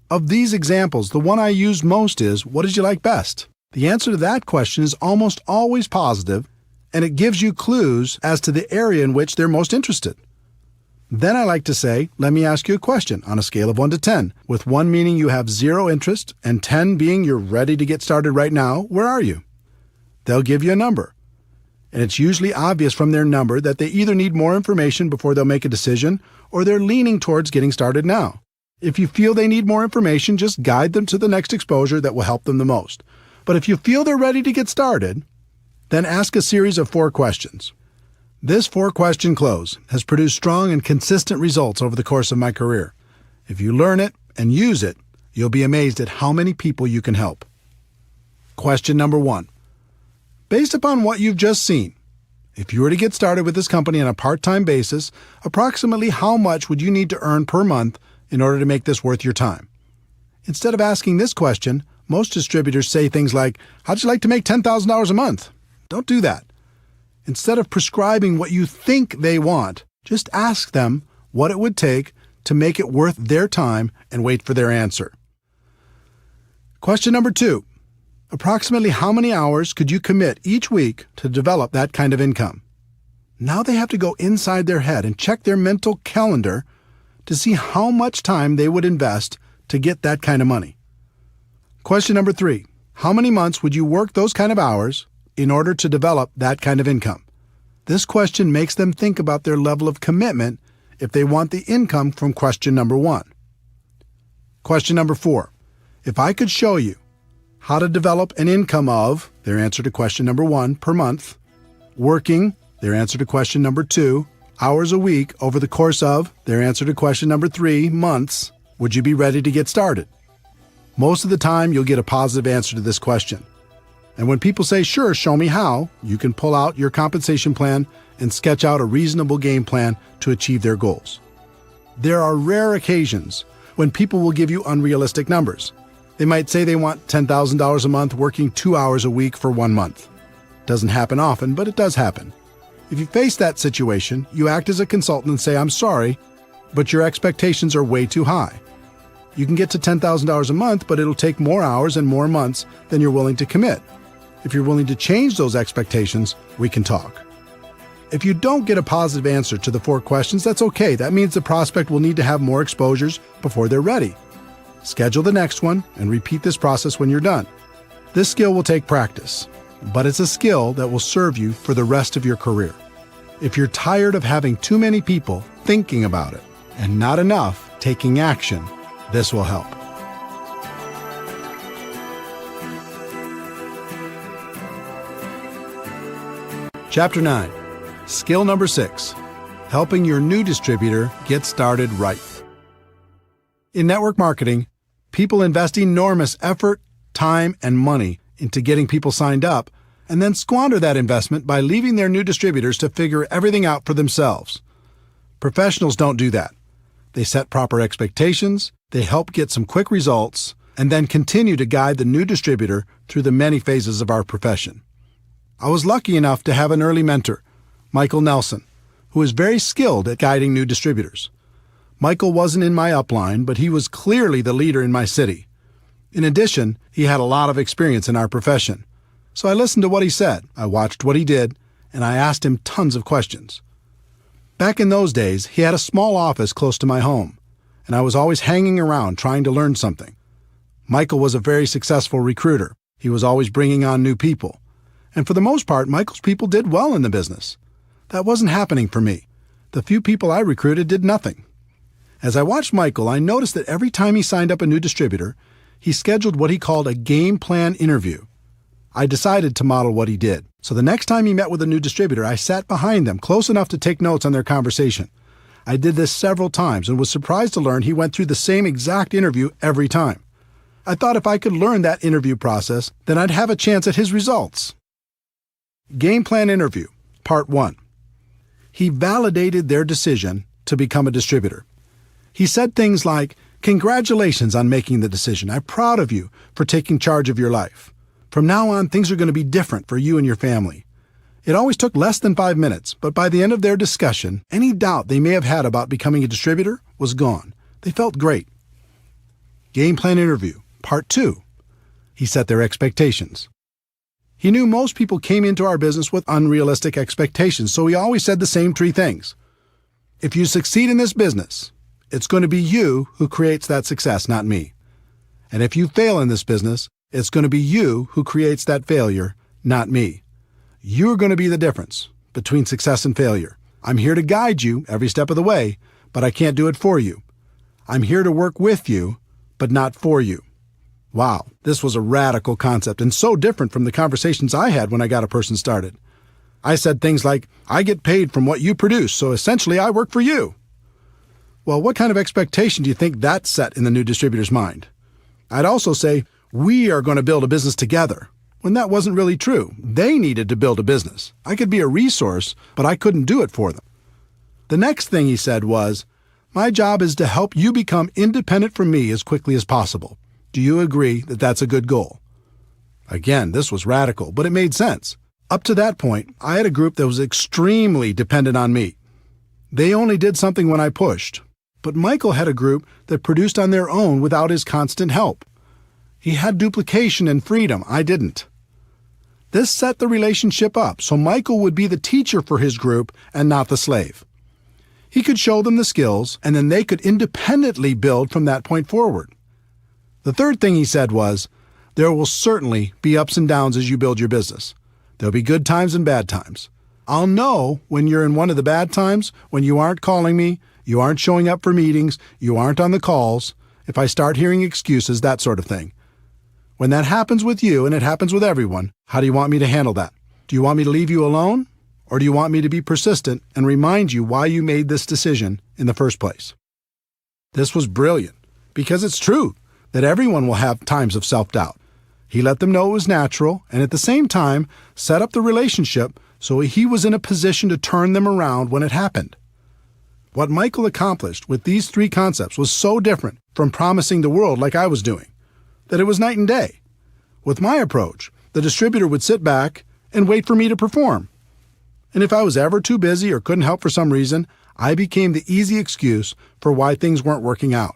Of these examples, the one I use most is, what did you like best? The answer to that question is almost always positive, and it gives you clues as to the area in which they're most interested. Then I like to say, let me ask you a question on a scale of 1 to 10, with 1 meaning you have 0 interest and 10 being you're ready to get started right now. Where are you? They'll give you a number. And it's usually obvious from their number that they either need more information before they'll make a decision or they're leaning towards getting started now. If you feel they need more information, just guide them to the next exposure that will help them the most. But if you feel they're ready to get started, then ask a series of 4 questions. This 4-question close has produced strong and consistent results over the course of my career. If you learn it and use it, you'll be amazed at how many people you can help. Question number 1. Based upon what you've just seen, if you were to get started with this company on a part-time basis, approximately how much would you need to earn per month in order to make this worth your time? Instead of asking this question, most distributors say things like, "How'd you like to make $10,000 a month?" Don't do that. Instead of prescribing what you think they want, just ask them what it would take to make it worth their time and wait for their answer. Question number 2. Approximately how many hours could you commit each week to develop that kind of income? Now they have to go inside their head and check their mental calendar to see how much time they would invest to get that kind of money. Question number 3. How many months would you work those kind of hours in order to develop that kind of income? This question makes them think about their level of commitment if they want the income from question number 1. Question number 4. If I could show you how to develop an income of, their answer to question number 1, per month, working, their answer to question number 2, hours a week over the course of, their answer to question number 3, months, would you be ready to get started? Most of the time, you'll get a positive answer to this question. And when people say, "Sure, show me how," you can pull out your compensation plan and sketch out a reasonable game plan to achieve their goals. There are rare occasions when people will give you unrealistic numbers. They might say they want $10,000 a month working 2 hours a week for 1 month. Doesn't happen often, but it does happen. If you face that situation, you act as a consultant and say, "I'm sorry, but your expectations are way too high. You can get to $10,000 a month, but it'll take more hours and more months than you're willing to commit. If you're willing to change those expectations, we can talk." If you don't get a positive answer to the 4 questions, that's okay. That means the prospect will need to have more exposures before they're ready. Schedule the next one and repeat this process when you're done. This skill will take practice, but it's a skill that will serve you for the rest of your career. If you're tired of having too many people thinking about it and not enough taking action, this will help. Chapter 9. Skill number 6. Helping your new distributor get started right. In network marketing, people invest enormous effort, time, and money into getting people signed up, and then squander that investment by leaving their new distributors to figure everything out for themselves. Professionals don't do that. They set proper expectations, they help get some quick results, and then continue to guide the new distributor through the many phases of our profession. I was lucky enough to have an early mentor, Michael Nelson, who is very skilled at guiding new distributors. Michael wasn't in my upline, but he was clearly the leader in my city. In addition, he had a lot of experience in our profession. So I listened to what he said, I watched what he did, and I asked him tons of questions. Back in those days, he had a small office close to my home, and I was always hanging around trying to learn something. Michael was a very successful recruiter. He was always bringing on new people. And for the most part, Michael's people did well in the business. That wasn't happening for me. The few people I recruited did nothing. As I watched Michael, I noticed that every time he signed up a new distributor, he scheduled what he called a game plan interview. I decided to model what he did. So the next time he met with a new distributor, I sat behind them close enough to take notes on their conversation. I did this several times and was surprised to learn he went through the same exact interview every time. I thought if I could learn that interview process, then I'd have a chance at his results. Game plan interview, part 1. He validated their decision to become a distributor. He said things like, "Congratulations on making the decision. I'm proud of you for taking charge of your life. From now on, things are going to be different for you and your family." It always took less than 5 minutes, but by the end of their discussion, any doubt they may have had about becoming a distributor was gone. They felt great. Game plan interview, part 2. He set their expectations. He knew most people came into our business with unrealistic expectations, so he always said the same 3 things. If you succeed in this business, it's going to be you who creates that success, not me. And if you fail in this business, it's going to be you who creates that failure, not me. You're going to be the difference between success and failure. I'm here to guide you every step of the way, but I can't do it for you. I'm here to work with you, but not for you. Wow, this was a radical concept and so different from the conversations I had when I got a person started. I said things like, "I get paid from what you produce, so essentially I work for you." Well, what kind of expectation do you think that set in the new distributor's mind? I'd also say, "We are going to build a business together," when that wasn't really true. They needed to build a business. I could be a resource, but I couldn't do it for them. The next thing he said was, "My job is to help you become independent from me as quickly as possible. Do you agree that that's a good goal?" Again, this was radical, but it made sense. Up to that point, I had a group that was extremely dependent on me. They only did something when I pushed. But Michael had a group that produced on their own without his constant help. He had duplication and freedom. I didn't. This set the relationship up, so Michael would be the teacher for his group and not the slave. He could show them the skills, and then they could independently build from that point forward. The third thing he said was, "There will certainly be ups and downs as you build your business. There'll be good times and bad times. I'll know when you're in one of the bad times, when you aren't calling me, you aren't showing up for meetings, you aren't on the calls, if I start hearing excuses, that sort of thing. When that happens with you, and it happens with everyone, how do you want me to handle that? Do you want me to leave you alone? Or do you want me to be persistent and remind you why you made this decision in the first place?" This was brilliant, because it's true that everyone will have times of self-doubt. He let them know it was natural, and at the same time, set up the relationship so he was in a position to turn them around when it happened. What Michael accomplished with these 3 concepts was so different from promising the world like I was doing, that it was night and day. With my approach, the distributor would sit back and wait for me to perform. And if I was ever too busy or couldn't help for some reason, I became the easy excuse for why things weren't working out.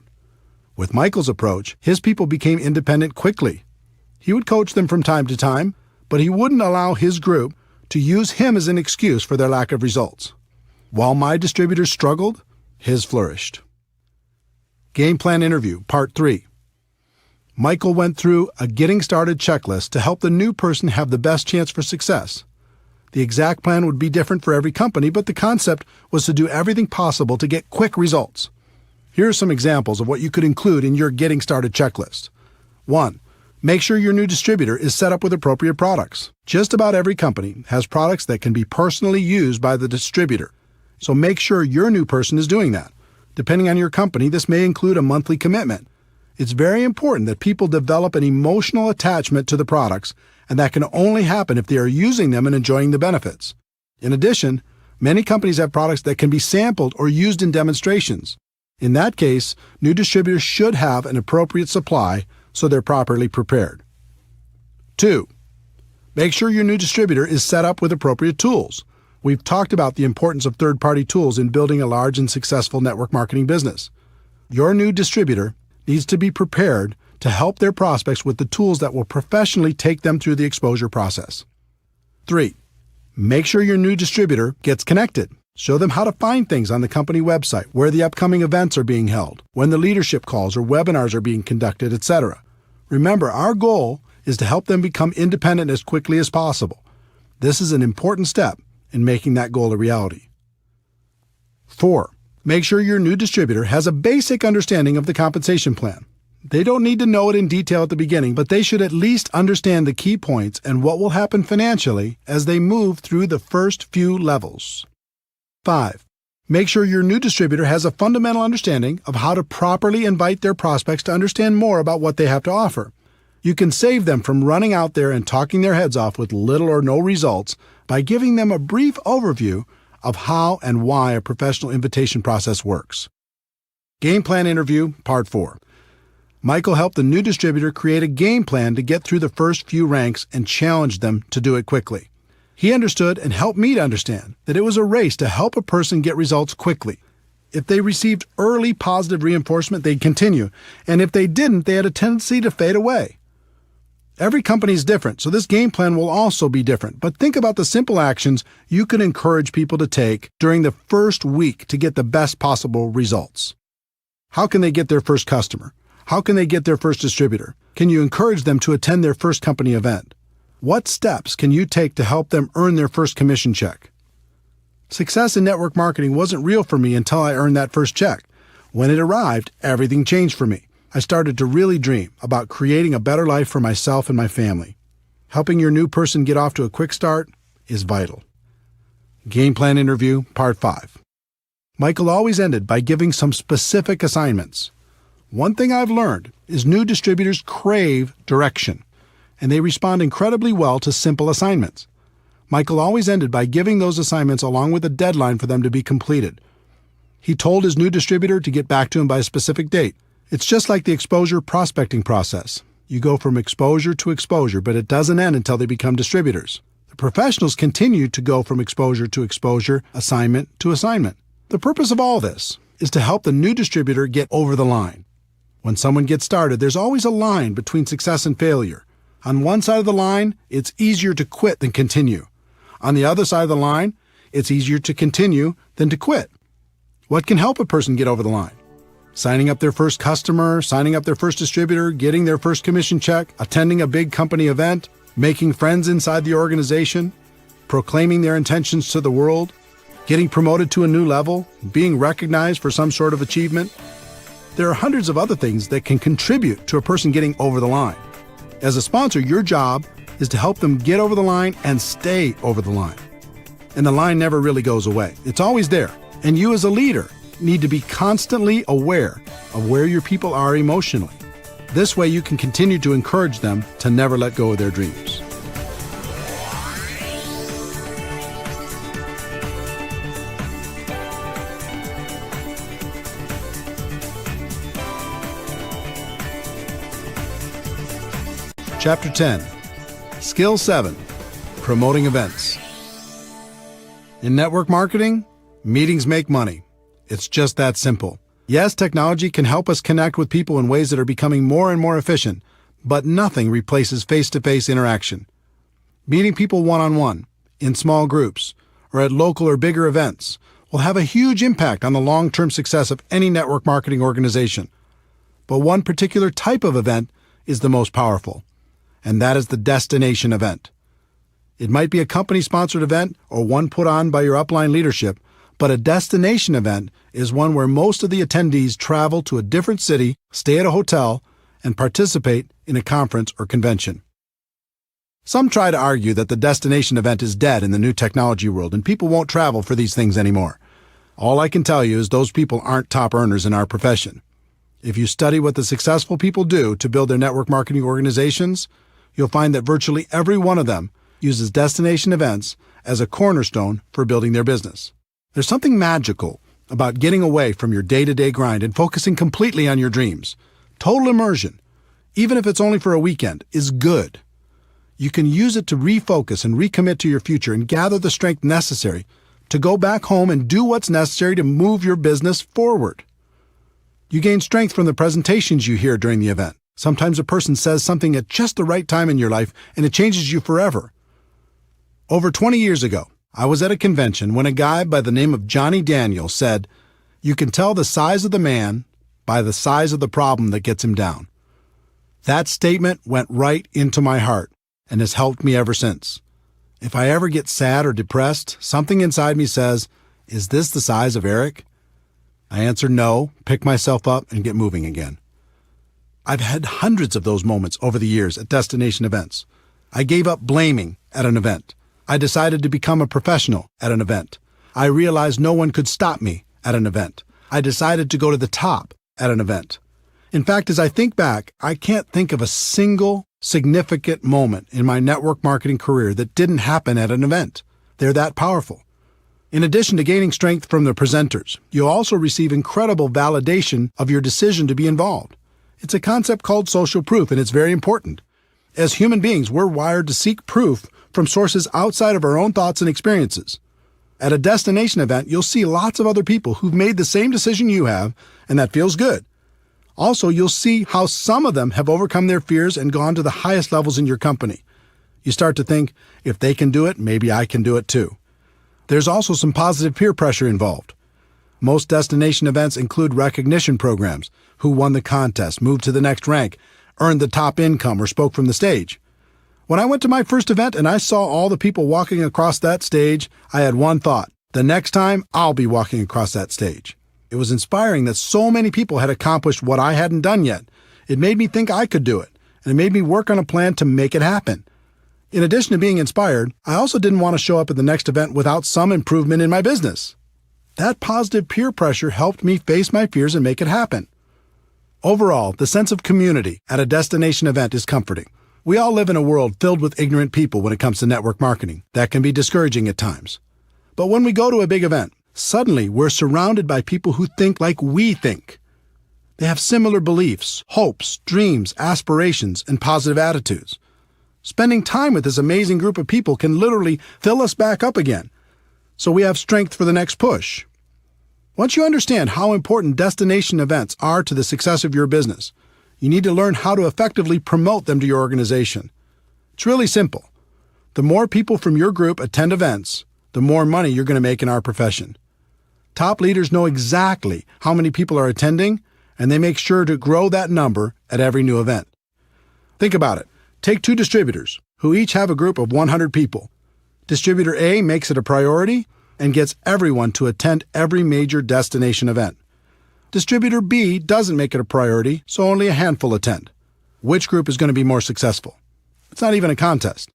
With Michael's approach, his people became independent quickly. He would coach them from time to time, but he wouldn't allow his group to use him as an excuse for their lack of results. While my distributors struggled, his flourished. Game plan interview, part 3. Michael went through a getting started checklist to help the new person have the best chance for success. The exact plan would be different for every company, but the concept was to do everything possible to get quick results. Here are some examples of what you could include in your getting started checklist. 1. Make sure your new distributor is set up with appropriate products. Just about every company has products that can be personally used by the distributor, so make sure your new person is doing that. Depending on your company, this may include a monthly commitment. It's very important that people develop an emotional attachment to the products, and that can only happen if they are using them and enjoying the benefits. In addition, many companies have products that can be sampled or used in demonstrations. In that case, new distributors should have an appropriate supply so they're properly prepared. 2. Make sure your new distributor is set up with appropriate tools. We've talked about the importance of third-party tools in building a large and successful network marketing business. Your new distributor needs to be prepared to help their prospects with the tools that will professionally take them through the exposure process. 3. Make sure your new distributor gets connected. Show them how to find things on the company website, where the upcoming events are being held, when the leadership calls or webinars are being conducted, etc. Remember, our goal is to help them become independent as quickly as possible. This is an important step in making that goal a reality. 4. Make sure your new distributor has a basic understanding of the compensation plan. They don't need to know it in detail at the beginning, but they should at least understand the key points and what will happen financially as they move through the first few levels. 5. Make sure your new distributor has a fundamental understanding of how to properly invite their prospects to understand more about what they have to offer. You can save them from running out there and talking their heads off with little or no results by giving them a brief overview of how and why a professional invitation process works. Game Plan Interview, Part 4. Michael helped the new distributor create a game plan to get through the first few ranks and challenged them to do it quickly. He understood and helped me to understand that it was a race to help a person get results quickly. If they received early positive reinforcement, they'd continue, and if they didn't, they had a tendency to fade away. Every company is different, so this game plan will also be different, but think about the simple actions you can encourage people to take during the first week to get the best possible results. How can they get their first customer? How can they get their first distributor? Can you encourage them to attend their first company event? What steps can you take to help them earn their first commission check? Success in network marketing wasn't real for me until I earned that first check. When it arrived, everything changed for me. I started to really dream about creating a better life for myself and my family. Helping your new person get off to a quick start is vital. Game Plan Interview, Part 5. Michael always ended by giving some specific assignments. One thing I've learned is new distributors crave direction, and they respond incredibly well to simple assignments. Michael always ended by giving those assignments along with a deadline for them to be completed. He told his new distributor to get back to him by a specific date. It's just like the exposure prospecting process. You go from exposure to exposure, but it doesn't end until they become distributors. The professionals continue to go from exposure to exposure, assignment to assignment. The purpose of all this is to help the new distributor get over the line. When someone gets started, there's always a line between success and failure. On one side of the line, it's easier to quit than continue. On the other side of the line, it's easier to continue than to quit. What can help a person get over the line? Signing up their first customer, signing up their first distributor, getting their first commission check, attending a big company event, making friends inside the organization, proclaiming their intentions to the world, getting promoted to a new level, being recognized for some sort of achievement. There are hundreds of other things that can contribute to a person getting over the line. As a sponsor, your job is to help them get over the line and stay over the line. And the line never really goes away. It's always there. And you as a leader need to be constantly aware of where your people are emotionally. This way you can continue to encourage them to never let go of their dreams. Chapter 10. Skill 7. Promoting events. In network marketing, meetings make money. It's just that simple. Yes, technology can help us connect with people in ways that are becoming more and more efficient, but nothing replaces face-to-face interaction. Meeting people one-on-one, in small groups, or at local or bigger events will have a huge impact on the long-term success of any network marketing organization. But one particular type of event is the most powerful, and that is the destination event. It might be a company-sponsored event or one put on by your upline leadership, but a destination event is one where most of the attendees travel to a different city, stay at a hotel, and participate in a conference or convention. Some try to argue that the destination event is dead in the new technology world and people won't travel for these things anymore. All I can tell you is those people aren't top earners in our profession. If you study what the successful people do to build their network marketing organizations, you'll find that virtually every one of them uses destination events as a cornerstone for building their business. There's something magical about getting away from your day-to-day grind and focusing completely on your dreams. Total immersion, even if it's only for a weekend, is good. You can use it to refocus and recommit to your future and gather the strength necessary to go back home and do what's necessary to move your business forward. You gain strength from the presentations you hear during the event. Sometimes a person says something at just the right time in your life and it changes you forever. Over 20 years ago, I was at a convention when a guy by the name of Johnny Daniel said, "You can tell the size of the man by the size of the problem that gets him down." That statement went right into my heart and has helped me ever since. If I ever get sad or depressed, something inside me says, "Is this the size of Eric?" I answer no, pick myself up, and get moving again. I've had hundreds of those moments over the years at destination events. I gave up blaming at an event. I decided to become a professional at an event. I realized no one could stop me at an event. I decided to go to the top at an event. In fact, as I think back, I can't think of a single significant moment in my network marketing career that didn't happen at an event. They're that powerful. In addition to gaining strength from the presenters, you'll also receive incredible validation of your decision to be involved. It's a concept called social proof, and it's very important. As human beings, we're wired to seek proof from sources outside of our own thoughts and experiences. At a destination event, you'll see lots of other people who've made the same decision you have, and that feels good. Also, you'll see how some of them have overcome their fears and gone to the highest levels in your company. You start to think, if they can do it, maybe I can do it too. There's also some positive peer pressure involved. Most destination events include recognition programs: who won the contest, moved to the next rank, earned the top income, or spoke from the stage. When I went to my first event and I saw all the people walking across that stage, I had one thought: the next time, I'll be walking across that stage. It was inspiring that so many people had accomplished what I hadn't done yet. It made me think I could do it, and it made me work on a plan to make it happen. In addition to being inspired, I also didn't want to show up at the next event without some improvement in my business. That positive peer pressure helped me face my fears and make it happen. Overall, the sense of community at a destination event is comforting. We all live in a world filled with ignorant people when it comes to network marketing. That can be discouraging at times. But when we go to a big event, suddenly we're surrounded by people who think like we think. They have similar beliefs, hopes, dreams, aspirations, and positive attitudes. Spending time with this amazing group of people can literally fill us back up again, so we have strength for the next push. Once you understand how important destination events are to the success of your business, you need to learn how to effectively promote them to your organization. It's really simple. The more people from your group attend events, the more money you're going to make in our profession. Top leaders know exactly how many people are attending, and they make sure to grow that number at every new event. Think about it. Take two distributors who each have a group of 100 people. Distributor A makes it a priority and gets everyone to attend every major destination event. Distributor B doesn't make it a priority, so only a handful attend. Which group is going to be more successful? It's not even a contest.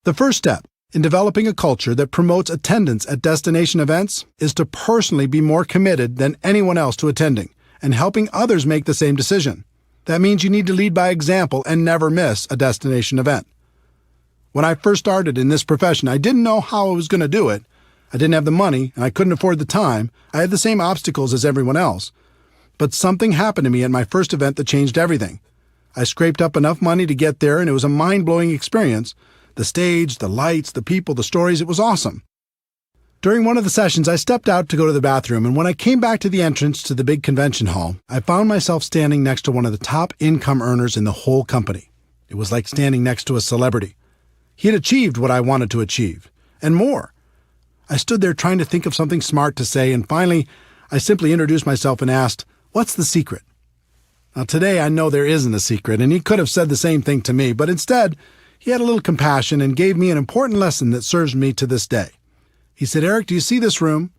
The first step in developing a culture that promotes attendance at destination events is to personally be more committed than anyone else to attending and helping others make the same decision. That means you need to lead by example and never miss a destination event. When I first started in this profession, I didn't know how I was going to do it. I didn't have the money, and I couldn't afford the time. I had the same obstacles as everyone else. But something happened to me at my first event that changed everything. I scraped up enough money to get there, and it was a mind-blowing experience. The stage, the lights, the people, the stories, it was awesome. During one of the sessions, I stepped out to go to the bathroom, and when I came back to the entrance to the big convention hall, I found myself standing next to one of the top income earners in the whole company. It was like standing next to a celebrity. He had achieved what I wanted to achieve, and more. I stood there trying to think of something smart to say, and finally, I simply introduced myself and asked, "What's the secret?" Now, today I know there isn't a secret, and he could have said the same thing to me, but instead, he had a little compassion and gave me an important lesson that serves me to this day. He said, "Eric, do you see this room?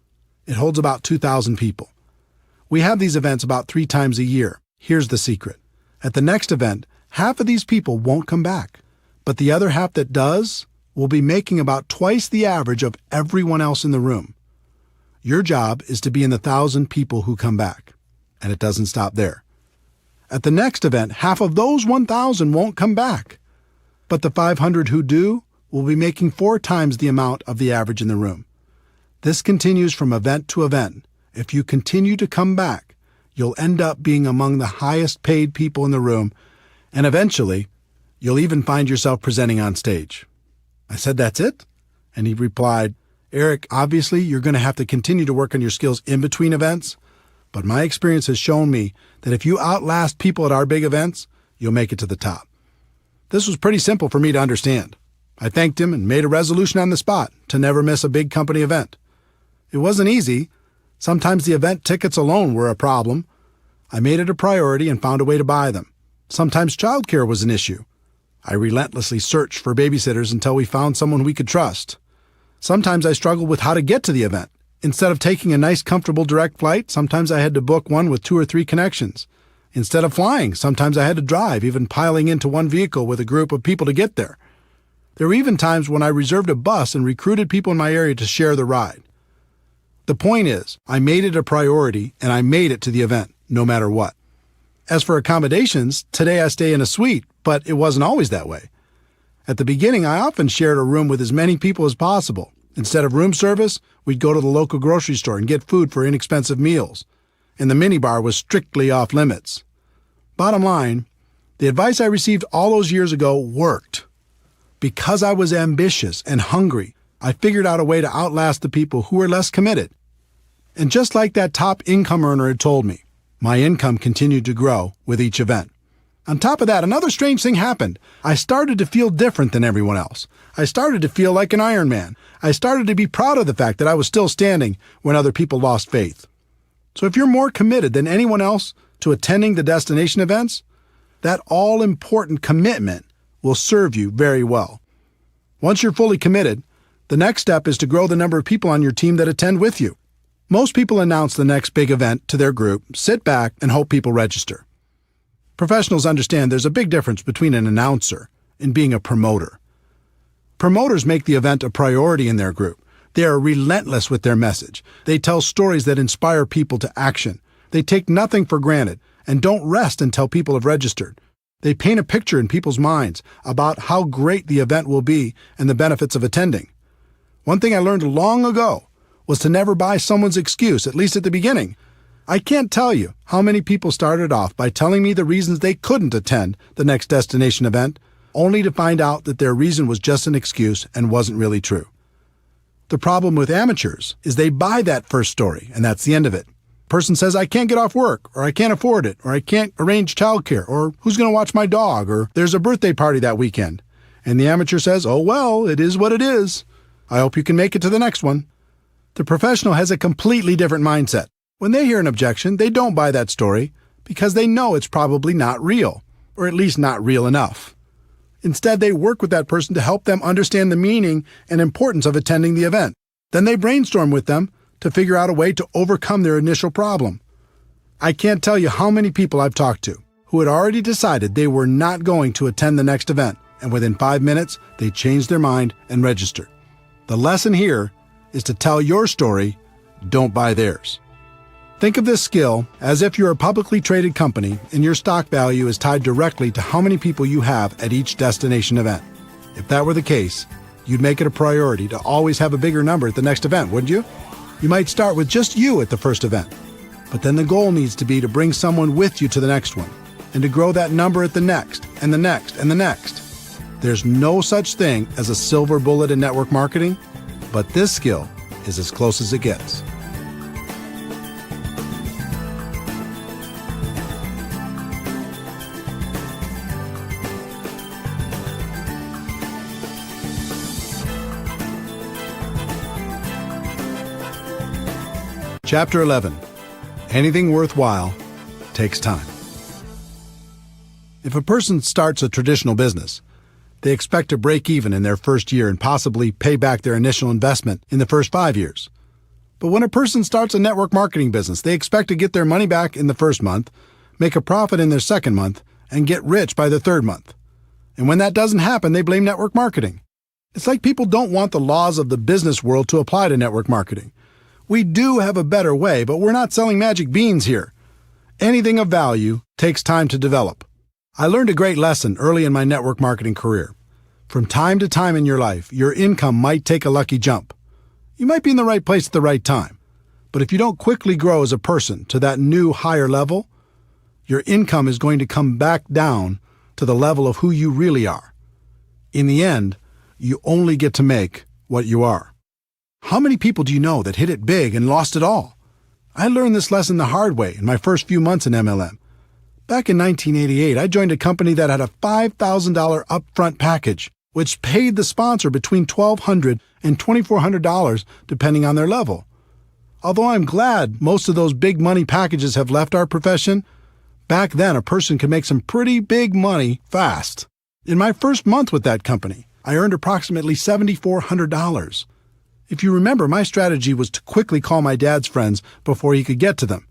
It holds about 2,000 people. We have these events about 3 times a year. Here's the secret. At the next event, half of these people won't come back, but the other half that does will be making about twice the average of everyone else in the room. Your job is to be in the 1,000 people who come back." And it doesn't stop there. At the next event, half of those 1,000 won't come back, but the 500 who do will be making 4 times the amount of the average in the room. This continues from event to event. If you continue to come back, you'll end up being among the highest paid people in the room, and eventually, you'll even find yourself presenting on stage. I said, "That's it?" And he replied, "Eric, obviously you're going to have to continue to work on your skills in between events, but my experience has shown me that if you outlast people at our big events, you'll make it to the top." This was pretty simple for me to understand. I thanked him and made a resolution on the spot to never miss a big company event. It wasn't easy. Sometimes the event tickets alone were a problem. I made it a priority and found a way to buy them. Sometimes childcare was an issue. I relentlessly searched for babysitters until we found someone we could trust. Sometimes I struggled with how to get to the event. Instead of taking a nice, comfortable direct flight, sometimes I had to book one with 2 or 3 connections. Instead of flying, sometimes I had to drive, even piling into one vehicle with a group of people to get there. There were even times when I reserved a bus and recruited people in my area to share the ride. The point is, I made it a priority and I made it to the event, no matter what. As for accommodations, today I stay in a suite, but it wasn't always that way. At the beginning, I often shared a room with as many people as possible. Instead of room service, we'd go to the local grocery store and get food for inexpensive meals. And the minibar was strictly off limits. Bottom line, the advice I received all those years ago worked. Because I was ambitious and hungry, I figured out a way to outlast the people who were less committed. And just like that top income earner had told me, my income continued to grow with each event. On top of that, another strange thing happened. I started to feel different than everyone else. I started to feel like an Iron Man. I started to be proud of the fact that I was still standing when other people lost faith. So if you're more committed than anyone else to attending the destination events, that all-important commitment will serve you very well. Once you're fully committed, the next step is to grow the number of people on your team that attend with you. Most people announce the next big event to their group, sit back, and hope people register. Professionals understand there's a big difference between an announcer and being a promoter. Promoters make the event a priority in their group. They are relentless with their message. They tell stories that inspire people to action. They take nothing for granted and don't rest until people have registered. They paint a picture in people's minds about how great the event will be and the benefits of attending. One thing I learned long ago was to never buy someone's excuse, at least at the beginning. I can't tell you how many people started off by telling me the reasons they couldn't attend the next destination event, only to find out that their reason was just an excuse and wasn't really true. The problem with amateurs is they buy that first story, and that's the end of it. Person says, I can't get off work, or I can't afford it, or I can't arrange childcare, or who's going to watch my dog, or there's a birthday party that weekend. And the amateur says, oh well, it is what it is. I hope you can make it to the next one. The professional has a completely different mindset. When they hear an objection, they don't buy that story because they know it's probably not real, or at least not real enough. Instead, they work with that person to help them understand the meaning and importance of attending the event. Then they brainstorm with them to figure out a way to overcome their initial problem. I can't tell you how many people I've talked to who had already decided they were not going to attend the next event, and within 5 minutes, they changed their mind and registered. The lesson here is to tell your story, don't buy theirs. Think of this skill as if you're a publicly traded company and your stock value is tied directly to how many people you have at each destination event. If that were the case, you'd make it a priority to always have a bigger number at the next event, wouldn't you? You might start with just you at the first event, but then the goal needs to be to bring someone with you to the next one and to grow that number at the next and the next and the next. There's no such thing as a silver bullet in network marketing, but this skill is as close as it gets. Chapter 11. Anything worthwhile takes time. If a person starts a traditional business, they expect to break even in their first year and possibly pay back their initial investment in the first 5 years. But when a person starts a network marketing business, they expect to get their money back in the first month, make a profit in their second month, and get rich by the third month. And when that doesn't happen, they blame network marketing. It's like people don't want the laws of the business world to apply to network marketing. We do have a better way, but we're not selling magic beans here. Anything of value takes time to develop. I learned a great lesson early in my network marketing career. From time to time in your life, your income might take a lucky jump. You might be in the right place at the right time. But if you don't quickly grow as a person to that new higher level, your income is going to come back down to the level of who you really are. In the end, you only get to make what you are. How many people do you know that hit it big and lost it all? I learned this lesson the hard way in my first few months in MLM. Back in 1988, I joined a company that had a $5,000 upfront package, which paid the sponsor between $1,200 and $2,400 depending on their level. Although I'm glad most of those big money packages have left our profession, back then a person could make some pretty big money fast. In my first month with that company, I earned approximately $7,400. If you remember, my strategy was to quickly call my dad's friends before he could get to them.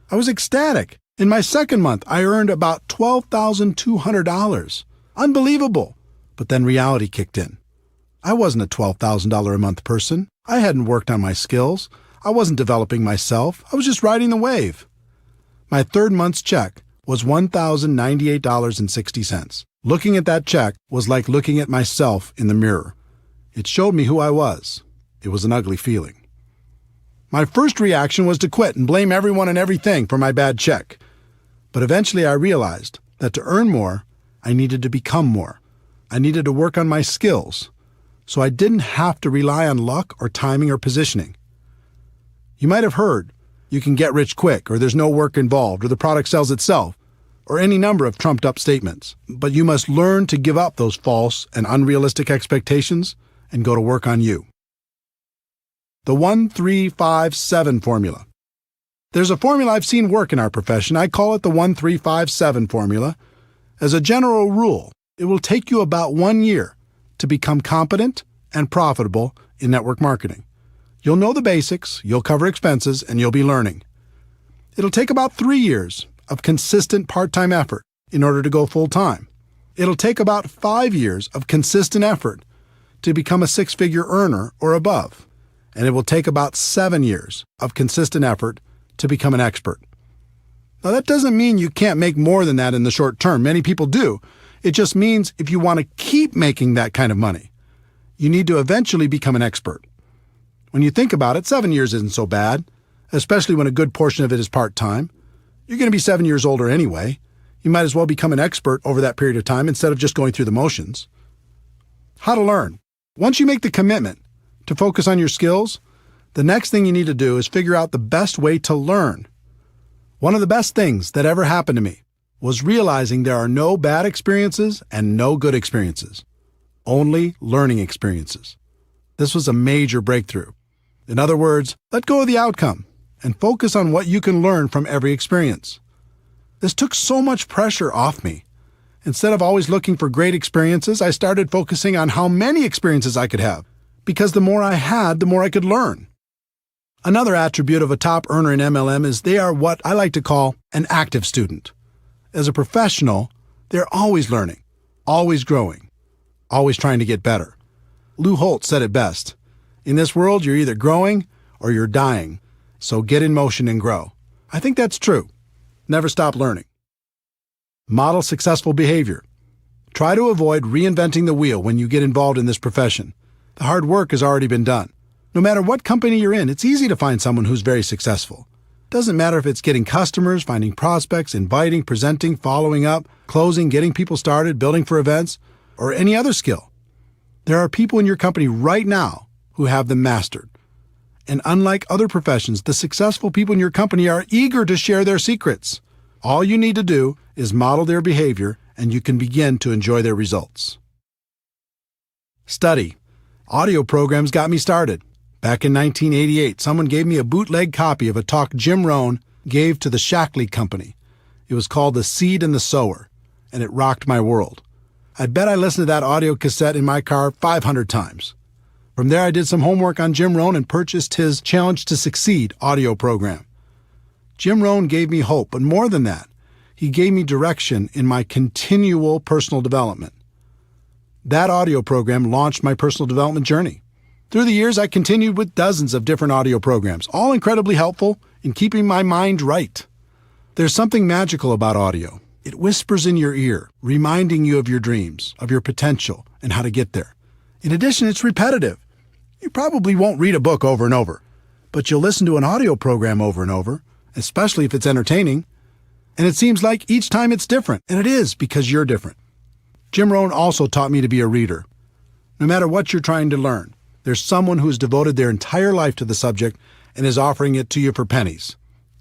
I was ecstatic. In my second month, I earned about $12,200. Unbelievable. But then reality kicked in. I wasn't a $12,000 a month person. I hadn't worked on my skills. I wasn't developing myself. I was just riding the wave. My third month's check was $1,098.60. Looking at that check was like looking at myself in the mirror. It showed me who I was. It was an ugly feeling. My first reaction was to quit and blame everyone and everything for my bad check. But eventually I realized that to earn more, I needed to become more. I needed to work on my skills, so I didn't have to rely on luck or timing or positioning. You might have heard, you can get rich quick, or there's no work involved, or the product sells itself, or any number of trumped-up statements. But you must learn to give up those false and unrealistic expectations and go to work on you. The 1-3-5-7 formula. There's a formula I've seen work in our profession. I call it the 1-3-5-7 formula. As a general rule, it will take you about 1 year to become competent and profitable in network marketing. You'll know the basics, you'll cover expenses, and you'll be learning. It'll take about 3 years of consistent part-time effort in order to go full-time. It'll take about 5 years of consistent effort to become a six-figure earner or above. And it will take about 7 years of consistent effort to become an expert. Now, that doesn't mean you can't make more than that in the short term. Many people do. It just means if you want to keep making that kind of money, you need to eventually become an expert. When you think about it, 7 years isn't so bad, especially when a good portion of it is part-time. You're going to be 7 years older anyway. You might as well become an expert over that period of time instead of just going through the motions. How to learn. Once you make the commitment to focus on your skills, the next thing you need to do is figure out the best way to learn. One of the best things that ever happened to me was realizing there are no bad experiences and no good experiences, only learning experiences. This was a major breakthrough. In other words, let go of the outcome and focus on what you can learn from every experience. This took so much pressure off me. Instead of always looking for great experiences, I started focusing on how many experiences I could have, because the more I had, the more I could learn. Another attribute of a top earner in MLM is they are what I like to call an active student. As a professional, they're always learning, always growing, always trying to get better. Lou Holt said it best. In this world, you're either growing or you're dying, so get in motion and grow. I think that's true. Never stop learning. Model successful behavior. Try to avoid reinventing the wheel when you get involved in this profession. The hard work has already been done. No matter what company you're in, it's easy to find someone who's very successful. Doesn't matter if it's getting customers, finding prospects, inviting, presenting, following up, closing, getting people started, building for events, or any other skill. There are people in your company right now who have them mastered. And unlike other professions, the successful people in your company are eager to share their secrets. All you need to do is model their behavior, and you can begin to enjoy their results. Study. Audio programs got me started. Back in 1988, someone gave me a bootleg copy of a talk Jim Rohn gave to the Shackley Company. It was called The Seed and the Sower, and it rocked my world. I bet I listened to that audio cassette in my car 500 times. From there, I did some homework on Jim Rohn and purchased his Challenge to Succeed audio program. Jim Rohn gave me hope, but more than that, he gave me direction in my continual personal development. That audio program launched my personal development journey. Through the years, I continued with dozens of different audio programs, all incredibly helpful in keeping my mind right. There's something magical about audio. It whispers in your ear, reminding you of your dreams, of your potential, and how to get there. In addition, it's repetitive. You probably won't read a book over and over, but you'll listen to an audio program over and over, especially if it's entertaining. And it seems like each time it's different, and it is because you're different. Jim Rohn also taught me to be a reader. No matter what you're trying to learn, there's someone who's devoted their entire life to the subject and is offering it to you for pennies.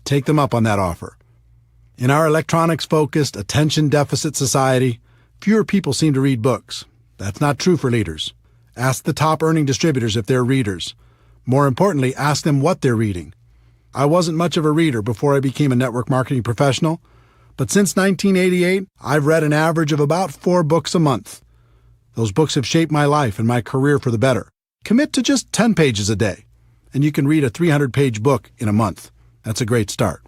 Take them up on that offer. In our electronics-focused, attention-deficit society, fewer people seem to read books. That's not true for leaders. Ask the top-earning distributors if they're readers. More importantly, ask them what they're reading. I wasn't much of a reader before I became a network marketing professional, but since 1988, I've read an average of about 4 books a month. Those books have shaped my life and my career for the better. Commit to just 10 pages a day, and you can read a 300-page book in a month. That's a great start.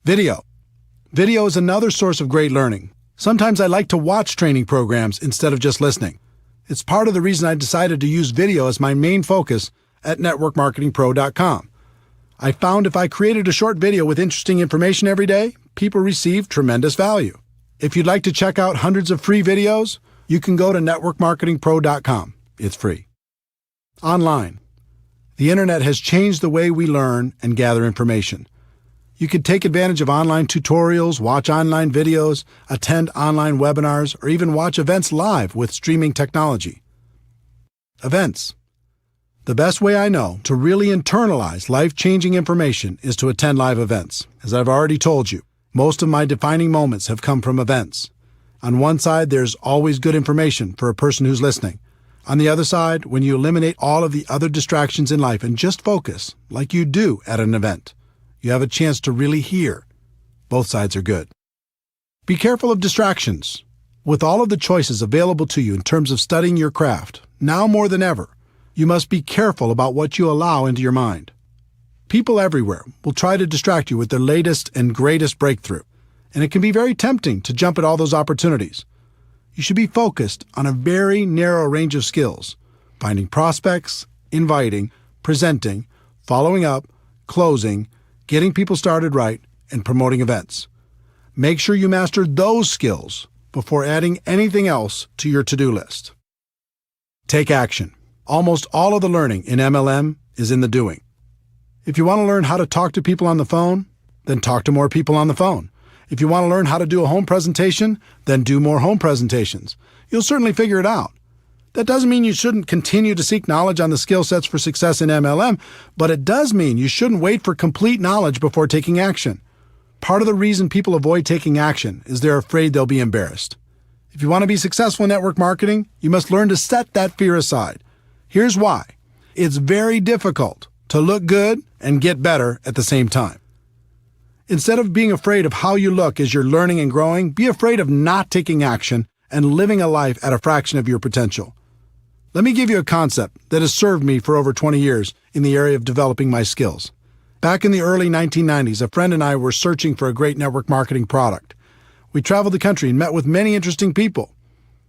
Video. Video is another source of great learning. Sometimes I like to watch training programs instead of just listening. It's part of the reason I decided to use video as my main focus at networkmarketingpro.com. I found if I created a short video with interesting information every day, people receive tremendous value. If you'd like to check out hundreds of free videos, you can go to networkmarketingpro.com. It's free. Online. The internet has changed the way we learn and gather information. You can take advantage of online tutorials, watch online videos, attend online webinars, or even watch events live with streaming technology. Events. The best way I know to really internalize life-changing information is to attend live events. As I've already told you, most of my defining moments have come from events. On one side, there's always good information for a person who's listening. On the other side, when you eliminate all of the other distractions in life and just focus, like you do at an event, you have a chance to really hear. Both sides are good. Be careful of distractions. With all of the choices available to you in terms of studying your craft, now more than ever, you must be careful about what you allow into your mind. People everywhere will try to distract you with their latest and greatest breakthrough, and it can be very tempting to jump at all those opportunities. You should be focused on a very narrow range of skills: finding prospects, inviting, presenting, following up, closing, getting people started right, and promoting events. Make sure you master those skills before adding anything else to your to-do list. Take action. Almost all of the learning in MLM is in the doing. If you want to learn how to talk to people on the phone, then talk to more people on the phone. If you want to learn how to do a home presentation, then do more home presentations. You'll certainly figure it out. That doesn't mean you shouldn't continue to seek knowledge on the skill sets for success in MLM, but it does mean you shouldn't wait for complete knowledge before taking action. Part of the reason people avoid taking action is they're afraid they'll be embarrassed. If you want to be successful in network marketing, you must learn to set that fear aside. Here's why. It's very difficult to look good and get better at the same time. Instead of being afraid of how you look as you're learning and growing, be afraid of not taking action and living a life at a fraction of your potential. Let me give you a concept that has served me for over 20 years in the area of developing my skills. Back in the early 1990s, a friend and I were searching for a great network marketing product. We traveled the country and met with many interesting people.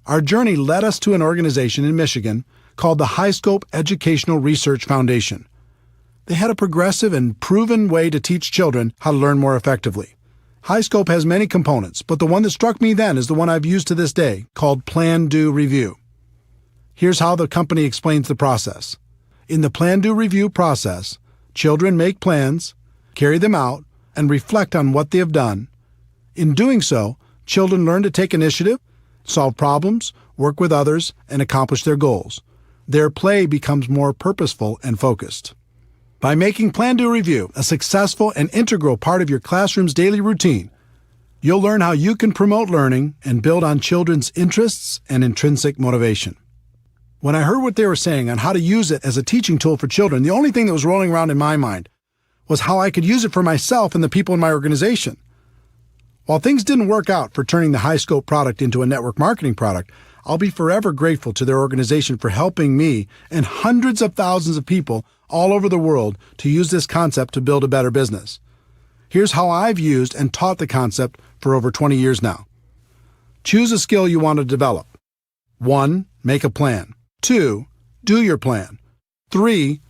Our journey led us to an organization in Michigan called the High Scope Educational Research Foundation. They had a progressive and proven way to teach children how to learn more effectively. High Scope has many components, but the one that struck me then is the one I've used to this day, called Plan, Do, Review. Here's how the company explains the process. In the Plan, Do, Review process, children make plans, carry them out, and reflect on what they have done. In doing so, children learn to take initiative, solve problems, work with others, and accomplish their goals. Their play becomes more purposeful and focused. By making Plan, Do, Review a successful and integral part of your classroom's daily routine, you'll learn how you can promote learning and build on children's interests and intrinsic motivation. When I heard what they were saying on how to use it as a teaching tool for children, the only thing that was rolling around in my mind was how I could use it for myself and the people in my organization. While things didn't work out for turning the High Scope product into a network marketing product, I'll be forever grateful to their organization for helping me and hundreds of thousands of people all over the world to use this concept to build a better business. Here's how I've used and taught the concept for over 20 years now. Choose a skill you want to develop. 1. Make a plan. 2. Do your plan. 3.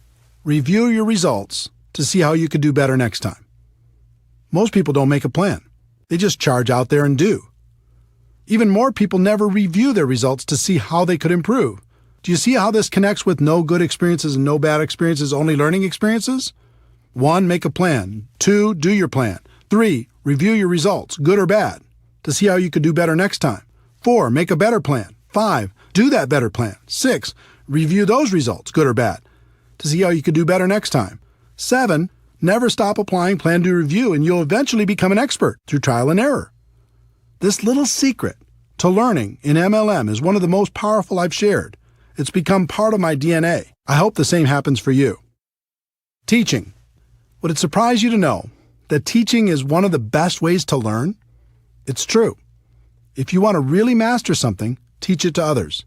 Review your results to see how you could do better next time. Most people don't make a plan. They just charge out there and do. Even more people never review their results to see how they could improve. Do you see how this connects with no good experiences and no bad experiences, only learning experiences? 1. Make a plan. 2. Do your plan. 3. Review your results, good or bad, to see how you could do better next time. 4. Make a better plan. 5. Do that better plan. 6. Review those results, good or bad, to see how you could do better next time. 7. Never stop applying Plan, Do, Review, and you'll eventually become an expert through trial and error. This little secret to learning in MLM is one of the most powerful I've shared. It's become part of my DNA. I hope the same happens for you. Teaching. Would it surprise you to know that teaching is one of the best ways to learn? It's true. If you want to really master something, teach it to others.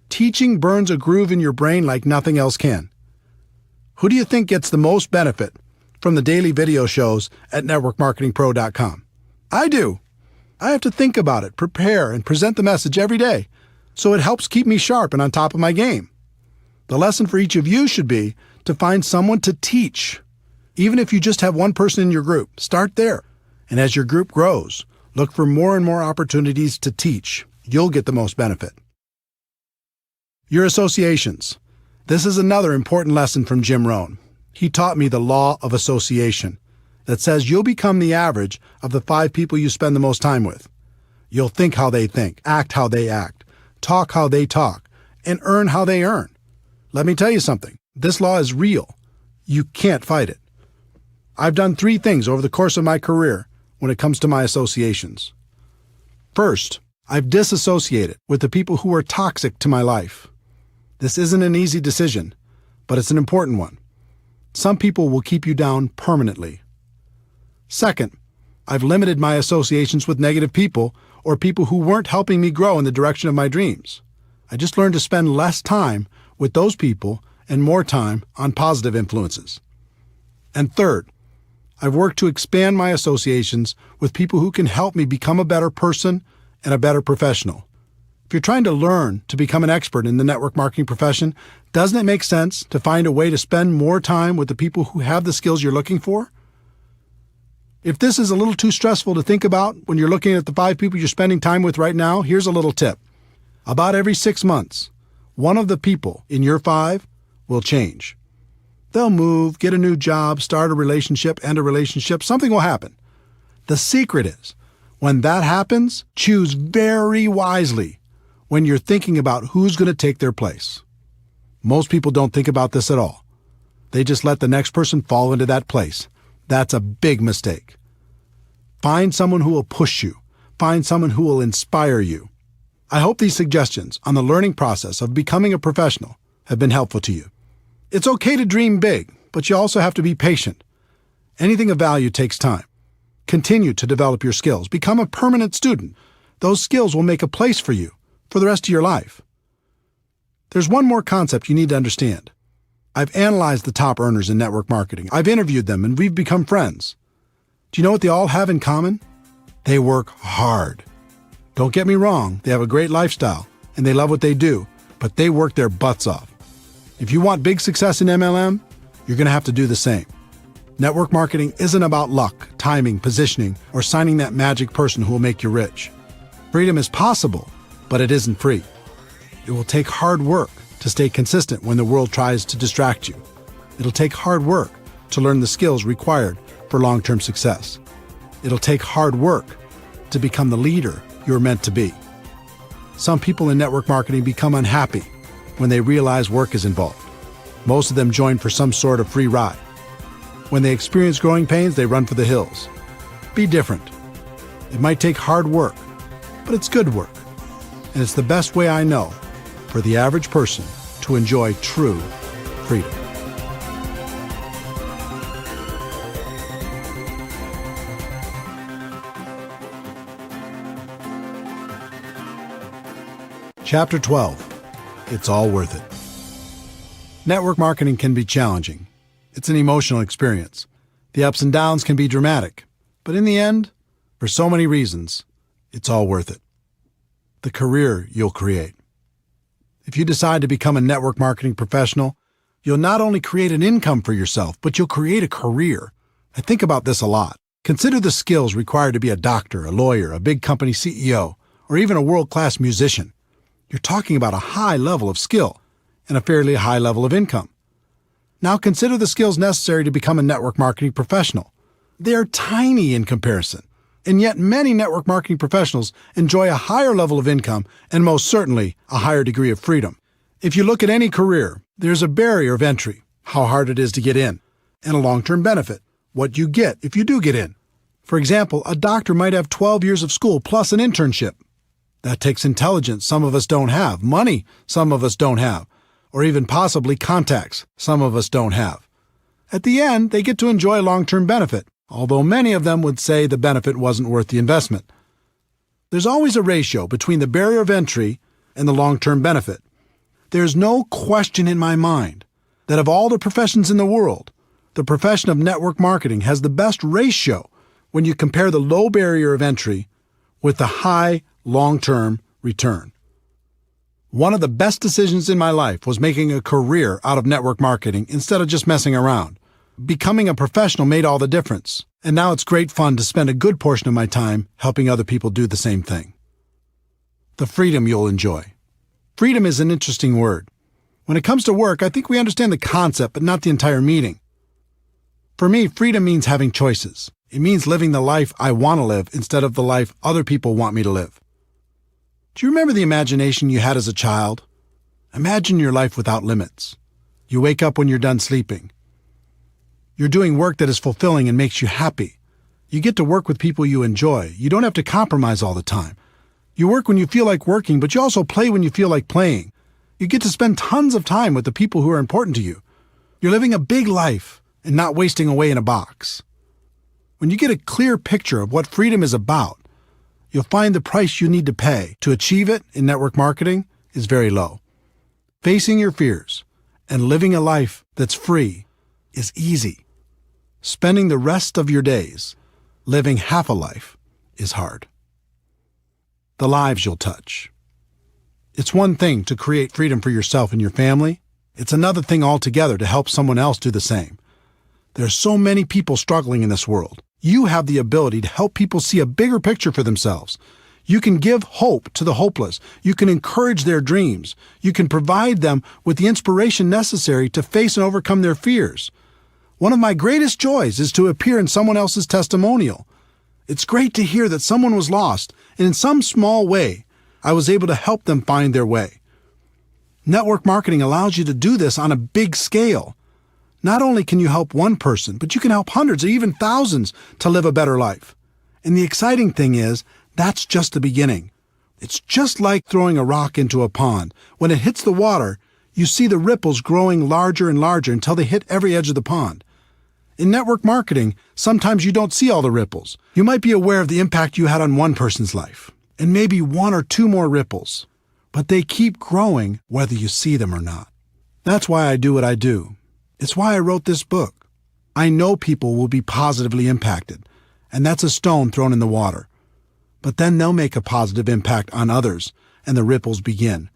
Teaching burns a groove in your brain like nothing else can. Who do you think gets the most benefit from the daily video shows at networkmarketingpro.com? I do. I have to think about it, prepare, and present the message every day, so it helps keep me sharp and on top of my game. The lesson for each of you should be to find someone to teach. Even if you just have one person in your group, start there. And as your group grows, look for more and more opportunities to teach. You'll get the most benefit. Your associations. This is another important lesson from Jim Rohn. He taught me the law of association that says you'll become the average of the 5 people you spend the most time with. You'll think how they think, act how they act, talk how they talk, and earn how they earn. Let me tell you something. This law is real. You can't fight it. I've done 3 things over the course of my career when it comes to my associations. First, I've disassociated with the people who are toxic to my life. This isn't an easy decision, but it's an important one. Some people will keep you down permanently. Second, I've limited my associations with negative people or people who weren't helping me grow in the direction of my dreams. I just learned to spend less time with those people and more time on positive influences. And third, I've worked to expand my associations with people who can help me become a better person and a better professional. If you're trying to learn to become an expert in the network marketing profession, doesn't it make sense to find a way to spend more time with the people who have the skills you're looking for? If this is a little too stressful to think about when you're looking at the 5 people you're spending time with right now, here's a little tip. About every 6 months, one of the people in your 5 will change. They'll move, get a new job, start a relationship, end a relationship. Something will happen. The secret is, when that happens, choose very wisely when you're thinking about who's going to take their place. Most people don't think about this at all. They just let the next person fall into that place. That's a big mistake. Find someone who will push you. Find someone who will inspire you. I hope these suggestions on the learning process of becoming a professional have been helpful to you. It's okay to dream big, but you also have to be patient. Anything of value takes time. Continue to develop your skills. Become a permanent student. Those skills will make a place for you for the rest of your life. There's one more concept you need to understand. I've analyzed the top earners in network marketing. I've interviewed them, and we've become friends. Do you know what they all have in common? They work hard. Don't get me wrong, they have a great lifestyle, and they love what they do, but they work their butts off. If you want big success in MLM, you're going to have to do the same. Network marketing isn't about luck, timing, positioning, or signing that magic person who will make you rich. Freedom is possible, but it isn't free. It will take hard work to stay consistent when the world tries to distract you. It'll take hard work to learn the skills required for long-term success. It'll take hard work to become the leader you're meant to be. Some people in network marketing become unhappy when they realize work is involved. Most of them join for some sort of free ride. When they experience growing pains, they run for the hills. Be different. It might take hard work, but it's good work. And it's the best way I know for the average person to enjoy true freedom. Chapter 12. It's all worth it. Network marketing can be challenging. It's an emotional experience. The ups and downs can be dramatic. But in the end, for so many reasons, it's all worth it. The career you'll create. If you decide to become a network marketing professional, you'll not only create an income for yourself, but you'll create a career. I think about this a lot. Consider the skills required to be a doctor, a lawyer, a big company CEO, or even a world-class musician. You're talking about a high level of skill and a fairly high level of income. Now consider the skills necessary to become a network marketing professional. They are tiny in comparison, and yet many network marketing professionals enjoy a higher level of income and most certainly a higher degree of freedom. If you look at any career, there's a barrier of entry, how hard it is to get in, and a long-term benefit, what you get if you do get in. For example, a doctor might have 12 years of school plus an internship. That takes intelligence some of us don't have, money some of us don't have, or even possibly contacts some of us don't have. At the end, they get to enjoy long-term benefit, although many of them would say the benefit wasn't worth the investment. There's always a ratio between the barrier of entry and the long-term benefit. There's no question in my mind that of all the professions in the world, the profession of network marketing has the best ratio when you compare the low barrier of entry with the high long-term return. One of the best decisions in my life was making a career out of network marketing instead of just messing around. Becoming a professional made all the difference, and now it's great fun to spend a good portion of my time helping other people do the same thing. The freedom you'll enjoy. Freedom is an interesting word. When it comes to work, I think we understand the concept, but not the entire meaning. For me, freedom means having choices. It means living the life I want to live instead of the life other people want me to live. Do you remember the imagination you had as a child? Imagine your life without limits. You wake up when you're done sleeping. You're doing work that is fulfilling and makes you happy. You get to work with people you enjoy. You don't have to compromise all the time. You work when you feel like working, but you also play when you feel like playing. You get to spend tons of time with the people who are important to you. You're living a big life and not wasting away in a box. When you get a clear picture of what freedom is about, you'll find the price you need to pay to achieve it in network marketing is very low. Facing your fears and living a life that's free is easy. Spending the rest of your days living half a life is hard. The lives you'll touch. It's one thing to create freedom for yourself and your family. It's another thing altogether to help someone else do the same. There are so many people struggling in this world. You have the ability to help people see a bigger picture for themselves. You can give hope to the hopeless. You can encourage their dreams. You can provide them with the inspiration necessary to face and overcome their fears. One of my greatest joys is to appear in someone else's testimonial. It's great to hear that someone was lost, and in some small way, I was able to help them find their way. Network marketing allows you to do this on a big scale. Not only can you help one person, but you can help hundreds or even thousands to live a better life. And the exciting thing is, that's just the beginning. It's just like throwing a rock into a pond. When it hits the water, you see the ripples growing larger and larger until they hit every edge of the pond. In network marketing, sometimes you don't see all the ripples. You might be aware of the impact you had on one person's life, and maybe one or two more ripples, but they keep growing whether you see them or not. That's why I do what I do. It's why I wrote this book. I know people will be positively impacted, and that's a stone thrown in the water. But then they'll make a positive impact on others, and the ripples begin.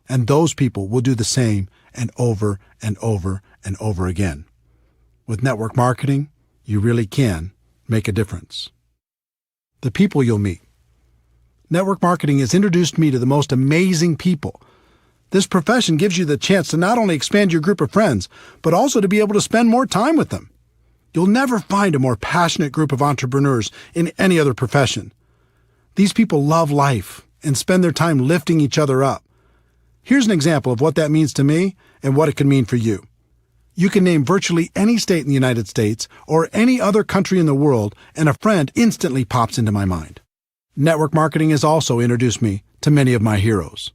And those people will do the same and over and over and over again. With network marketing, you really can make a difference. The people you'll meet. Network marketing has introduced me to the most amazing people. This profession gives you the chance to not only expand your group of friends, but also to be able to spend more time with them. You'll never find a more passionate group of entrepreneurs in any other profession. These people love life and spend their time lifting each other up. Here's an example of what that means to me and what it can mean for you. You can name virtually any state in the United States or any other country in the world, and a friend instantly pops into my mind. Network marketing has also introduced me to many of my heroes.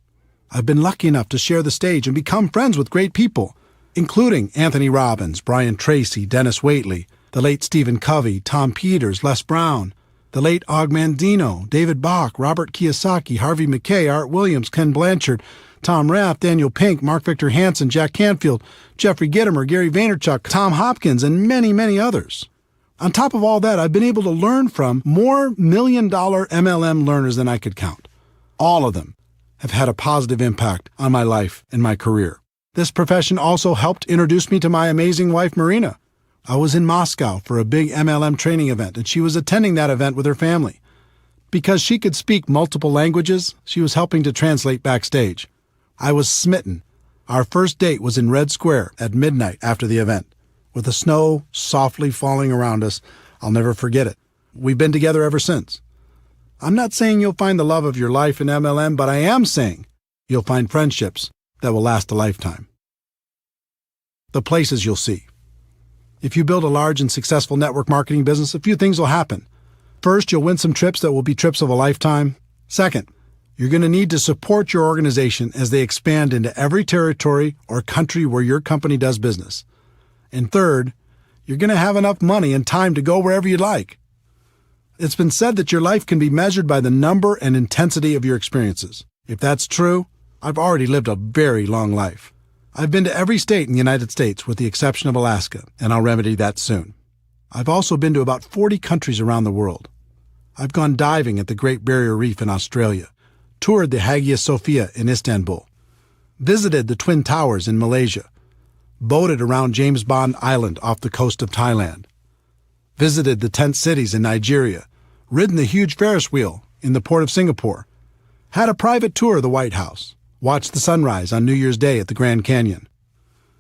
I've been lucky enough to share the stage and become friends with great people, including Anthony Robbins, Brian Tracy, Dennis Waitley, the late Stephen Covey, Tom Peters, Les Brown, the late Og Mandino, David Bach, Robert Kiyosaki, Harvey Mackay, Art Williams, Ken Blanchard, Tom Rath, Daniel Pink, Mark Victor Hansen, Jack Canfield, Jeffrey Gitomer, Gary Vaynerchuk, Tom Hopkins, and many, many others. On top of all that, I've been able to learn from more million-dollar MLM learners than I could count. All of them have had a positive impact on my life and my career. This profession also helped introduce me to my amazing wife, Marina. I was in Moscow for a big MLM training event, and she was attending that event with her family. Because she could speak multiple languages, she was helping to translate backstage. I was smitten. Our first date was in Red Square at midnight after the event. With the snow softly falling around us, I'll never forget it. We've been together ever since. I'm not saying you'll find the love of your life in MLM, but I am saying you'll find friendships that will last a lifetime. The places you'll see. If you build a large and successful network marketing business, a few things will happen. First, you'll win some trips that will be trips of a lifetime. Second, you're going to need to support your organization as they expand into every territory or country where your company does business. And third, you're going to have enough money and time to go wherever you'd like. It's been said that your life can be measured by the number and intensity of your experiences. If that's true, I've already lived a very long life. I've been to every state in the United States with the exception of Alaska, and I'll remedy that soon. I've also been to about 40 countries around the world. I've gone diving at the Great Barrier Reef in Australia, toured the Hagia Sophia in Istanbul, visited the Twin Towers in Malaysia, boated around James Bond Island off the coast of Thailand, visited the tent cities in Nigeria, ridden the huge Ferris wheel in the port of Singapore, had a private tour of the White House, watched the sunrise on New Year's Day at the Grand Canyon,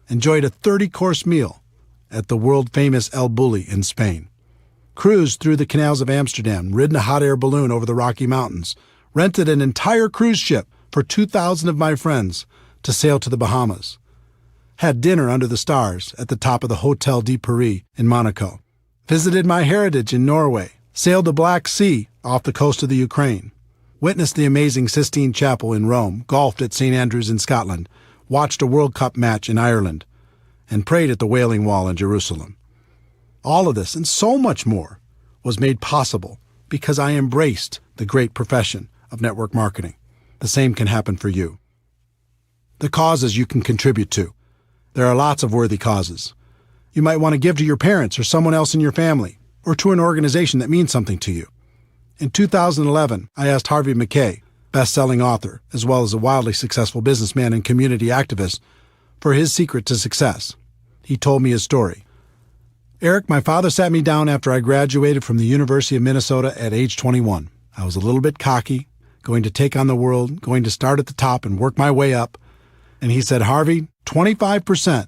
enjoyed a 30-course meal at the world-famous El Bulli in Spain, cruised through the canals of Amsterdam, ridden a hot air balloon over the Rocky Mountains, rented an entire cruise ship for 2,000 of my friends to sail to the Bahamas, had dinner under the stars at the top of the Hotel de Paris in Monaco, visited my heritage in Norway, sailed the Black Sea off the coast of the Ukraine, witnessed the amazing Sistine Chapel in Rome, golfed at St. Andrews in Scotland, watched a World Cup match in Ireland, and prayed at the Wailing Wall in Jerusalem. All of this and so much more was made possible because I embraced the great profession of network marketing. The same can happen for you. The causes you can contribute to. There are lots of worthy causes. You might want to give to your parents or someone else in your family, or to an organization that means something to you. In 2011, I asked Harvey Mackay, best-selling author, as well as a wildly successful businessman and community activist, for his secret to success. He told me his story. Eric, my father sat me down after I graduated from the University of Minnesota at age 21. I was a little bit cocky, going to take on the world, going to start at the top and work my way up. And he said, Harvey, 25%,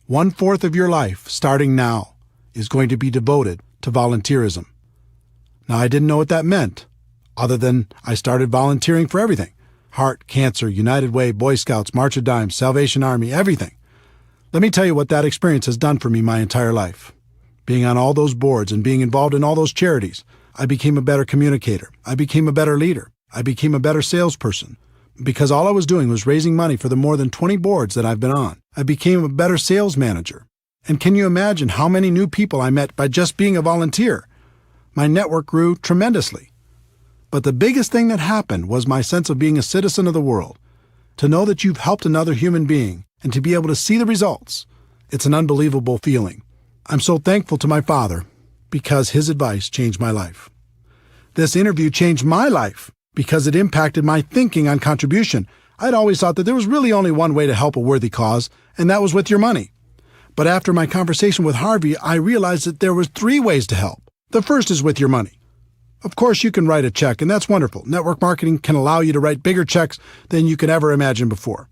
1/4 of your life, starting now, is going to be devoted to volunteerism. Now, I didn't know what that meant, other than I started volunteering for everything. Heart, Cancer, United Way, Boy Scouts, March of Dimes, Salvation Army, everything. Let me tell you what that experience has done for me my entire life. Being on all those boards and being involved in all those charities, I became a better communicator. I became a better leader. I became a better salesperson. Because all I was doing was raising money for the more than 20 boards that I've been on. I became a better sales manager. And can you imagine how many new people I met by just being a volunteer? My network grew tremendously. But the biggest thing that happened was my sense of being a citizen of the world. To know that you've helped another human being and to be able to see the results, it's an unbelievable feeling. I'm so thankful to my father because his advice changed my life. This interview changed my life because it impacted my thinking on contribution. I'd always thought that there was really only one way to help a worthy cause, and that was with your money. But after my conversation with Harvey, I realized that there was 3 ways to help. The first is with your money. Of course, you can write a check, and that's wonderful. Network marketing can allow you to write bigger checks than you could ever imagine before.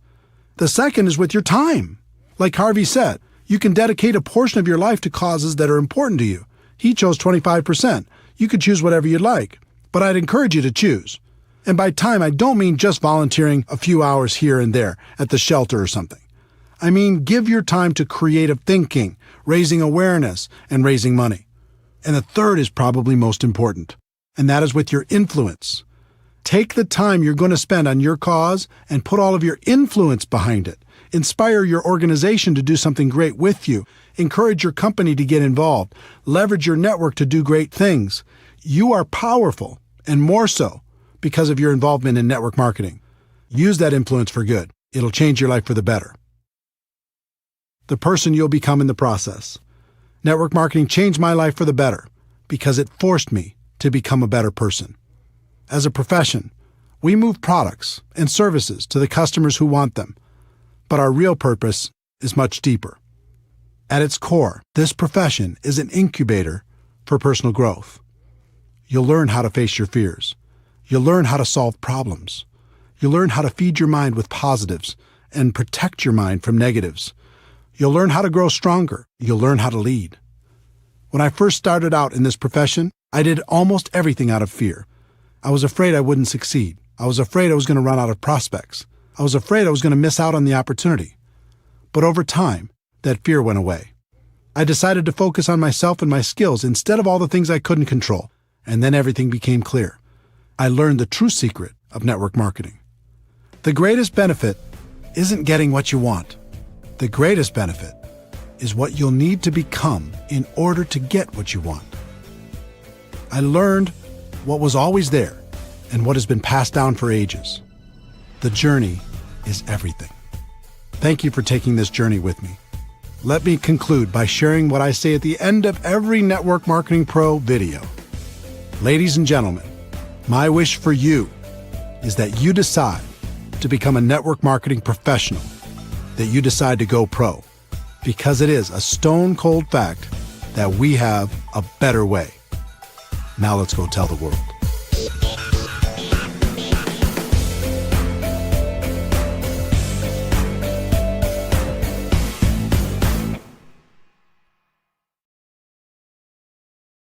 The second is with your time. Like Harvey said, you can dedicate a portion of your life to causes that are important to you. He chose 25%. You could choose whatever you'd like, but I'd encourage you to choose. And by time, I don't mean just volunteering a few hours here and there at the shelter or something. I mean, give your time to creative thinking, raising awareness, and raising money. And the third is probably most important, and that is with your influence. Take the time you're going to spend on your cause and put all of your influence behind it. Inspire your organization to do something great with you. Encourage your company to get involved. Leverage your network to do great things. You are powerful, and more so because of your involvement in network marketing. Use that influence for good. It'll change your life for the better. The person you'll become in the process. Network marketing changed my life for the better because it forced me to become a better person. As a profession, we move products and services to the customers who want them, but our real purpose is much deeper. At its core, this profession is an incubator for personal growth. You'll learn how to face your fears. You'll learn how to solve problems. You'll learn how to feed your mind with positives and protect your mind from negatives. You'll learn how to grow stronger. You'll learn how to lead. When I first started out in this profession, I did almost everything out of fear. I was afraid I wouldn't succeed. I was afraid I was going to run out of prospects. I was afraid I was going to miss out on the opportunity. But over time, that fear went away. I decided to focus on myself and my skills instead of all the things I couldn't control, and then everything became clear. I learned the true secret of network marketing. The greatest benefit isn't getting what you want. The greatest benefit is what you'll need to become in order to get what you want. I learned what was always there and what has been passed down for ages. The journey is everything. Thank you for taking this journey with me. Let me conclude by sharing what I say at the end of every Network Marketing Pro video. Ladies and gentlemen, my wish for you is that you decide to become a network marketing professional, that you decide to go pro, because it is a stone cold fact that we have a better way. Now let's go tell the world.